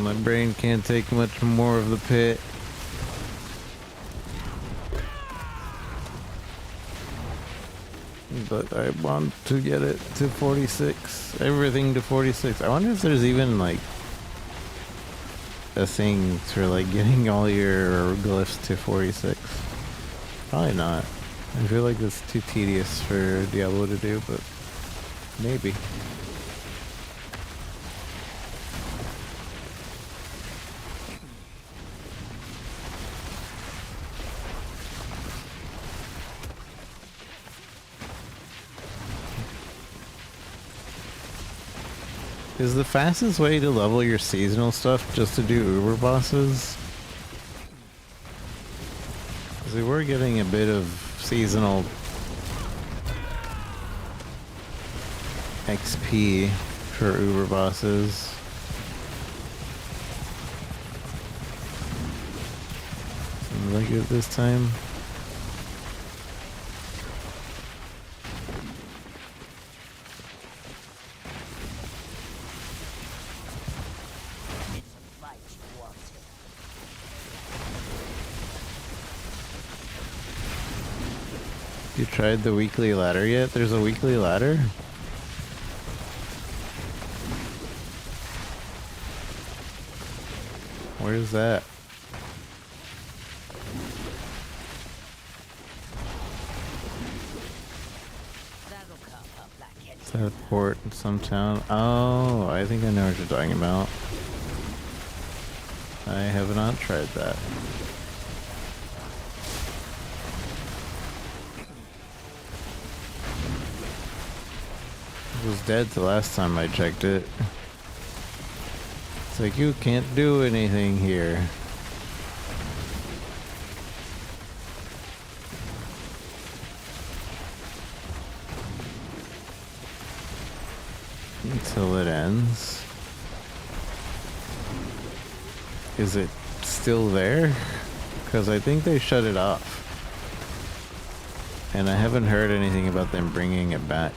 My brain can't take much more of the pit. But I want to get it to 46. Everything to 46. I wonder if there's even like a thing for like getting all your glyphs to 46. Probably not. I feel like it's too tedious for Diablo to do, but maybe. Is the fastest way to level your seasonal stuff just to do Uber bosses? Because we were getting a bit of seasonal XP for Uber bosses. Seems like it this time. You tried the weekly ladder yet? There's a weekly ladder? Where's that? Is that a port in some town? Oh, I think I know what you're talking about. I have not tried that. It was dead the last time I checked it. It's like, you can't do anything here. Until it ends. Is it still there? Because I think they shut it off. And I haven't heard anything about them bringing it back.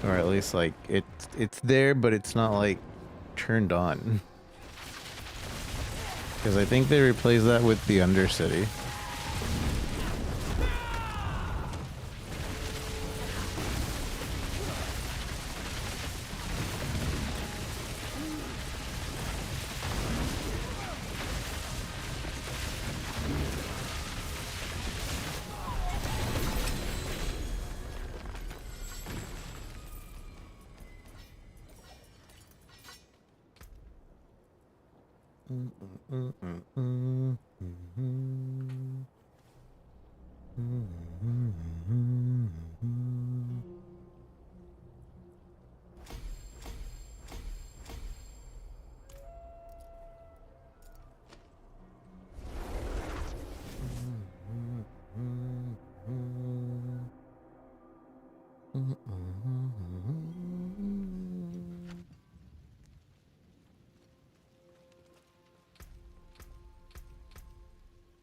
Or at least like it's there, but it's not like turned on. Because I think they replaced that with the Undercity.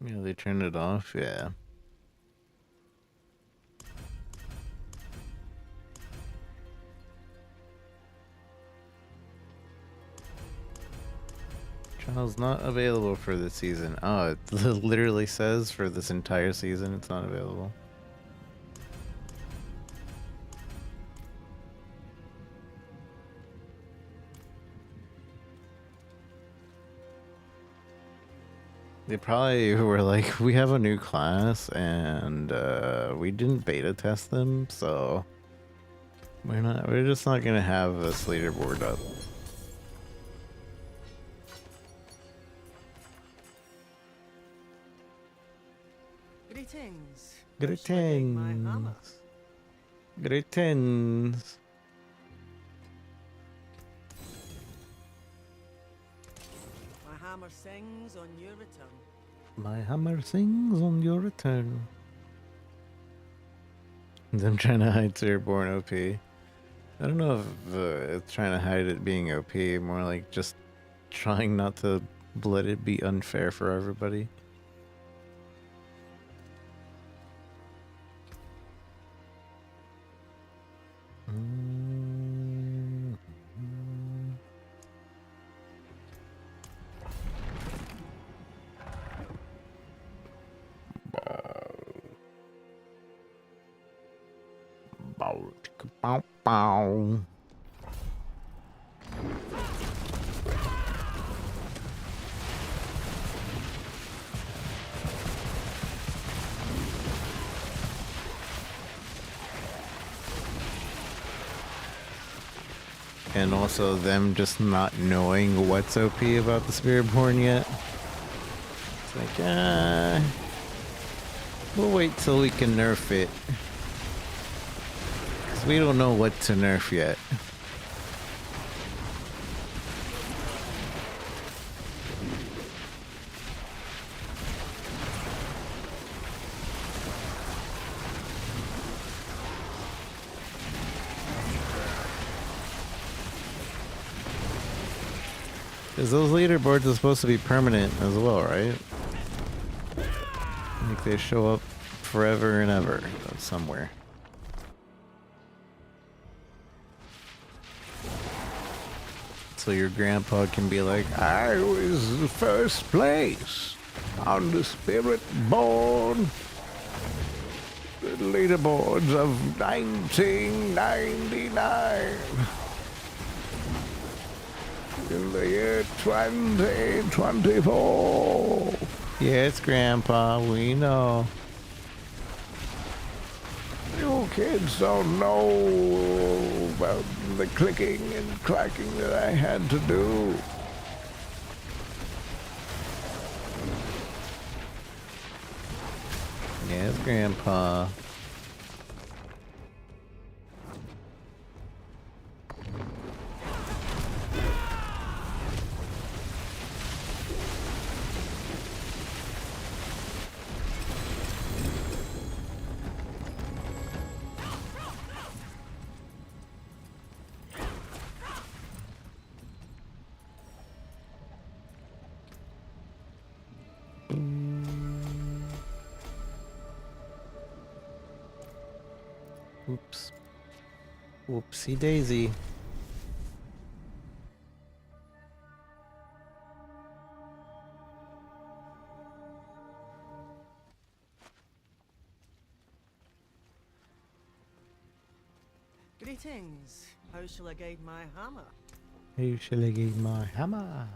Yeah, they turned it off. Yeah. Trial's not available for this season. Oh, it literally says for this entire season it's not available. They probably were like, we have a new class and we didn't beta test them, so we're just not gonna have this leaderboard up. Greetings. How shall I make my hammer? Greetings. My hammer sings on your return. My hammer sings on your return. Them trying to hide Airborne OP. I don't know if it's trying to hide it being OP, more like just trying not to let it be unfair for everybody. Bow, bow. And also them just not knowing what's OP about the Spiritborn yet. It's like, we'll wait till we can nerf it. Because we don't know what to nerf yet. Because those leaderboards are supposed to be permanent as well, right? Like they show up forever and ever somewhere. So your grandpa can be like, I was first place on the Spiritborn leaderboards of 1999. In the year 2024. Yes, Grandpa, we know. You kids don't know about the clicking and clacking that I had to do. Yes, Grandpa. Oops. Whoopsie daisy. Greetings. How shall I guide my hammer? How shall I get my hammer?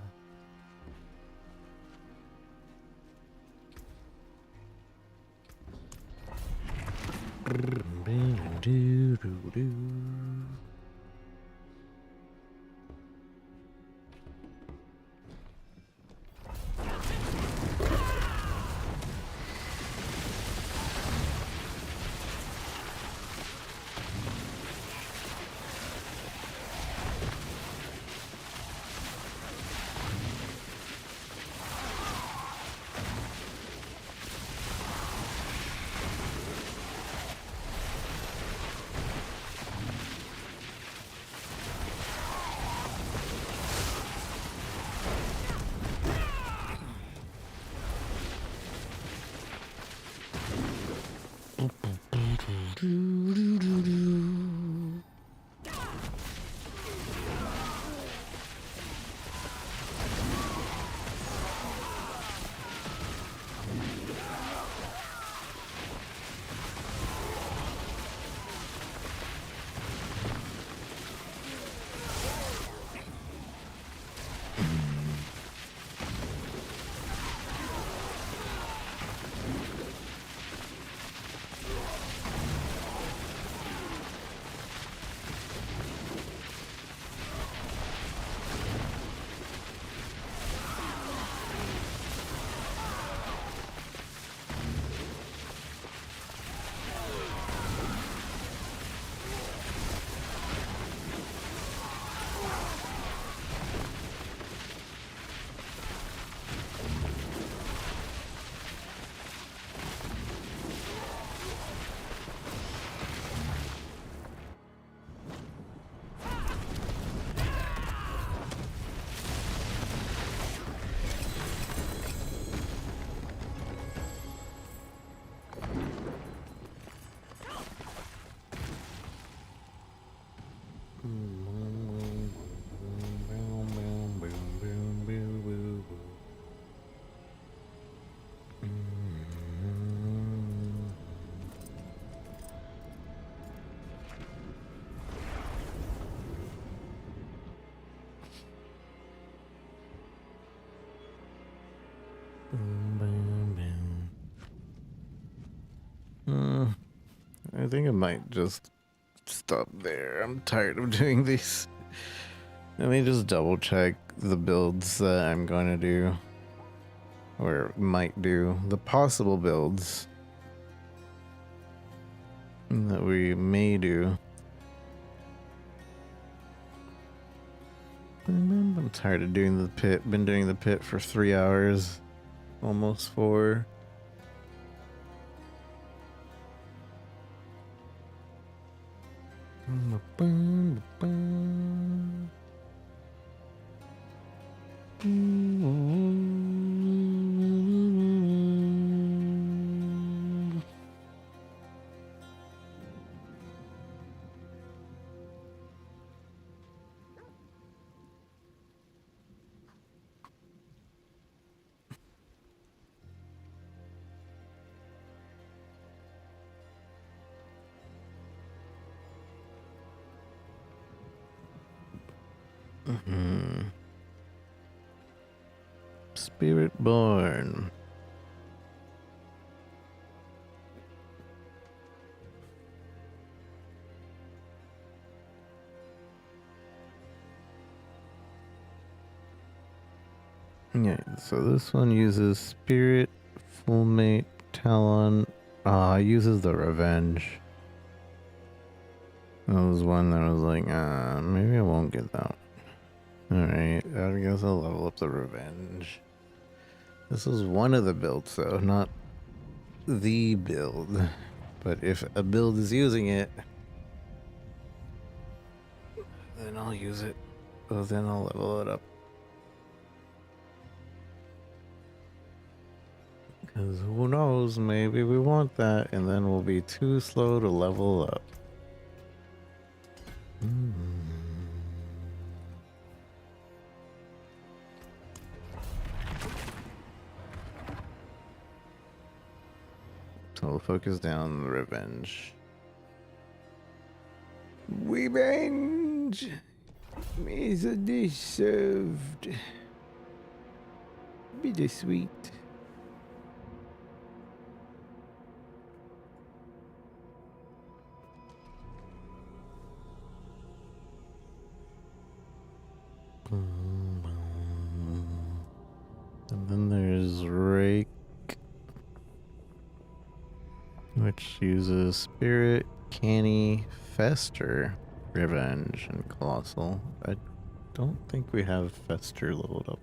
I think I might just stop there. I'm tired of doing these. Let me just double check the builds that I'm going to do. Or might do. The possible builds that we may do. I'm tired of doing the pit. Been doing the pit for 3 hours. Almost 4. Spirit born. Yeah, so this one uses Spirit, Fullmate, Talon. Uses the Revenge. That was one that was like, maybe I won't get that one. Alright, I guess I'll level up the Revenge. This is one of the builds though, not the build. But if a build is using it, then I'll use it. Oh, then I'll level it up. Because who knows, maybe we want that and then we'll be too slow to level up. So we'll focus down the Revenge. Revenge is deserved. Bittersweet. And then there's Rake, which uses Spirit, Canny, Fester, Revenge, and Colossal. I don't think we have Fester leveled up.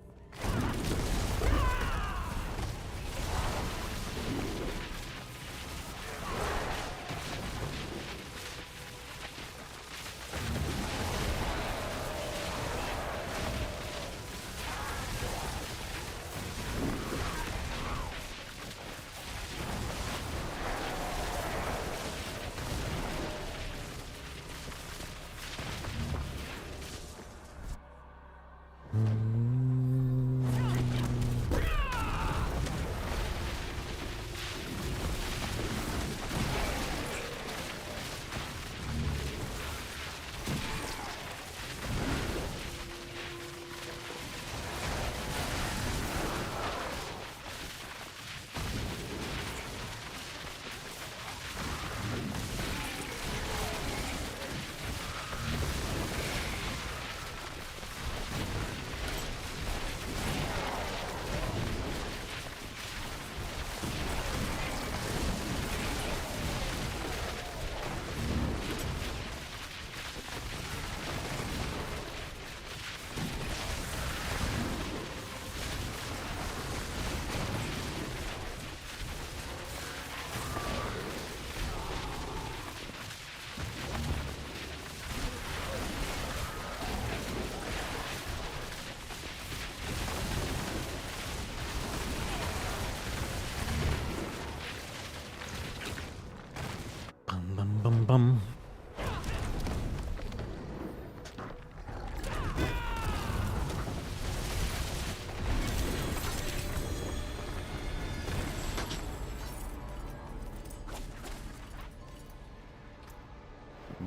bum.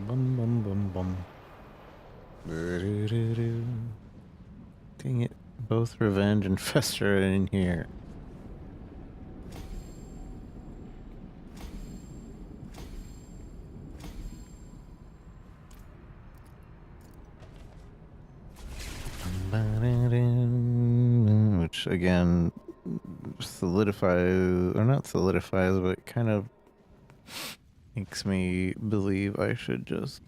Bum bum bum bum. Doo-doo-doo-doo. Dang it. Both Revenge and Fester are in here. Which again solidifies, or not solidifies, but kind of makes me believe I should just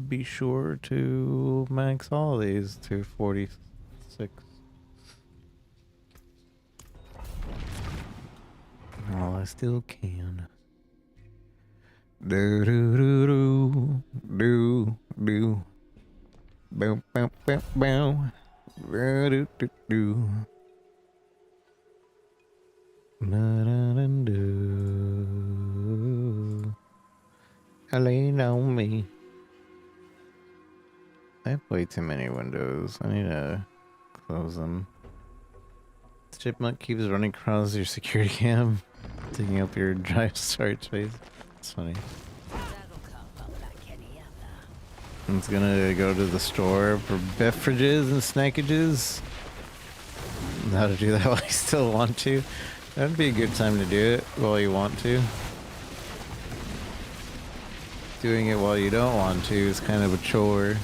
be sure to max all these to 46 while I still can. Do do do do do do. Bow bow bow bow. Do do do do. Do. Lean on me. I have way too many windows. I need to close them. The chipmunk keeps running across your security cam, taking up your drive storage space. It's funny. That'll come up like any other. It's gonna go to the store for beverages and snackages. How to do that while you still want to. That'd be a good time to do it while you want to. Doing it while you don't want to is kind of a chore.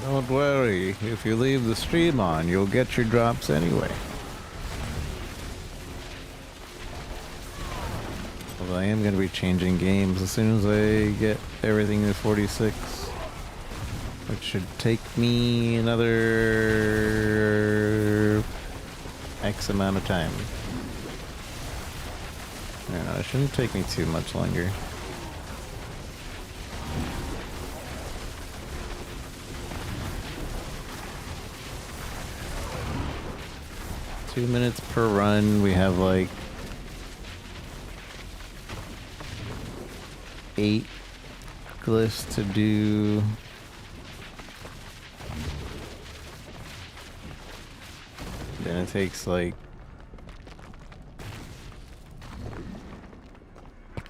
Don't worry, if you leave the stream on, you'll get your drops anyway. Although I am going to be changing games as soon as I get everything to 46. Which should take me another X amount of time. I don't know, it shouldn't take me too much longer. Two minutes per run. We have like 8 glyphs to do. Then it takes like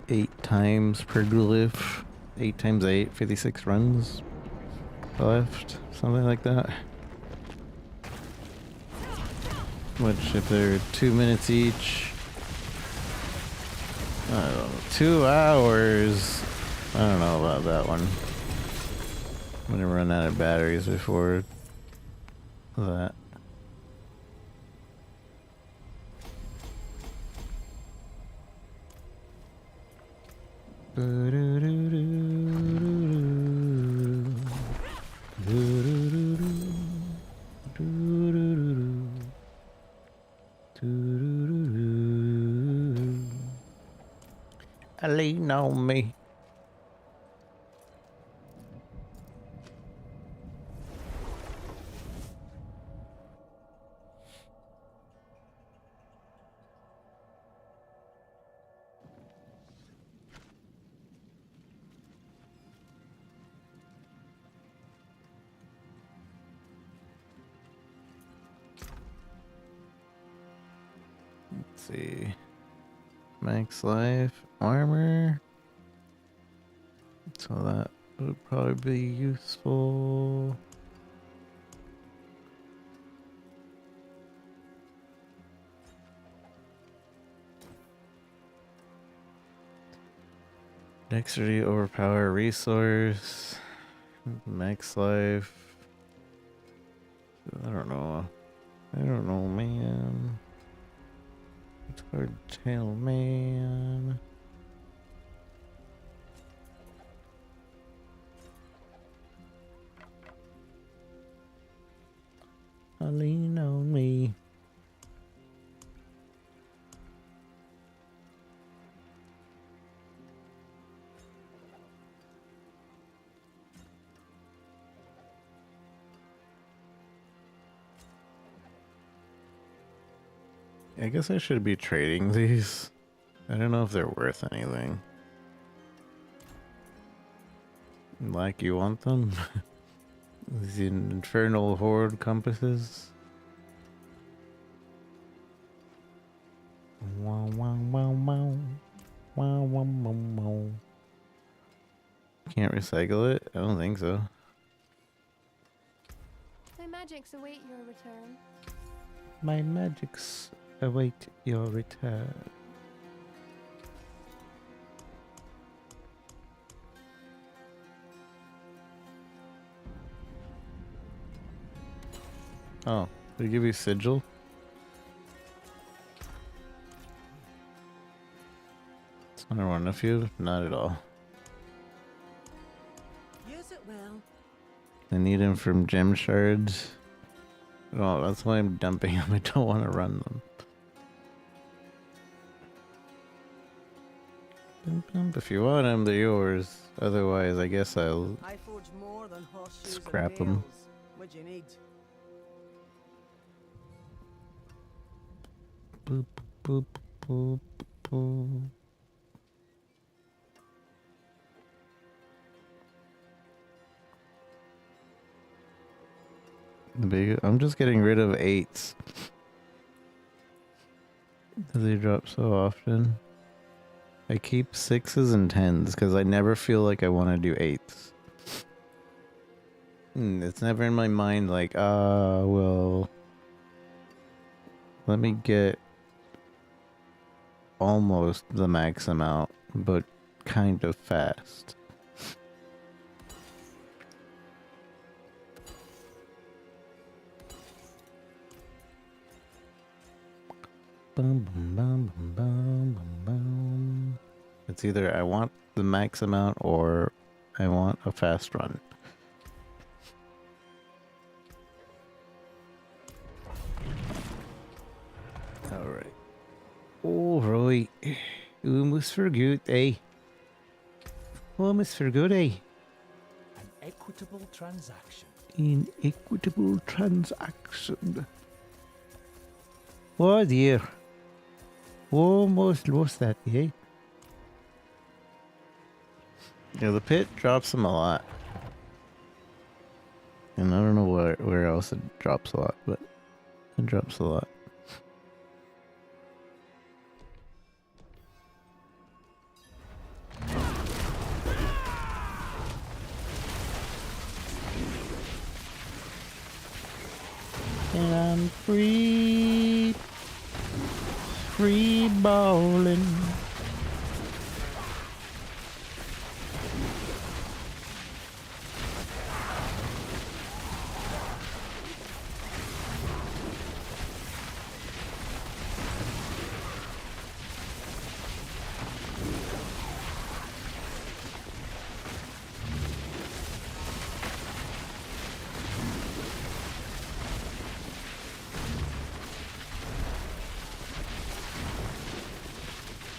8 times per glyph. 8 times 8, 56 runs left. Something like that. Which, if they're 2 minutes each, I don't know, 2 hours. I don't know about that one. I'm gonna run out of batteries before that. Lean on me. Let's see. Max life, armor. So that would probably be useful. Dexterity, overpower, resource, max life. I don't know. I don't know, man. It's hard to tell, man. Lean on me. I guess I should be trading these. I don't know if they're worth anything. Like, you want them? These infernal horde compasses? Wow, wow, wow, wow. Wow, wow, wow, wow. Can't recycle it? I don't think so. My magics await your return. My magics await your return. Oh, they give you sigil? It's not one of you? Not at all. Use it well. I need them from gem shards. Oh, that's why I'm dumping them. I don't want to run them. If you want them, they're yours. Otherwise, I guess I'll I forge more than horseshoes scrap and them. nails. What do you need? Boop, boop, boop, boop. I'm just getting rid of 8s. They drop so often. I keep 6s and 10s because I never feel like I want to do 8s. It's never in my mind like, well, let me get almost the max amount, but kind of fast. Bum, bum, bum, bum, bum, bum, bum. It's either I want the max amount or I want a fast run. Alright. Alright. Almost forgot, eh? Almost forgot, eh? An equitable transaction. An equitable transaction. Oh dear. Almost lost that, eh? Yeah, the pit drops them a lot. And I don't know where else it drops a lot, but it drops a lot. And I'm free balling.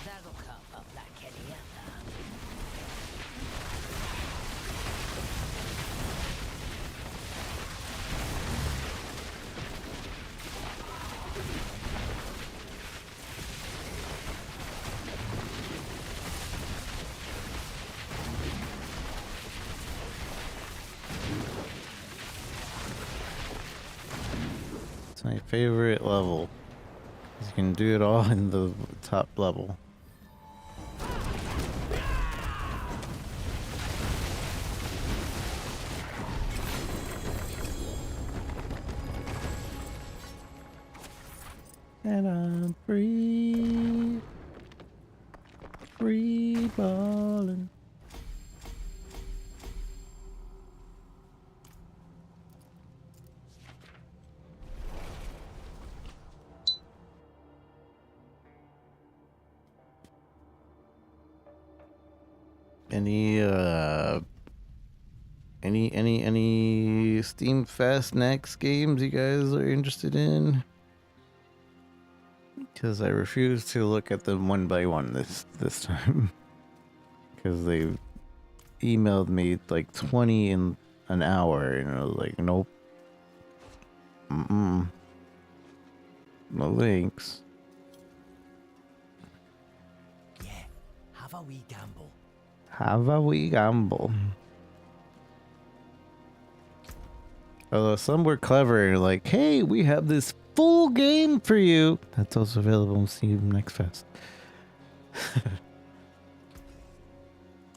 That'll come up like any other. It's my favorite level. You can do it all in the top level. And I'm free balling. Any Steam Fast Next games you guys are interested in? Because I refuse to look at them one by one this time. Because they emailed me like 20 in an hour, and I was like, nope. No thanks. Have a wee gamble. Have a wee gamble. Although some were clever, like, hey, we have this full game for you. That's also available on Steam Next Fest.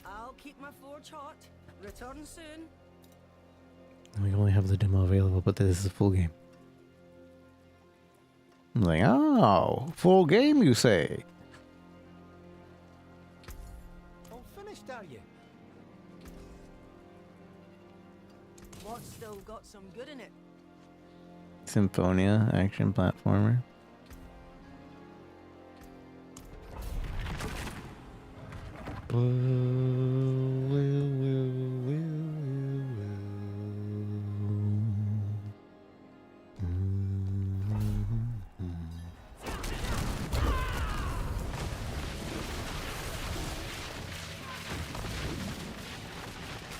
I'll keep my forge hot. Return soon. We only have the demo available, but this is a full game. I'm like, oh, full game, you say? All finished, are you? What's still got some good in it? Symphonia action platformer.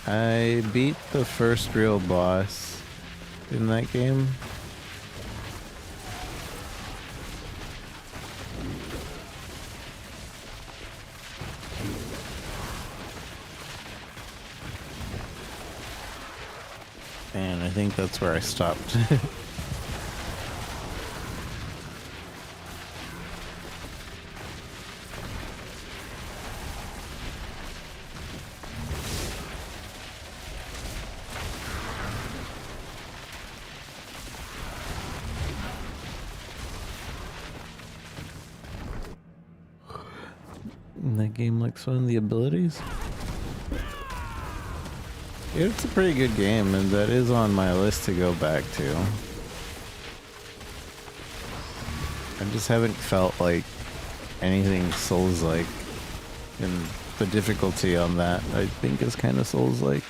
I beat the first real boss in that game. And I think that's where I stopped. That game looks fun. The abilities. It's a pretty good game, and that is on my list to go back to. I just haven't felt like anything Souls-like, and the difficulty on that I think is kind of Souls-like.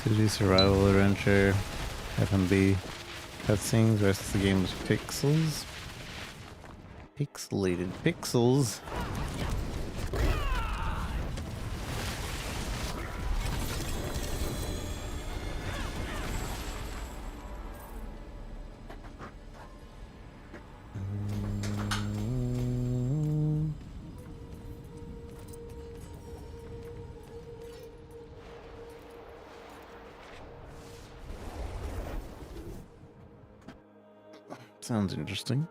To do survival adventure, FMB, cutscenes, rest of the game is pixels. Pixelated pixels. Sounds interesting.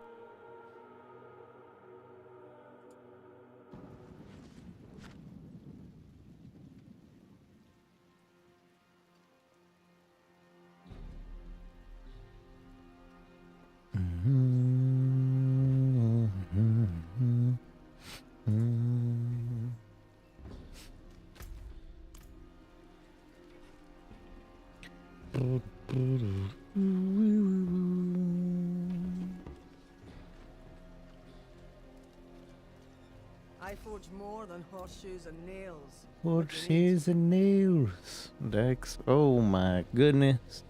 I forge more than horseshoes and nails. Horses and nails. Dex. Oh my goodness.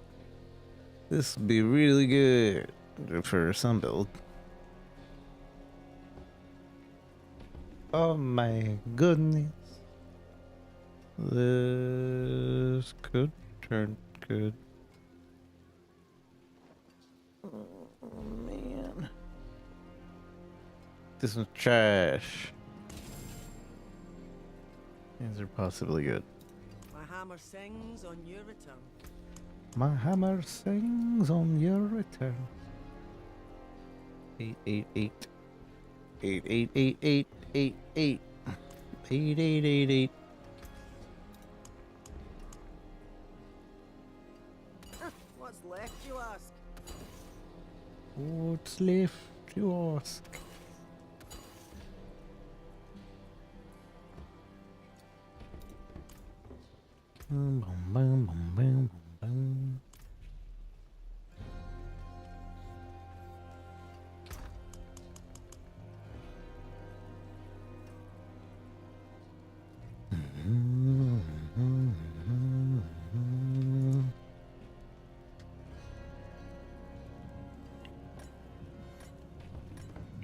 This would be really good for some build. Oh my goodness. This could turn good. Oh man. This is trash. These are possibly good. My hammer sings on your return. My hammer sings on your return. 888 888888 8888. What's left, you ask? What's left to ask? Boom, boom, boom, boom, boom, boom.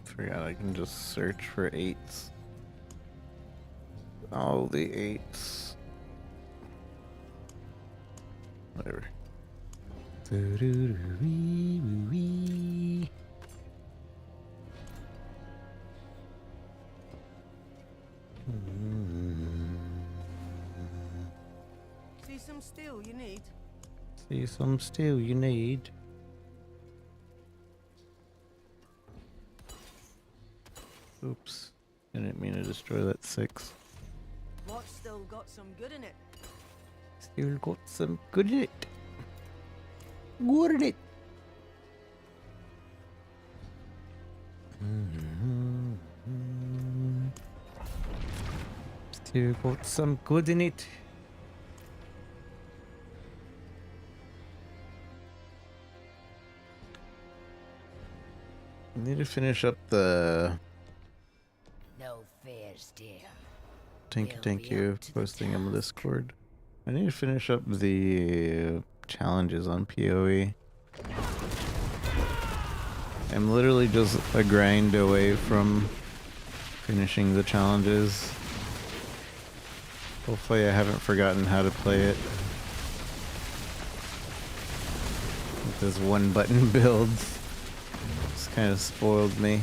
Forgot I can just search for 8s. All the 8s. Whatever. See some steel you need? See some steel you need. Oops. I didn't mean to destroy that 6. What's still got some good in it? Still got some good in it. Good in it. Still got some good in it. I need to finish up the No fears, dear. thank you posting on the Discord. I need to finish up the challenges on PoE. I'm literally just a grind away from finishing the challenges. Hopefully I haven't forgotten how to play it. With this one button builds. It's kind of spoiled me.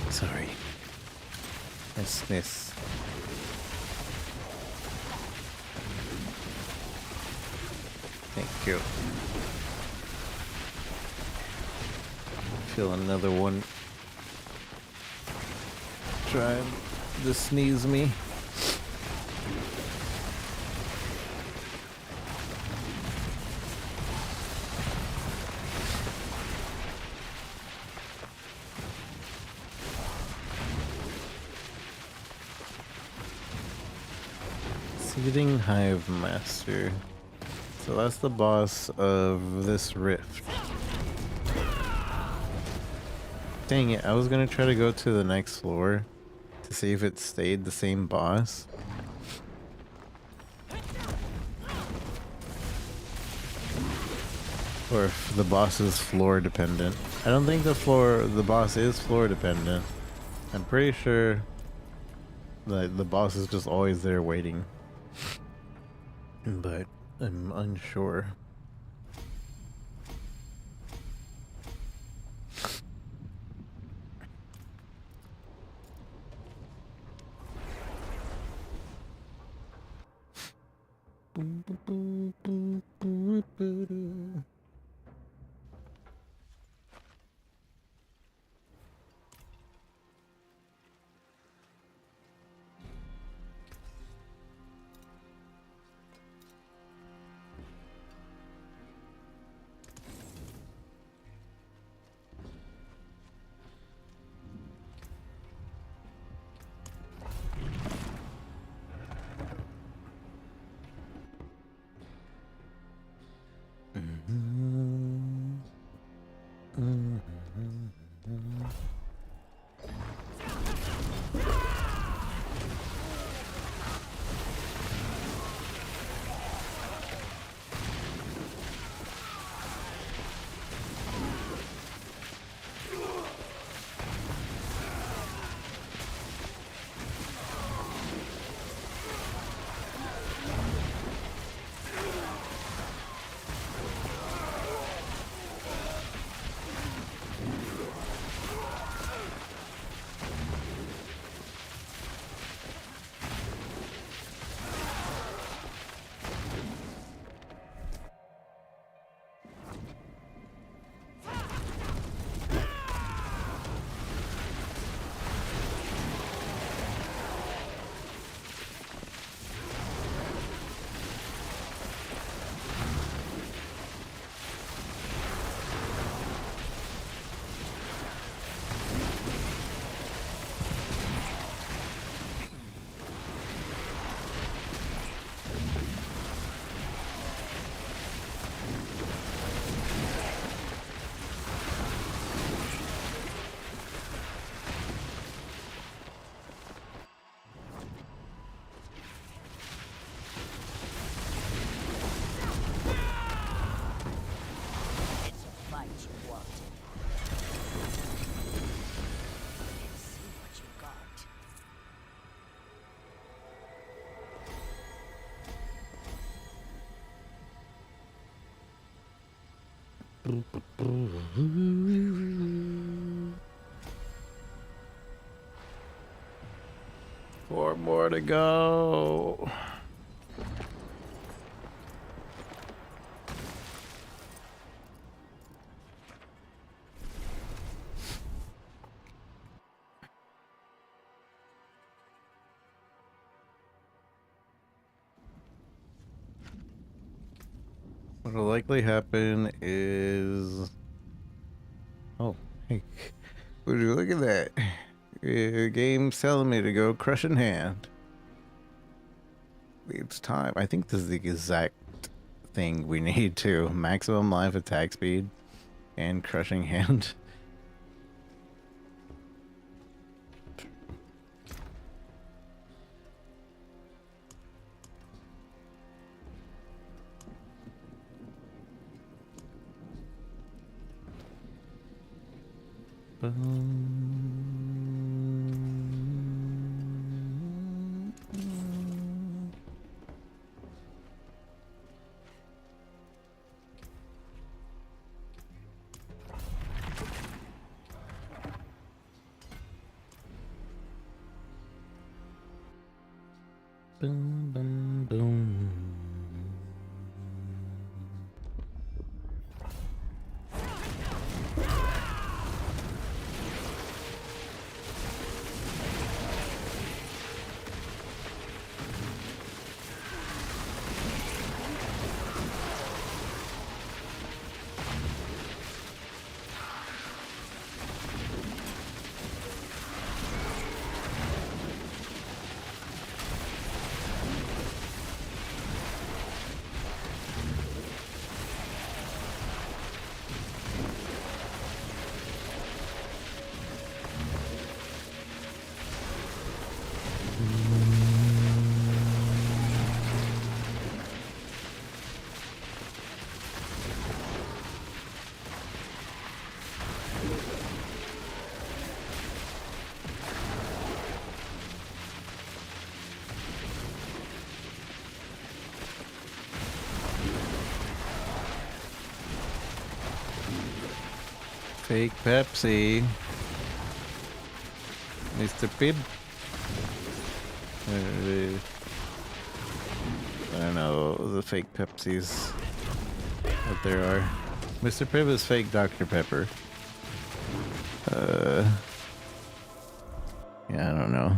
Sorry. I sniss. Thank you. Feel another one trying to sneeze me. Seething Hive Master. So that's the boss of this rift. Dang it, I was gonna try to go to the next floor to see if it stayed the same boss. Or if the boss is floor dependent. I don't think the boss is floor dependent. I'm pretty sure that the boss is just always there waiting. But I'm unsure. Four more to go. What'll likely happen is... Oh, hey. Would you look at that? The game's telling me to go crush in hand. It's time. I think this is the exact thing we need to. Maximum life attack speed and crushing hand. Boom, boom, boom. Fake Pepsi. Mr. Pibb. I don't know the fake Pepsis that there are. Mr. Pibb is fake Dr. Pepper. Yeah, I don't know.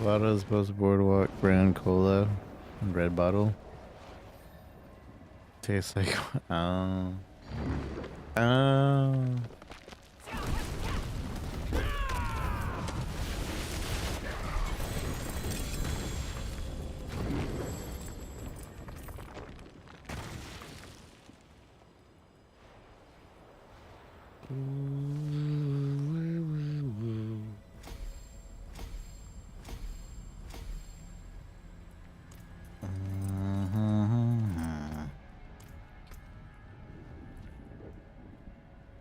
Lotto's Post Boardwalk Brown Cola and red bottle. Tastes like oh.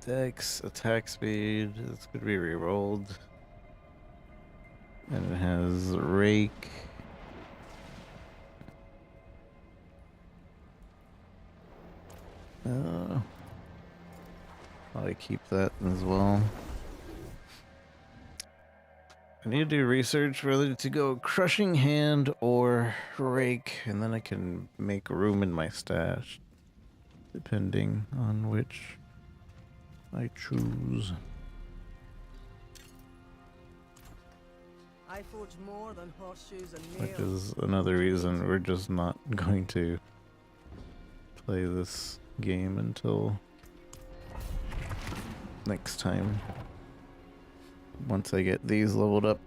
Dex, attack speed, this could be re-rolled. And it has rake. Probably keep that as well. I need to do research whether to go crushing hand or rake, and then I can make room in my stash, depending on which I choose. I forge more than horseshoes and Which nails. is another reason we're just not going to play this game until next time. Once I get these leveled up.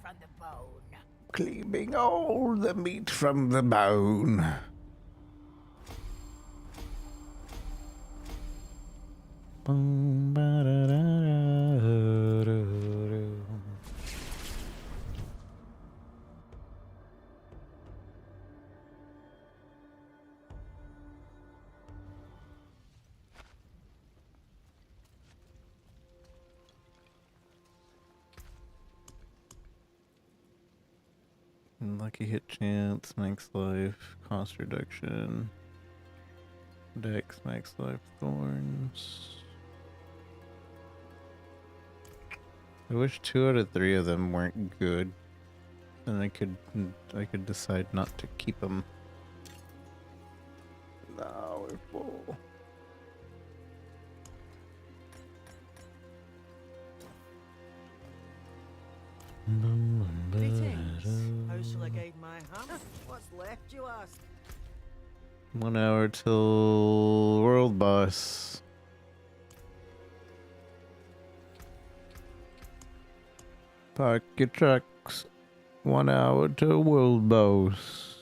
from the bone. Cleaving all the meat from the bone. Boom, ba-da-da-da-da-da. Lucky hit chance, max life, cost reduction. Dex, max life, thorns. I wish 2 out of 3 of them weren't good. Then I could decide not to keep them. No, we're full. Greetings. How shall I guide my hand? What's left, you ask? 1 hour till world boss. Park your trucks. 1 hour till world boss.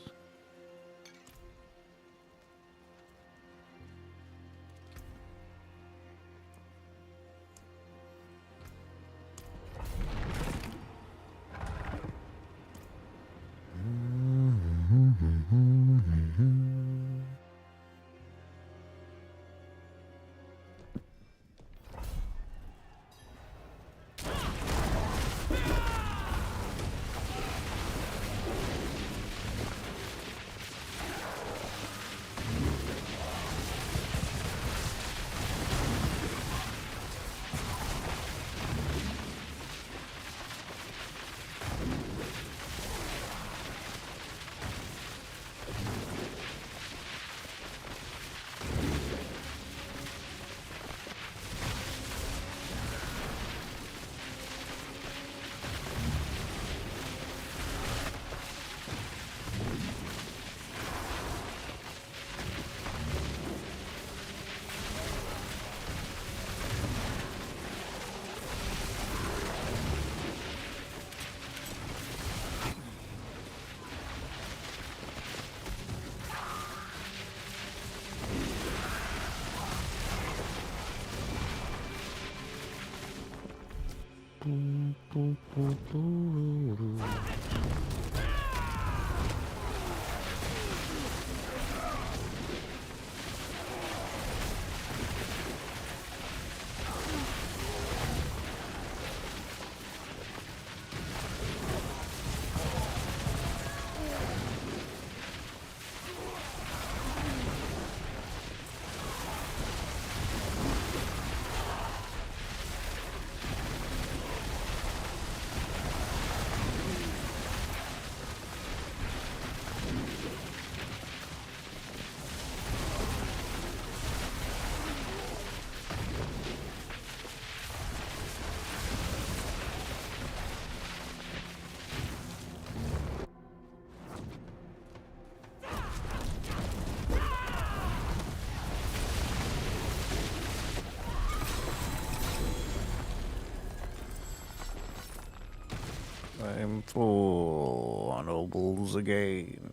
I'm full on obols again.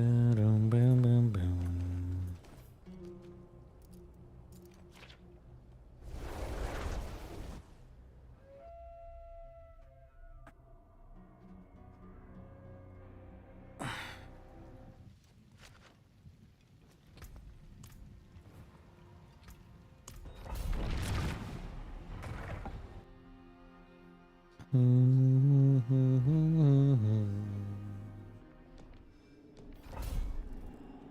Boom, boom, boom, boom.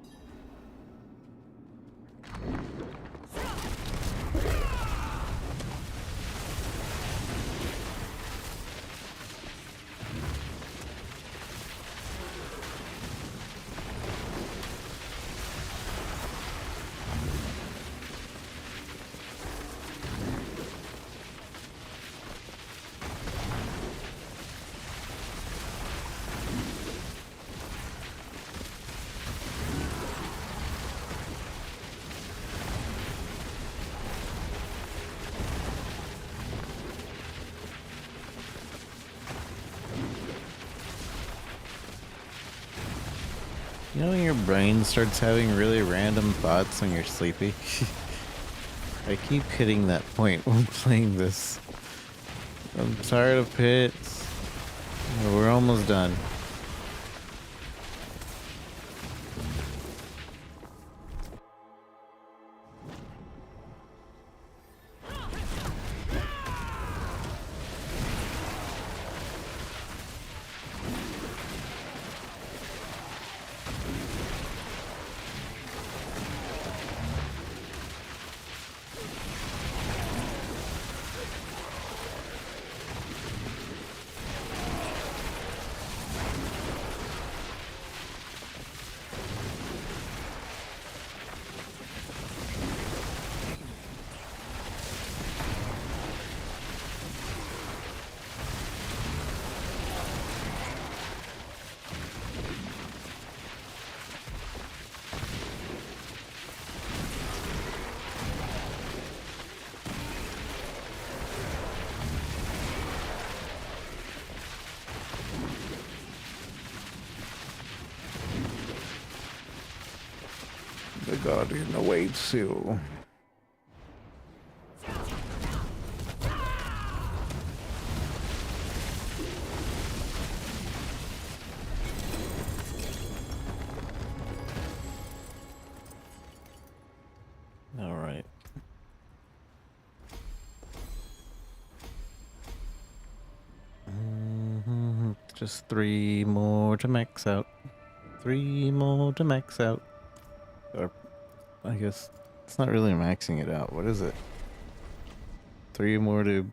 You know when your brain starts having really random thoughts when you're sleepy? I keep hitting that point when playing this. I'm tired of pits. We're almost done. The Guardian awaits you. All right. Just 3 more to max out. 3 more to max out. Or, I guess it's not really maxing it out. What is it? 3 more to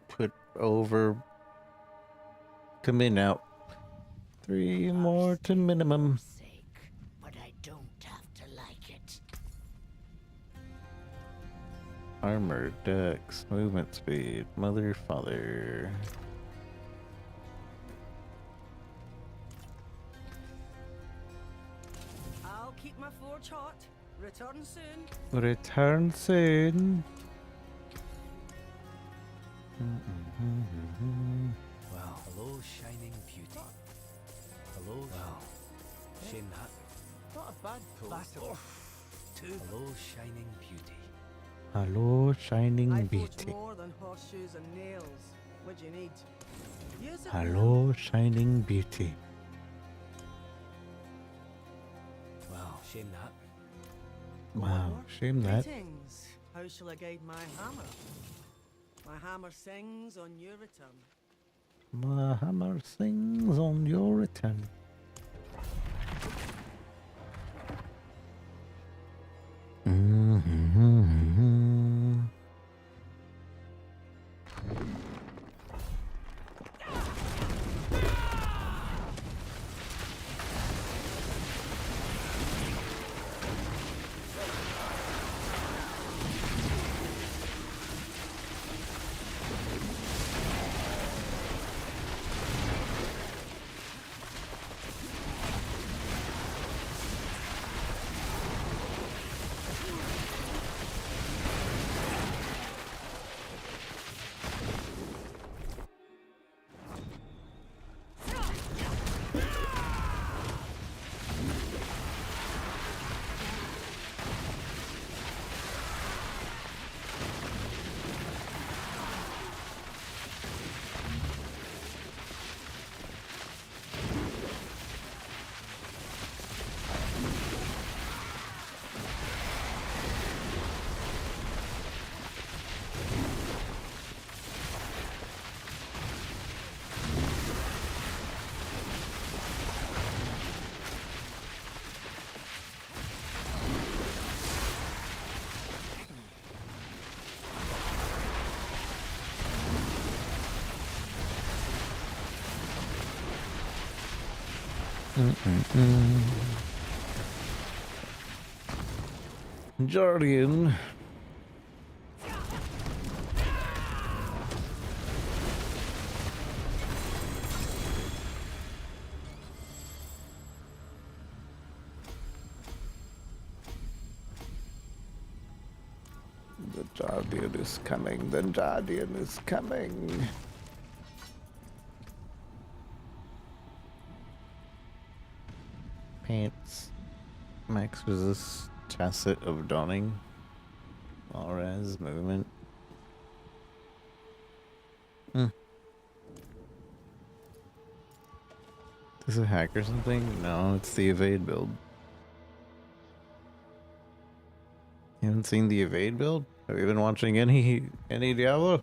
put over to min out. 3 more to minimum. Sake, but I don't have to like it. Armor, dex, movement speed, mother, father. I'll keep my forge hot. Return soon. Return soon. Well, hello, shining beauty. Hello, well, shame that. Not a bad pull. Hello, shining beauty. Hello, shining I forge beauty. more than horseshoes and nails. What do you need? Use it Hello, shining beauty. Well, shame that. Wow, now. shame that. Greetings. How shall I guide my hammer? My hammer sings on your return. My hammer sings on your return. Guardian. The Guardian is coming. The Guardian is coming. pants. Max resist tacit of dawning. All res movement. Is it a hack or something? No, it's the evade build. You haven't seen the evade build? Have you been watching any Diablo?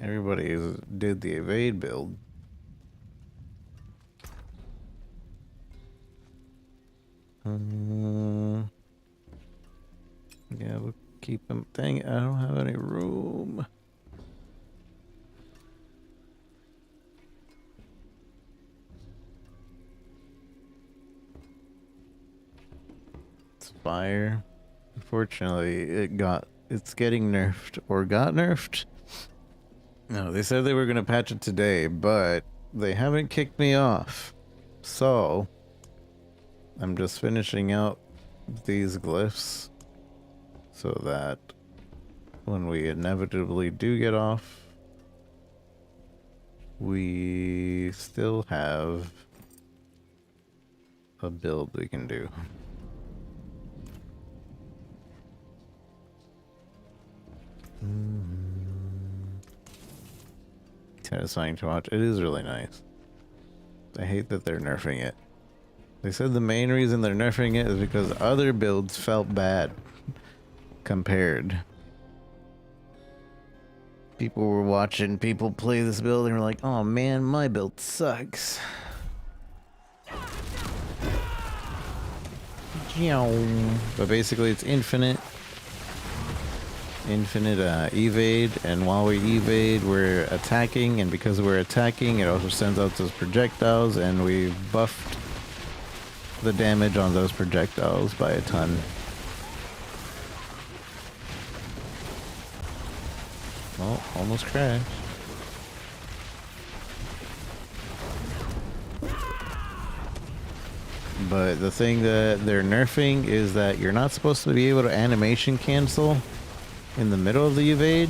Everybody did the evade build. Yeah, we'll keep them. Dang it, I don't have any room. It's fire. Unfortunately, it's getting nerfed or got nerfed. No, they said they were gonna patch it today, but they haven't kicked me off. So I'm just finishing out these glyphs so that when we inevitably do get off, we still have a build we can do. Satisfying to watch. It is really nice. I hate that they're nerfing it. They said the main reason they're nerfing it is because other builds felt bad compared. People were watching people play this build and were like, oh man, my build sucks. But basically it's infinite evade, and while we evade we're attacking, and because we're attacking it also sends out those projectiles, and we buffed the damage on those projectiles by a ton. Oh, almost crashed. But the thing that they're nerfing is that you're not supposed to be able to animation cancel in the middle of the evade.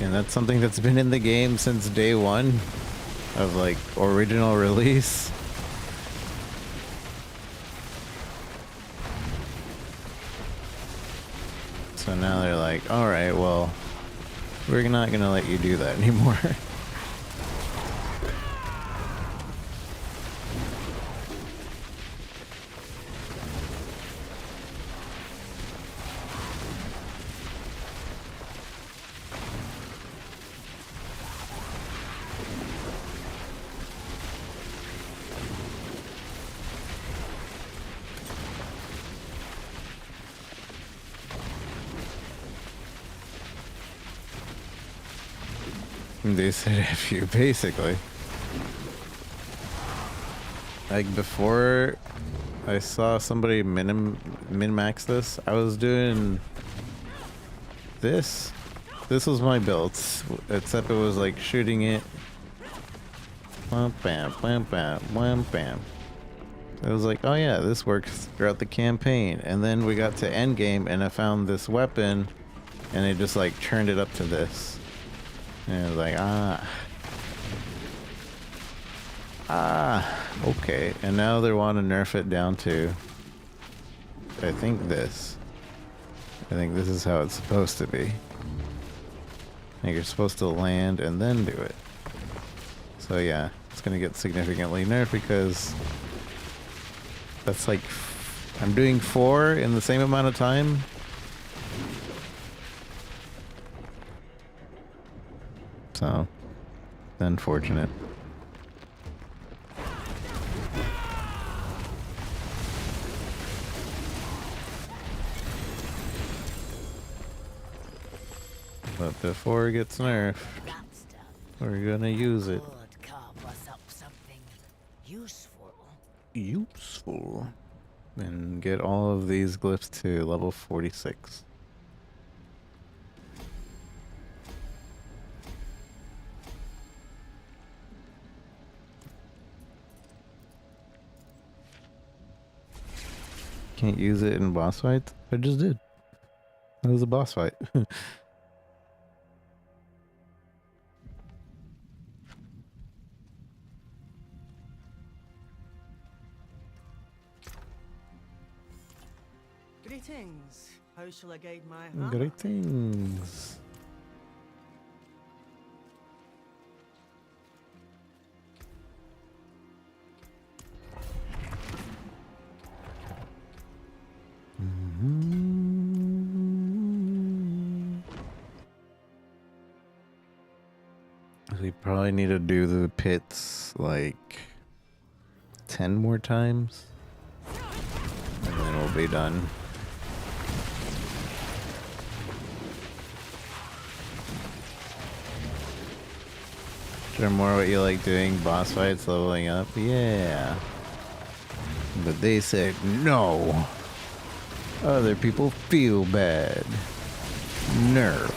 And that's something that's been in the game since day one of like original release. So now they're like, alright, well, we're not gonna let you do that anymore. They said F you, basically. Like, before I saw somebody min-max this, I was doing this. This was my build, except it was like shooting it. Wham, bam, wham, bam, wham, bam. It was like, oh yeah, this works throughout the campaign. And then we got to endgame, and I found this weapon, and it just like turned it up to this. And I was like, okay. And now they want to nerf it down to, I think this is how it's supposed to be. Like, you're supposed to land and then do it. So yeah, it's gonna get significantly nerfed because that's like, I'm doing 4 in the same amount of time. So, unfortunate. But before it gets nerfed, we're gonna use it. Useful. And get all of these glyphs to level 46. Can't use it in boss fights? I just did. It was a boss fight. Greetings. How shall I guide my hammer? Greetings. We probably need to do the pits like 10 more times, and then we'll be done. Sure, more what you like doing, boss fights, leveling up, yeah. But they said no. Other people feel bad. Nerf.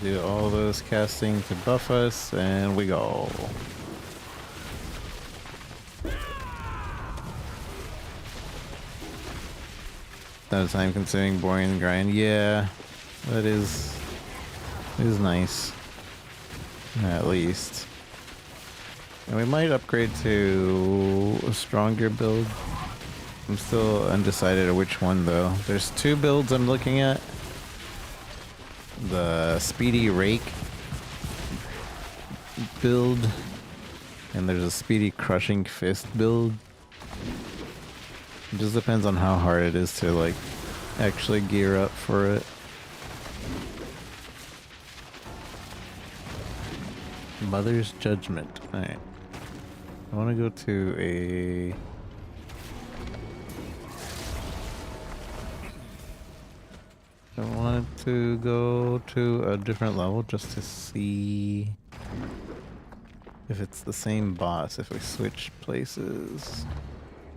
Do all those casting to buff us, and we go. That time consuming, boring grind. Yeah, that is nice. At least. And we might upgrade to a stronger build. I'm still undecided of which one though. There's two builds I'm looking at. The speedy rake build, and there's a speedy crushing fist build. It just depends on how hard it is to like actually gear up for it. Mother's Judgment. Alright. I want to go to a... I wanted to go to a different level just to see if it's the same boss if we switch places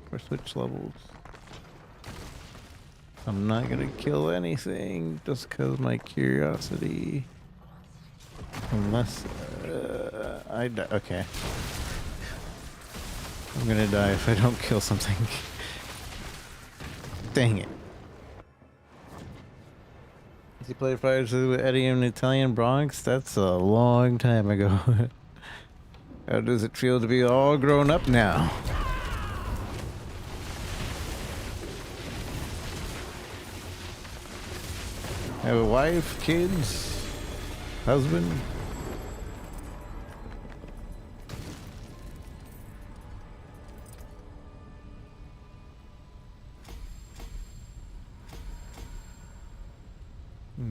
or switch levels. I'm not gonna kill anything just because my curiosity. Unless I die. Okay. I'm gonna die if I don't kill something. Dang it. You played Fighters with Eddie in Italian Bronx? That's a long time ago. How does it feel to be all grown up now? Have a wife, kids, husband?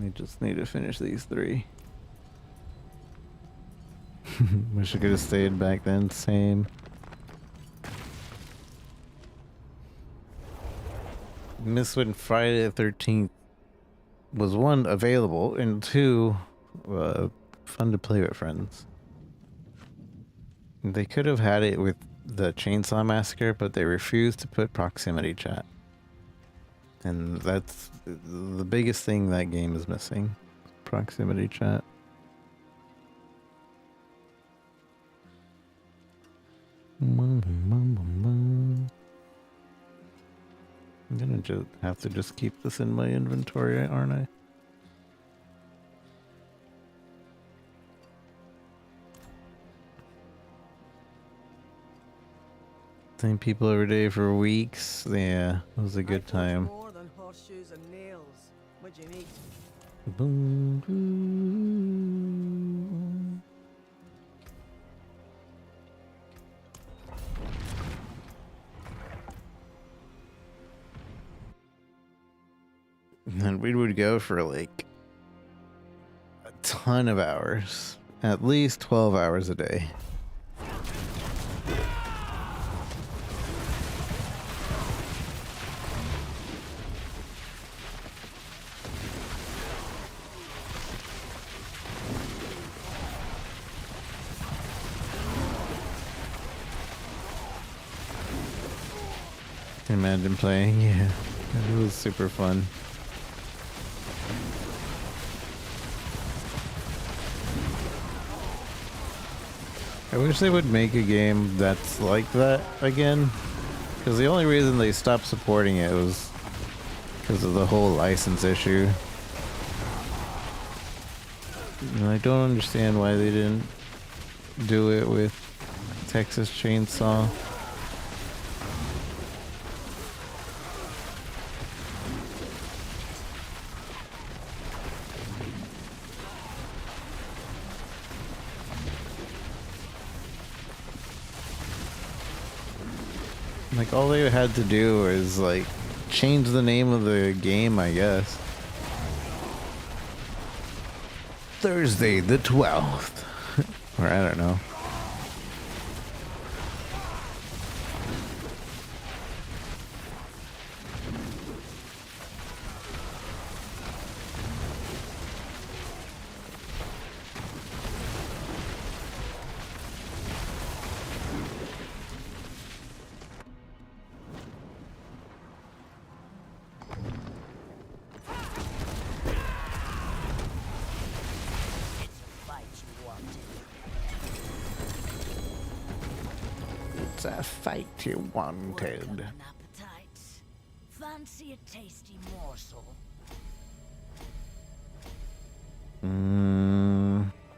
We just need to finish these 3. Wish I could have stayed back then. Same. Miss when Friday the 13th was 1 available and 2 fun to play with friends. They could have had it with the Chainsaw Massacre, but they refused to put proximity chat. And that's the biggest thing that game is missing. Proximity chat. I'm gonna just have to just keep this in my inventory, aren't I? Same people every day for weeks. Yeah, it was a good time. More than horseshoes and nails. What do you need? Boom, boom. And we would go for like a ton of hours, at least 12 hours a day. Imagine playing, yeah. It was super fun. I wish they would make a game that's like that again. Because the only reason they stopped supporting it was because of the whole license issue. And I don't understand why they didn't do it with Texas Chainsaw. Like, all they had to do is, like, change the name of the game, I guess. Thursday the 12th. Or I don't know. It's a fight you wanted. An appetite. Fancy a tasty morsel.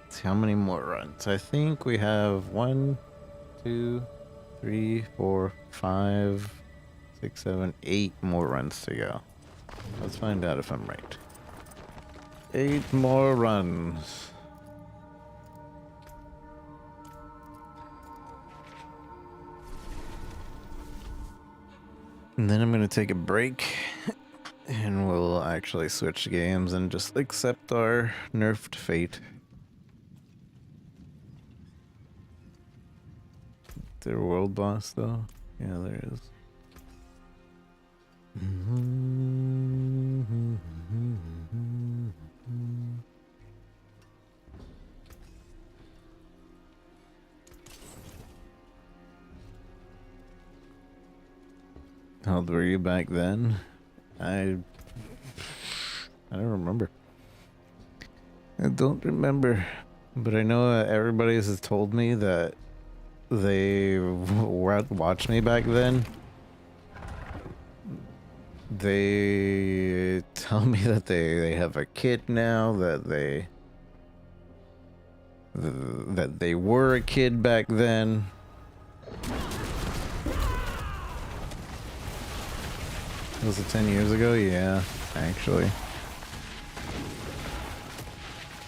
See how many more runs. I think we have 1, 2, 3, 4, 5, 6, 7, 8 more runs to go. Let's find out if I'm right. 8 more runs. And then I'm gonna take a break and we'll actually switch games and just accept our nerfed fate. Is there a world boss though? Yeah, there is. How old were you back then? I don't remember. I don't remember. But I know everybody has told me that they watched me back then. They tell me that they have a kid now, that they were a kid back then. Was it 10 years ago? Yeah, actually.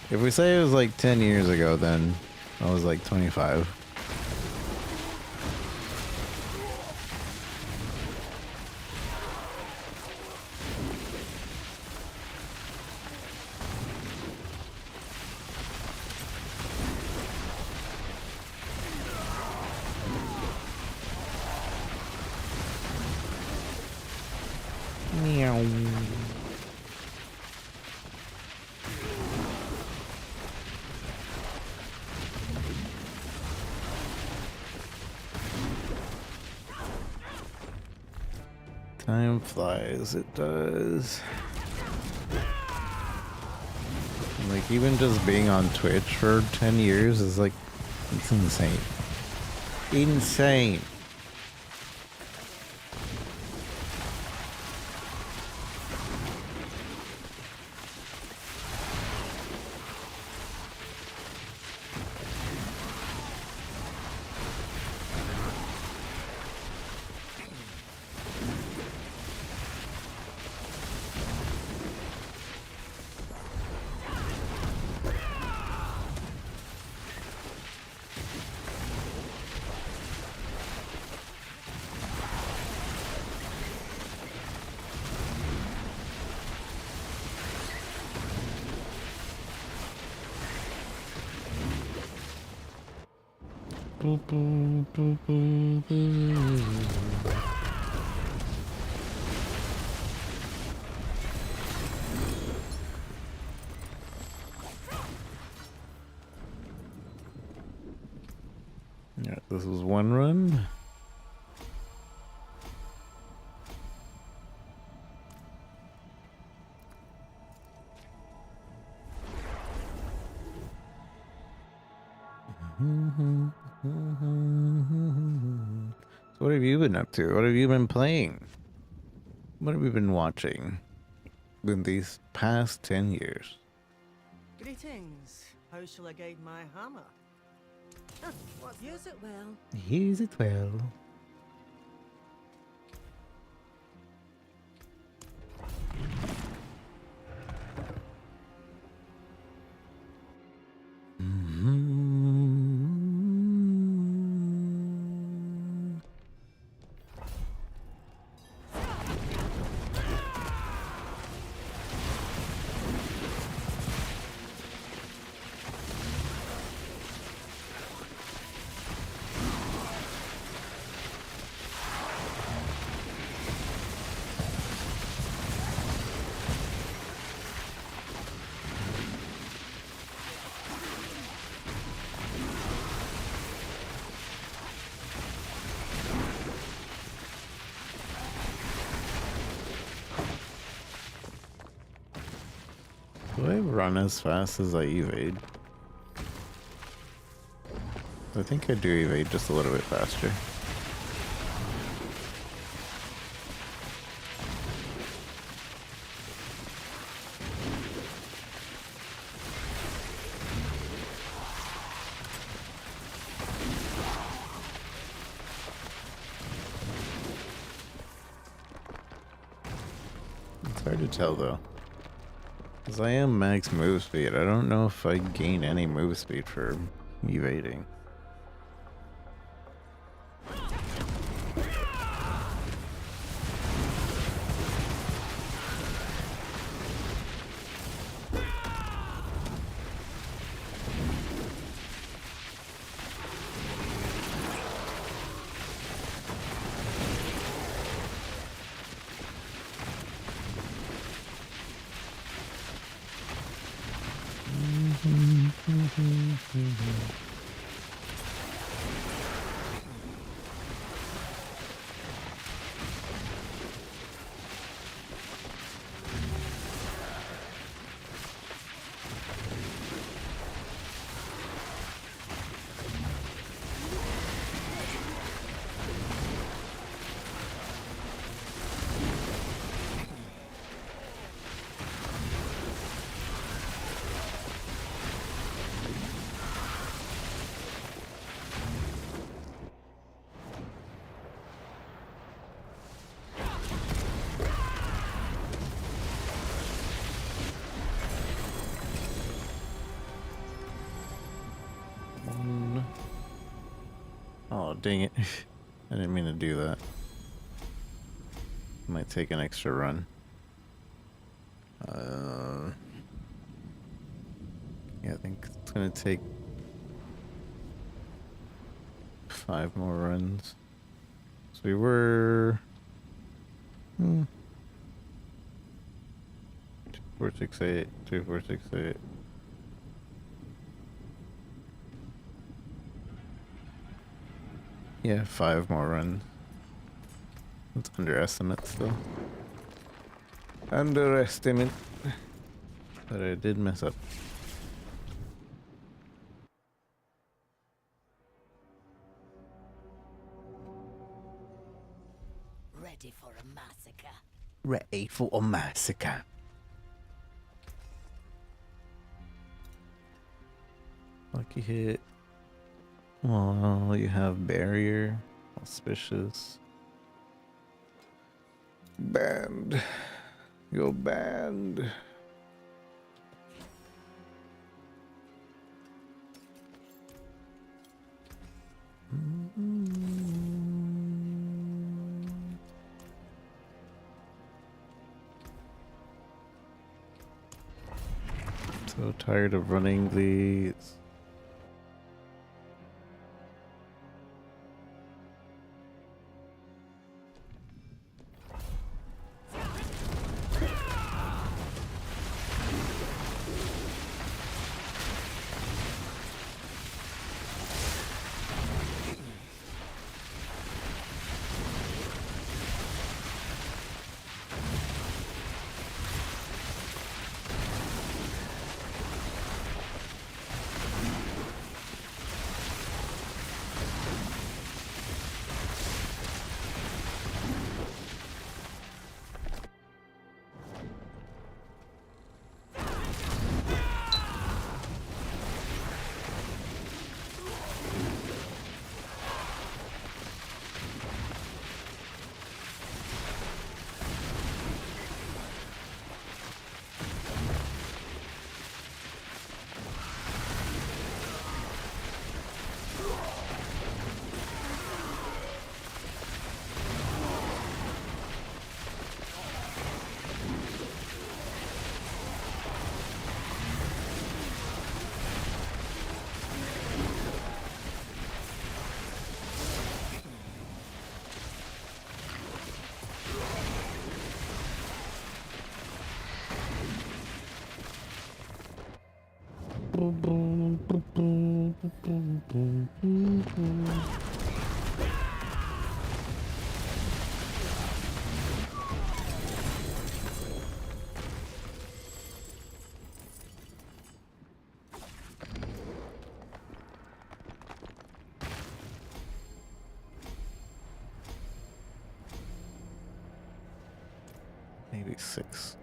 If we say it was like 10 years ago, then I was like 25. Meow. Time flies, it does. Like, even just being on Twitch for 10 years is like, it's insane. Insane. Boop, boop, boop, boop, boop. Yeah, this is one run. So what have you been up to? What have you been playing? What have you been watching in these past 10 years? Greetings. How shall I guide my hammer? What? Use it well. Use it well. Do I run as fast as I evade? I think I do evade just a little bit faster. It's hard to tell though. Because I am max move speed. I don't know if I gain any move speed for evading. Oh, dang it. I didn't mean to do that. Might take an extra run. Yeah, I think it's gonna take 5 more runs. So we were... 2, 4, 6, 8. 2, 4, 6, 8. Yeah, 5 more runs. That's underestimate still. Underestimate. But I did mess up. Ready for a massacre. Ready for a massacre. Lucky hit. Well, you have barrier. Auspicious. Banned. You're banned. So tired of running these. Maybe 6.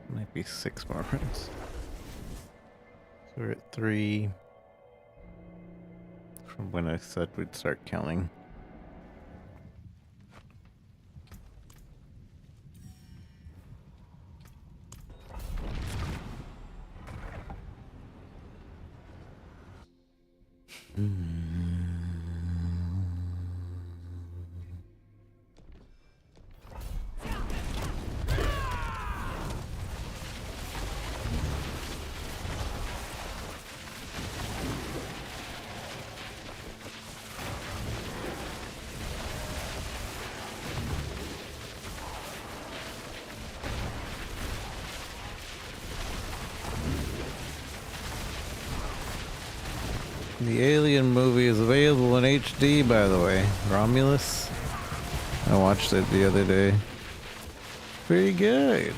Might be 6 more runs. So we're at 3 from when I said we'd start counting. The Alien movie is available in HD, by the way. Romulus. I watched it the other day. Pretty good.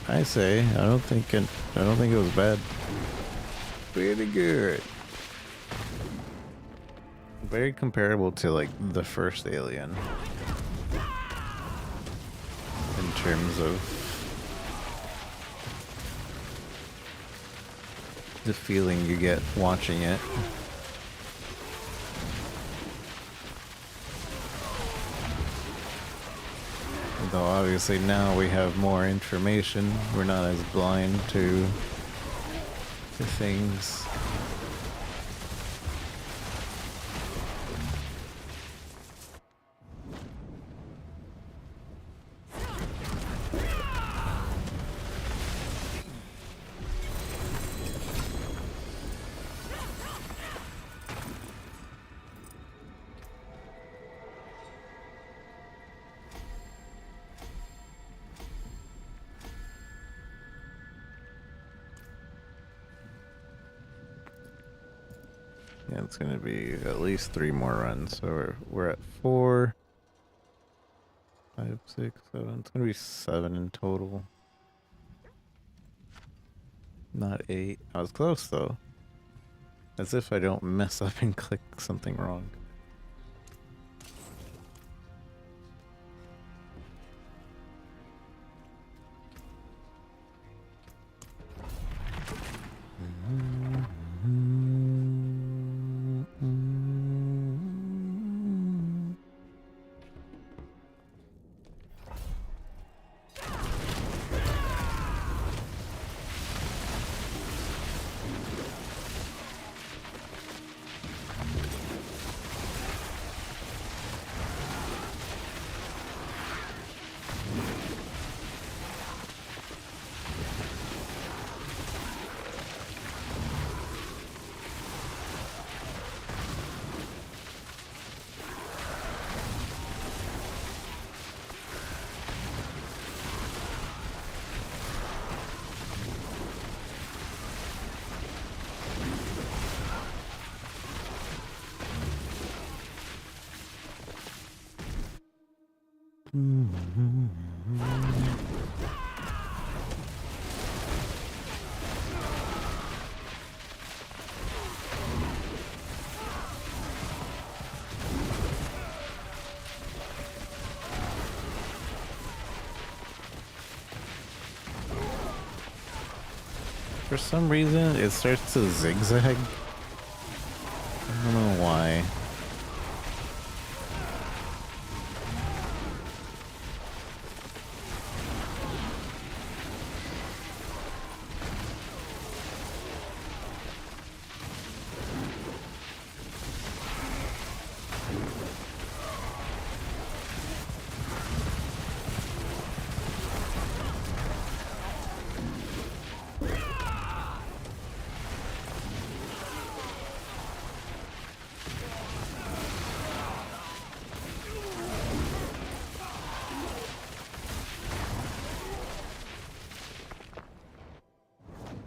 I say. I don't think it was bad. Pretty good. Very comparable to like the first Alien in terms of the feeling you get watching it. Though obviously now we have more information, we're not as blind to things. Yeah, it's gonna be at least 3 more runs. So we're at 4, 5, 6, 7. It's gonna be 7 in total. Not 8. I was close though. As if I don't mess up and click something wrong. For some reason, it starts to zigzag. I don't know why.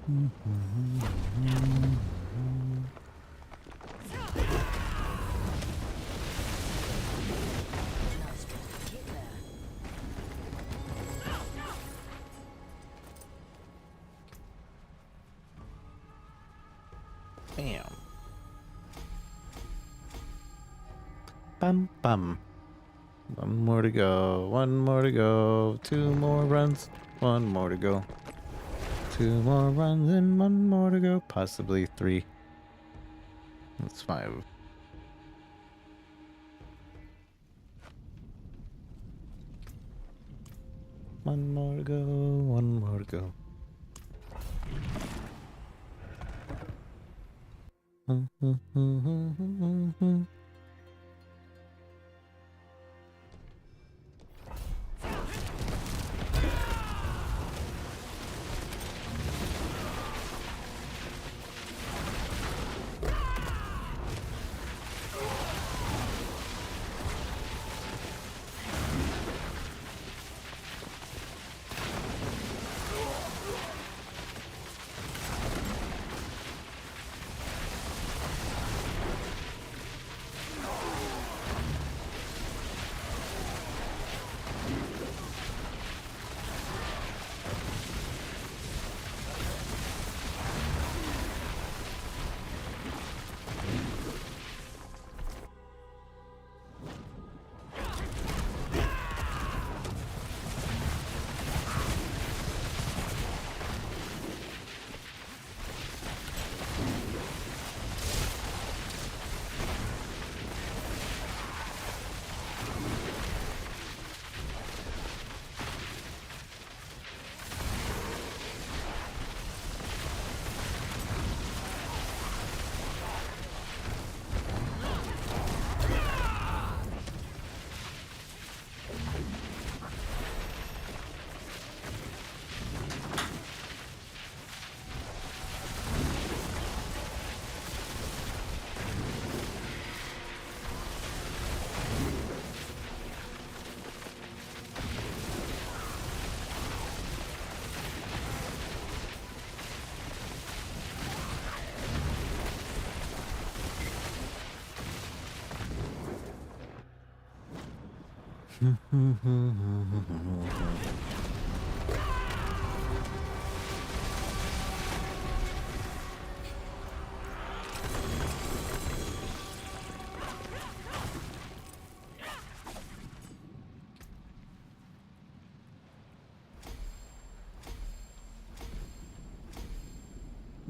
Bam. Bum bum. One more to go. One more to go. Two more runs. One more to go. Two more runs and one more to go. Possibly three. That's five. One more to go. One more to go.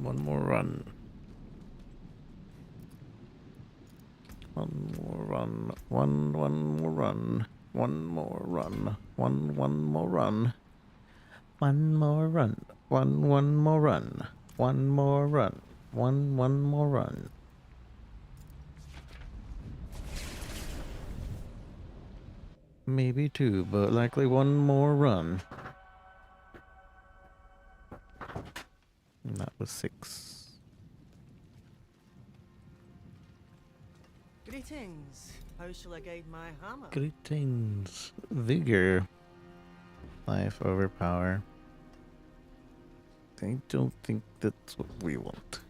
One more run. One more run. One more run. One more run. One more run. One more run. One more run. One more run. One more run. Maybe two, but likely one more run. And that was 6. Greetings. How shall I guide my hammer? Greetings. Vigor. Life over power. I don't think that's what we want.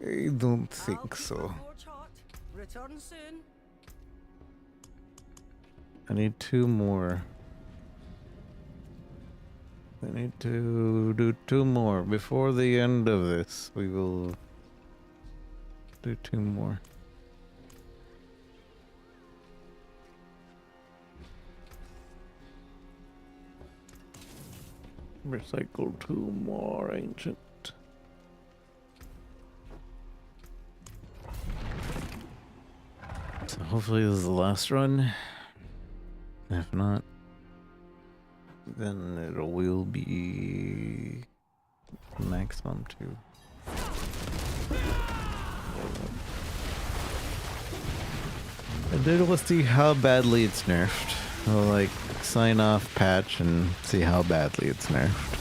I don't I'll think keep my so. forge hot. Return soon. I need 2 more. I need to do 2 more. Before the end of this, we will do 2 more. Recycle 2 more, ancient. So hopefully this is the last run. If not, then it will be maximum 2. And then we'll see how badly it's nerfed. We'll like sign off patch and see how badly it's nerfed.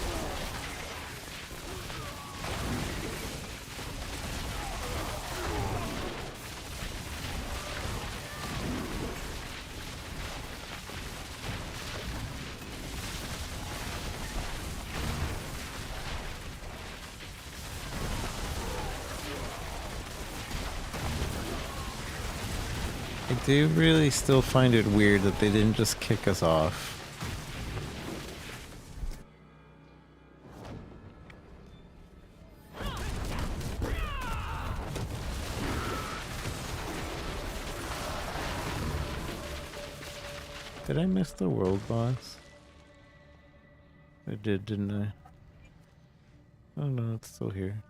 I do really still find it weird that they didn't just kick us off. Did I miss the world boss? I did, didn't I? Oh no, it's still here.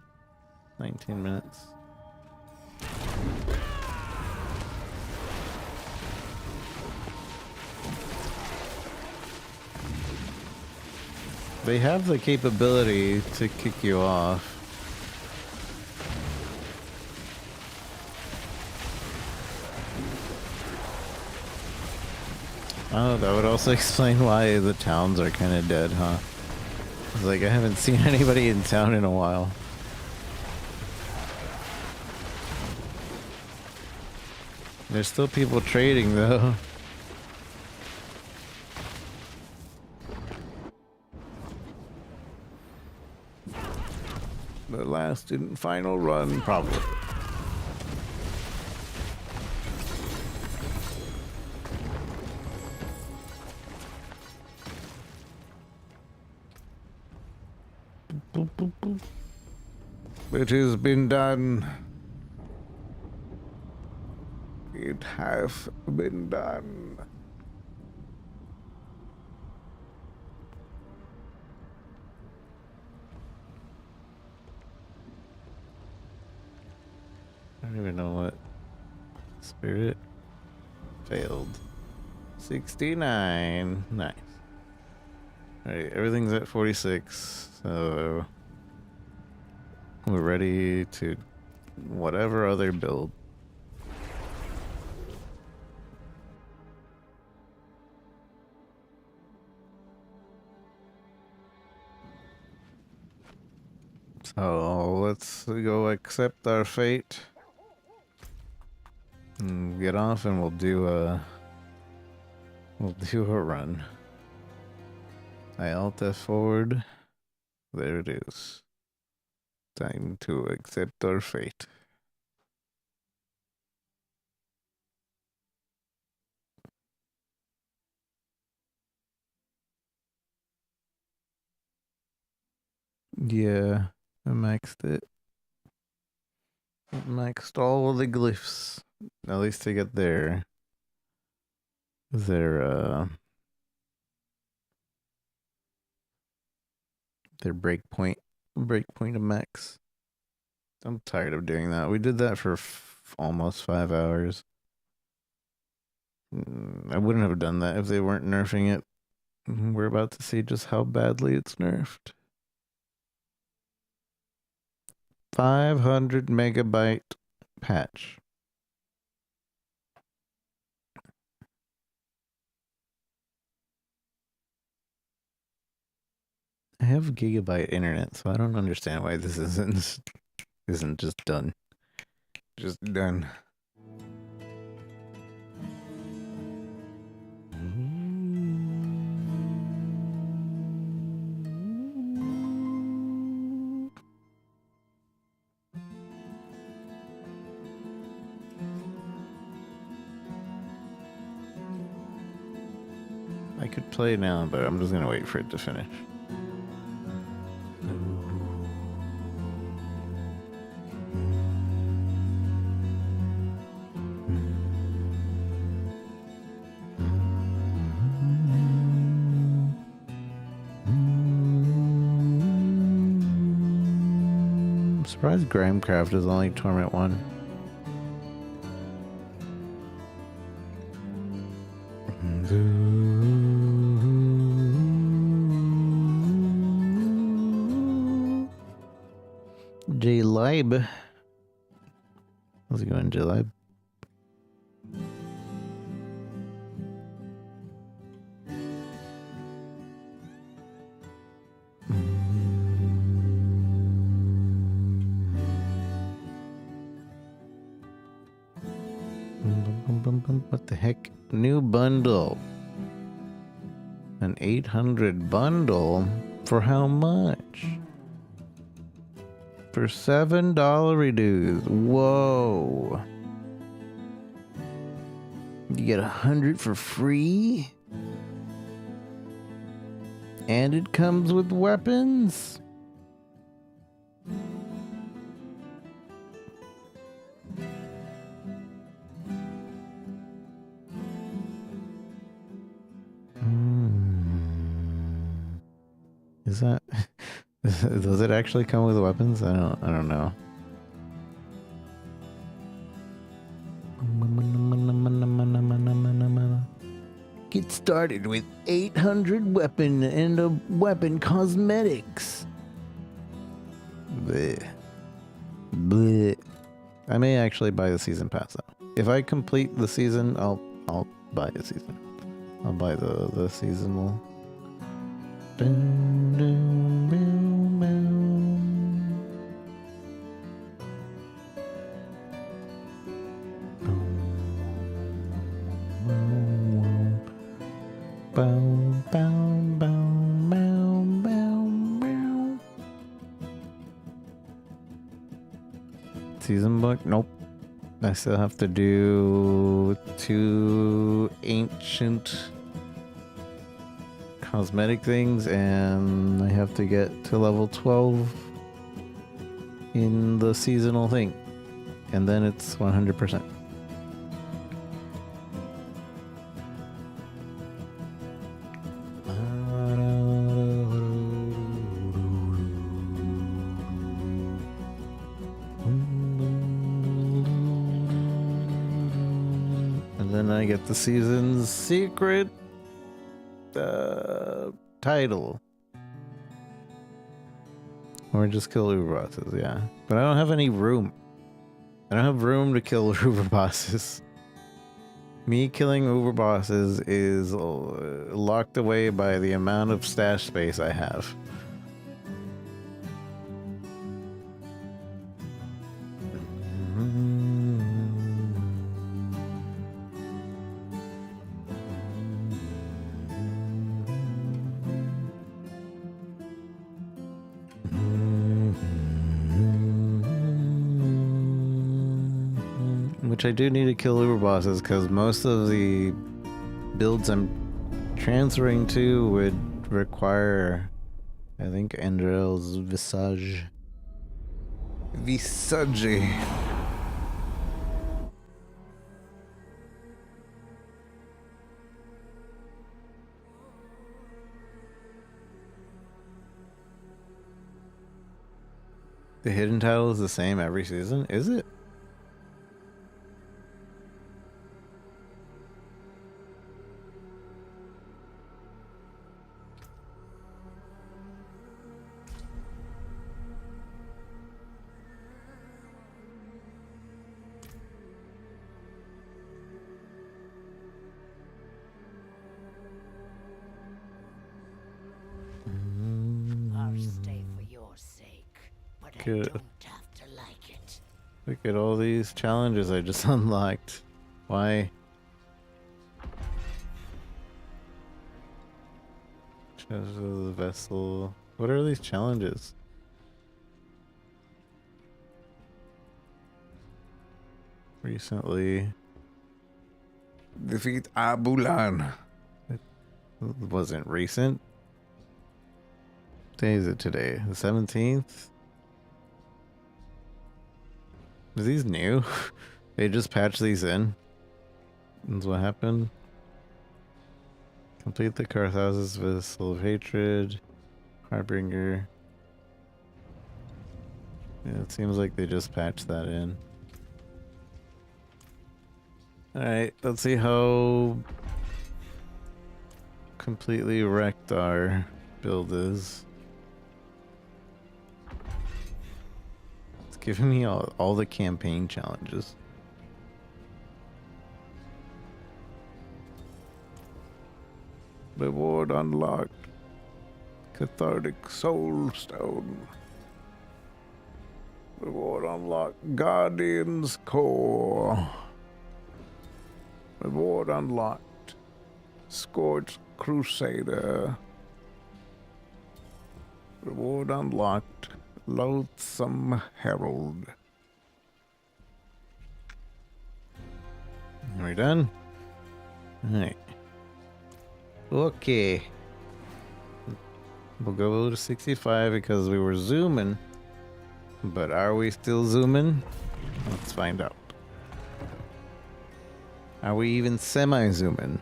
19 minutes. They have the capability to kick you off. Oh, that would also explain why the towns are kind of dead, huh? It's like I haven't seen anybody in town in a while. There's still people trading though. The last and final run, probably. Boop, boop, boop. It has been done. It has been done. I don't even know what. Spirit failed. 69. Nice. Alright, everything's at 46. So we're ready to whatever other build. So let's go accept our fate. And get off and we'll do a run. I alt F forward. There it is. Time to accept our fate. Yeah, I maxed it. Maxed all of the glyphs. At least to get their breakpoint of max. I'm tired of doing that. We did that for almost 5 hours. I wouldn't have done that if they weren't nerfing it. We're about to see just how badly it's nerfed. 500 megabyte patch. I have gigabyte internet, so I don't understand why this isn't just done. Just done. I could play now, but I'm just gonna wait for it to finish. I'm surprised Grimecraft is only Torment 1. J-Lib. How's it going, J-Lib? What the heck? New bundle. An 800 bundle? For how much? For $7 dues. Whoa. You get 100 for free. And it comes with weapons. Is that does it actually come with weapons? I don't know. Get started with 800 weapon and a weapon cosmetics. Bleh. Bleh. I may actually buy the season pass though. If I complete the season, I'll buy the season. I'll buy the seasonal. Dun, dun, boom, boom. Boom, boom, boom, boom, boom, boom. Season book? Nope. I still have to do 2 ancient cosmetic things, and I have to get to level 12 in the seasonal thing, and then it's 100%. And then I get the season's secret title. Or just kill uber bosses, yeah. But I don't have any room. I don't have room to kill uber bosses. Me killing uber bosses is locked away by the amount of stash space I have. Which I do need to kill uber bosses because most of the builds I'm transferring to would require, I think, Andrel's Visage. Visage. The hidden title is the same every season, is it? I'll stay for your sake, but I Good. don't have to like it. Look at all these challenges I just unlocked. Why? Treasure of the vessel. What are these challenges? Recently. Defeat Abulan. It wasn't recent. What day is it today? The 17th? Are these new? They just patched these in? That's what happened? Complete the Carthag's Vessel of Hatred. Harbinger. Yeah, it seems like they just patched that in. Alright, let's see how completely wrecked our build is. It's giving me all the campaign challenges. Reward unlocked. Cathartic Soul Stone. Reward unlocked. Guardian's Core. Reward unlocked. Scorched Crusader. Reward unlocked. Loathsome Herald. Are we done? Alright. Okay. We'll go to 65 because we were zooming. But are we still zooming? Let's find out. Are we even semi-zooming?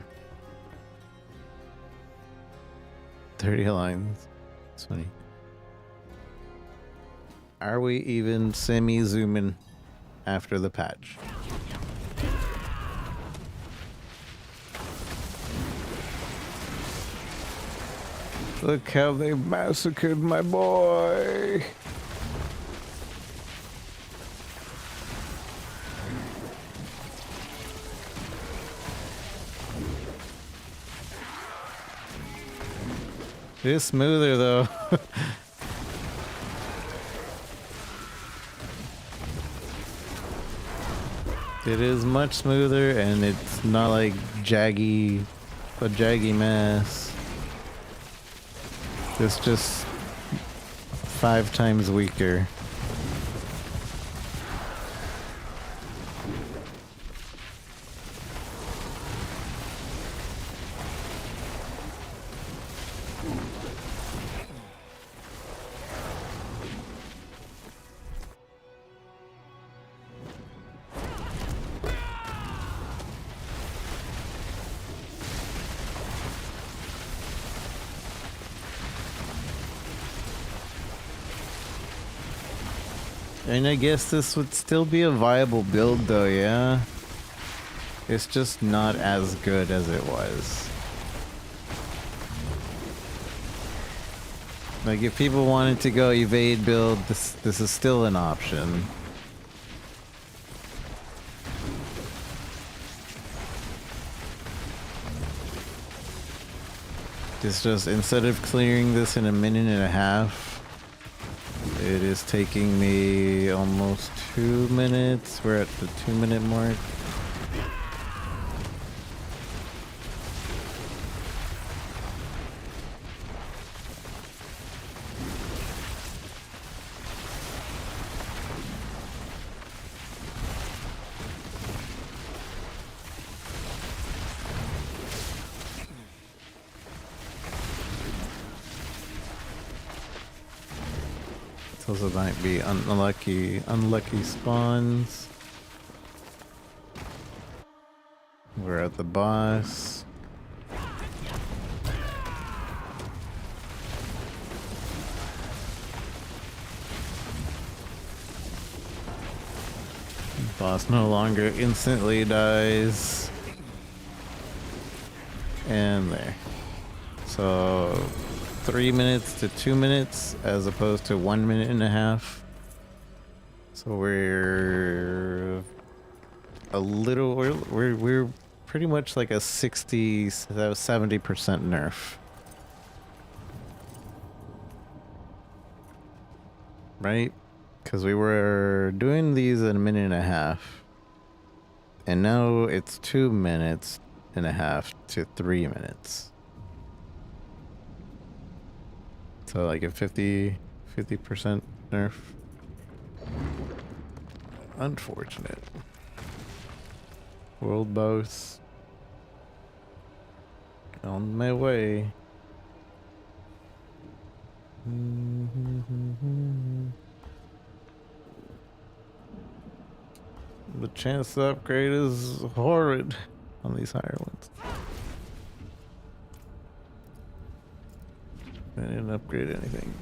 30 lines. It's funny. Are we even semi-zooming after the patch? Look how they massacred my boy! It is smoother though. It is much smoother and it's not like a jaggy mess. It's just 5 times weaker. And I guess this would still be a viable build though, yeah? It's just not as good as it was. Like if people wanted to go evade build, this is still an option. It's just instead of clearing this in a minute and a half, it is taking me almost 2 minutes. We're at the 2-minute mark. Those might be unlucky spawns. We're at the boss. Boss no longer instantly dies. And there. So 3 minutes to 2 minutes as opposed to 1 minute and a half. So we're a little, we're pretty much like a 70% nerf. Right? Because we were doing these in a minute and a half. And now it's 2 minutes and a half to 3 minutes. So like a 50% nerf. Unfortunate. World boss. On my way. The chance to upgrade is horrid on these higher ones. I didn't upgrade anything.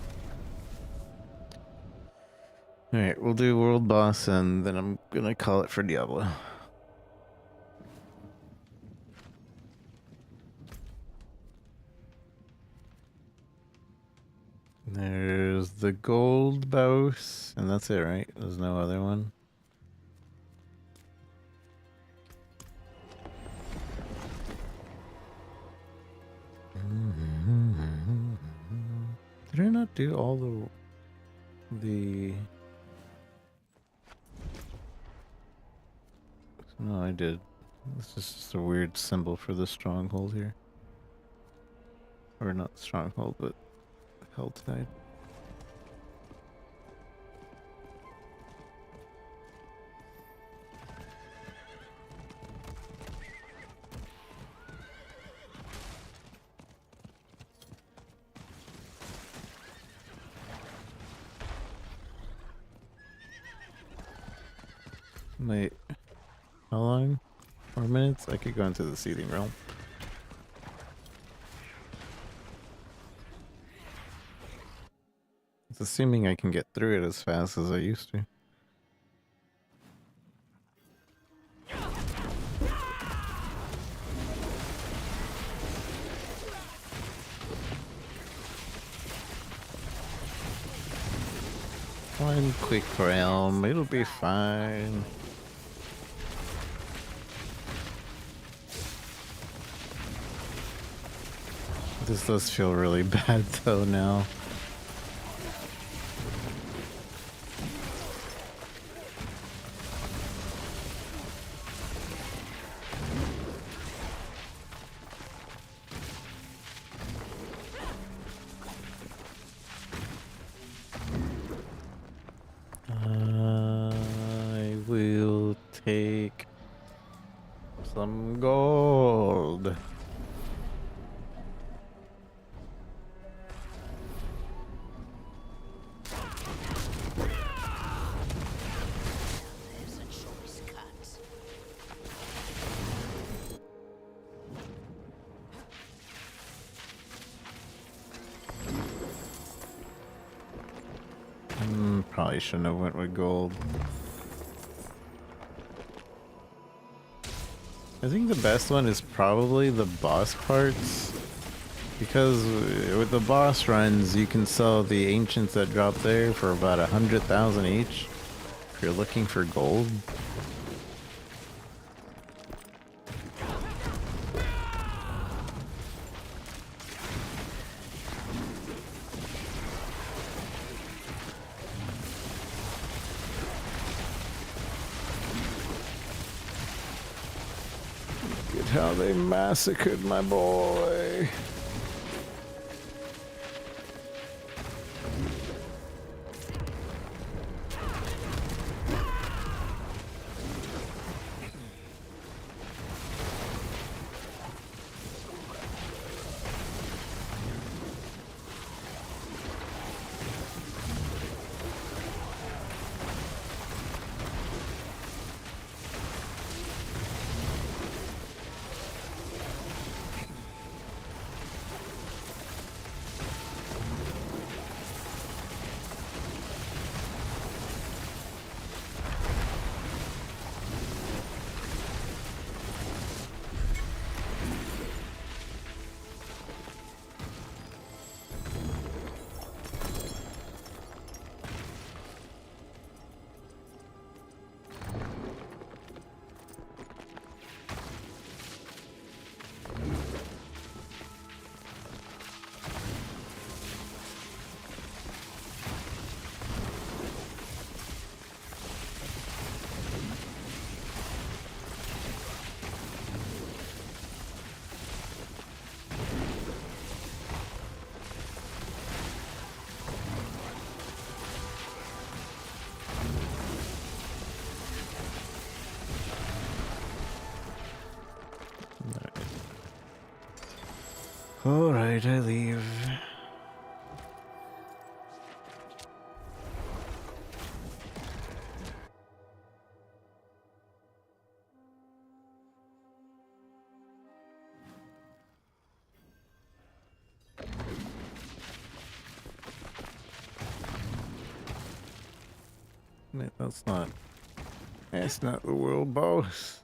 Alright, we'll do world boss and then I'm gonna call it for Diablo. There's the gold boss, and that's it, right? There's no other one. Did I not do all the... No, I did. This is just a weird symbol for the stronghold here. Or not stronghold, but Helltide. Wait, how long? 4 minutes? I could go into the seating realm. It's assuming I can get through it as fast as I used to. One quick realm, it'll be fine. This does feel really bad though now. I will take some gold. There's a choice cut. Probably shouldn't have went with gold. I think the best one is probably the boss parts, because with the boss runs you can sell the ancients that drop there for about 100,000 each if you're looking for gold. Look at how they massacred my boy. Alright, I leave. That's not the world boss.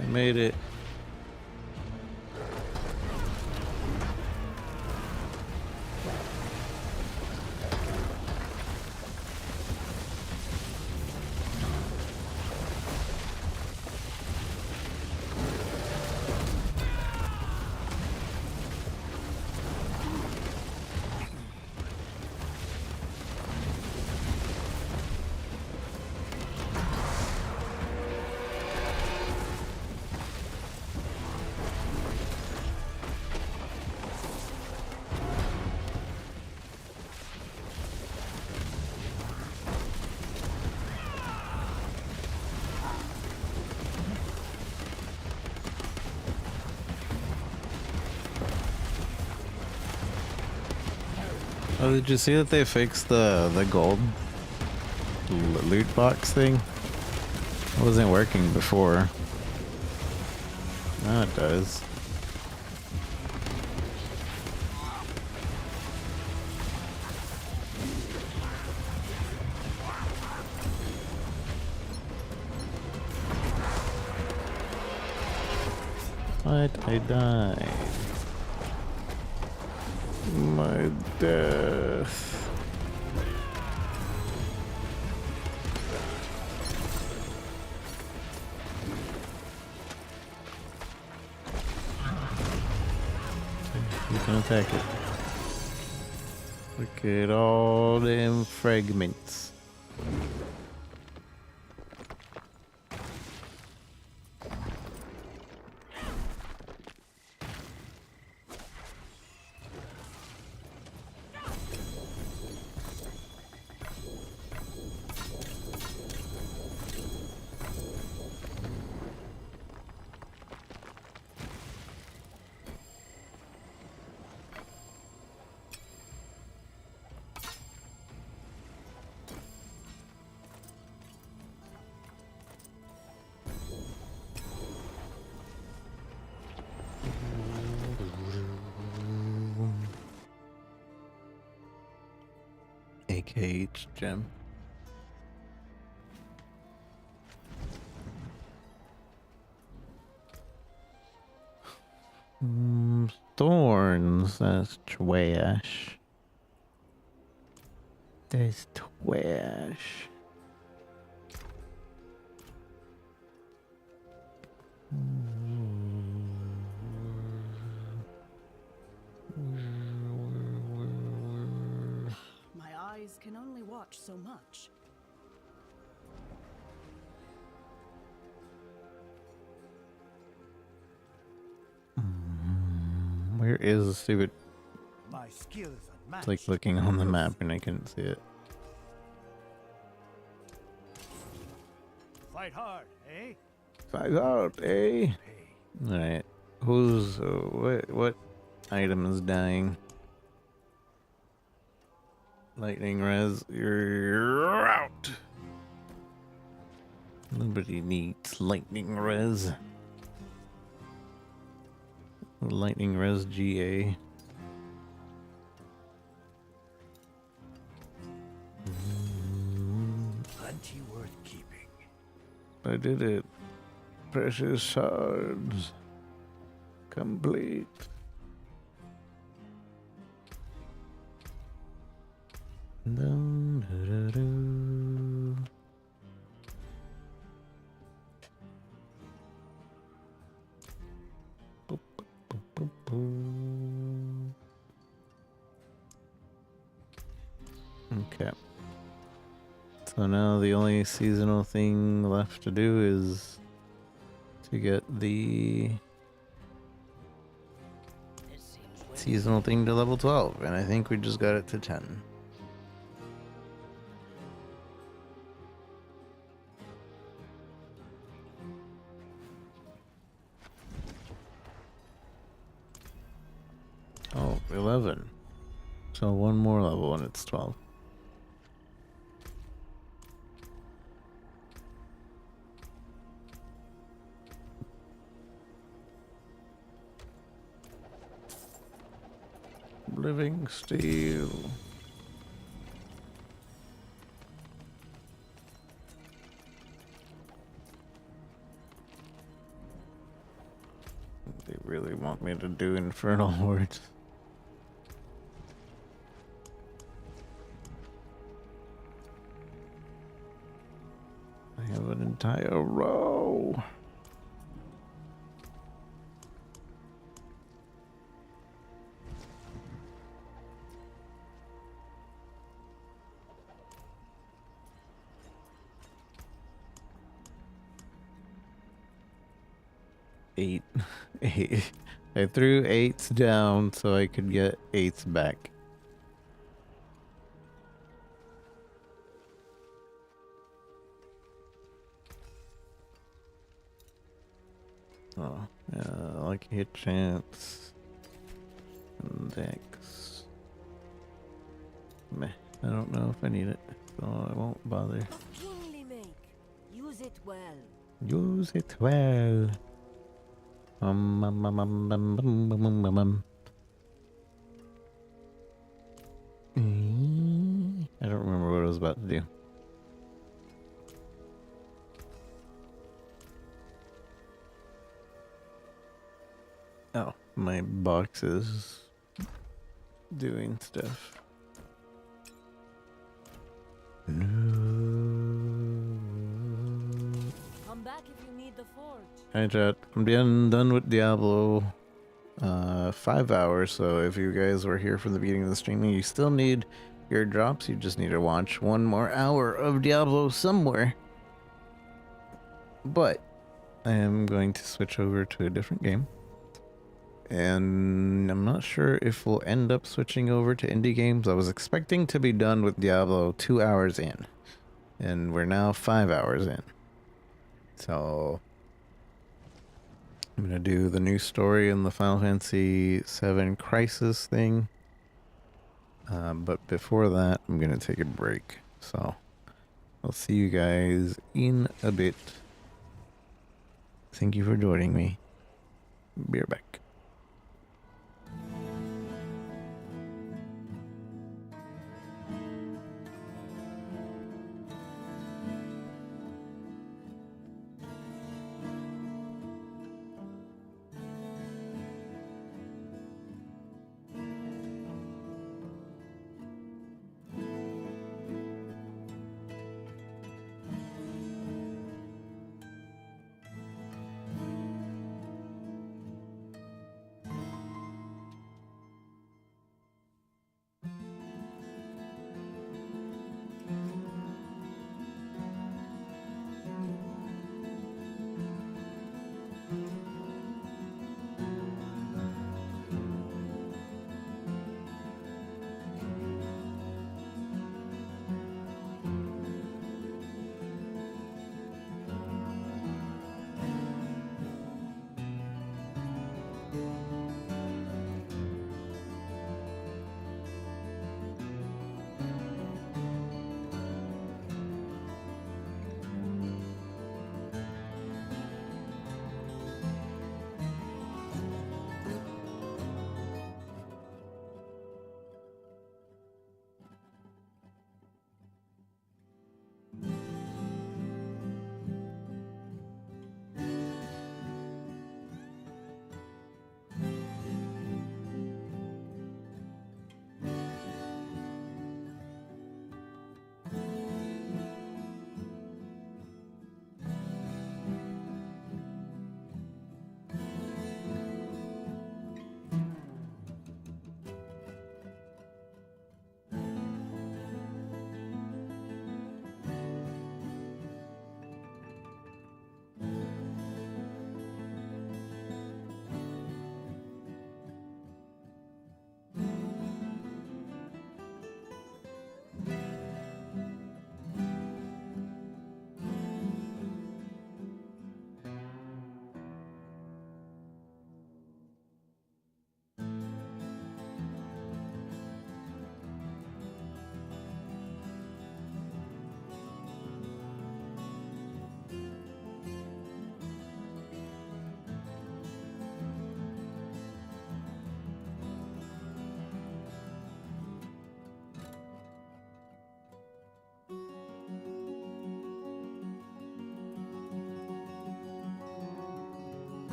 I made it. Oh, did you see that they fixed the gold loot box thing? It wasn't working before. Now it does. What? I died. My death. You can attack it. Look at all them fragments. AKH gem. Thorns, that's trash. There's trash. My eyes can only watch so much. Where is the stupid? My skill is It's unmatched. like looking on the map and I couldn't see it. Fight hard, eh? Fight out, eh? Hey. Alright. Who's what item is dying? Lightning res, you're out. Nobody needs lightning res. Lightning res GA. Plenty worth keeping. I did it. Precious shards. Complete. Dun, da, da, do. Boop, boop, boop, boop. Okay. So now the only seasonal thing left to do is to get the It seems way seasonal thing to level 12, and I think we just got it to 10. Oh, 11. So one more level and it's 12. Living steel. They really want me to do infernal hordes. I have an entire row. Eight. Eight. I threw 8s down so I could get 8s back. Oh, yeah, lucky hit chance. Index. I don't know if I need it, so I won't bother. A kingly make. Use it well. Use it well. I don't remember what I was about to do. Oh, my box is doing stuff. No. Come back if you need the forge. Hi chat. I'm done with Diablo 5 hours, so if you guys were here from the beginning of the stream and you still need your drops, you just need to watch one more hour of Diablo somewhere. But I am going to switch over to a different game. And I'm not sure if we'll end up switching over to indie games. I was expecting to be done with Diablo 2 hours in. And we're now 5 hours in. So I'm going to do the new story in the Final Fantasy VII Crisis thing. But before that, I'm going to take a break. So I'll see you guys in a bit. Thank you for joining me. Be right back.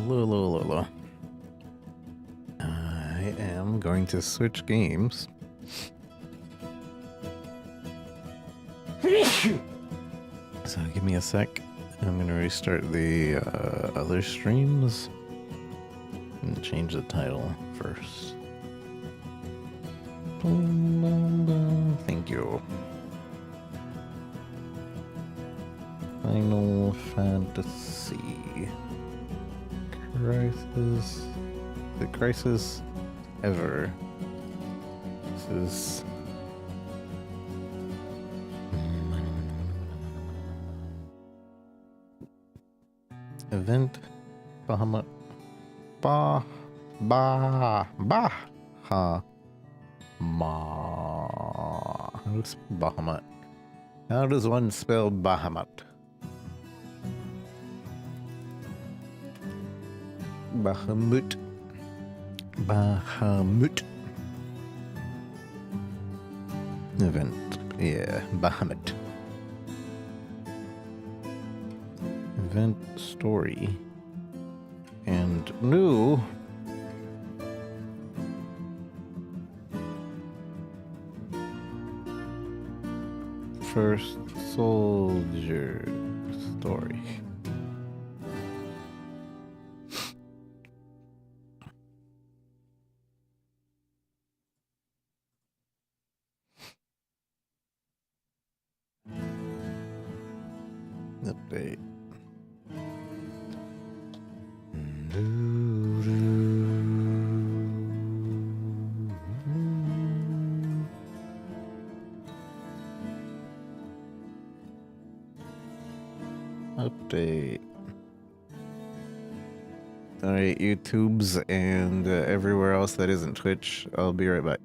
Hello. I am going to switch games. So give me a sec. I'm gonna restart the other streams and change the title first. Thank you. Final Fantasy Crisis. The Crisis Ever. This is event Bahamut Ba Ha Ma. How does Bahamut? How does one spell Bahamut? Bahamut. Bahamut. Event. Yeah, Bahamut. Event story. And new. First soldier story. Update. Update. Alright, YouTubes and everywhere else that isn't Twitch. I'll be right back.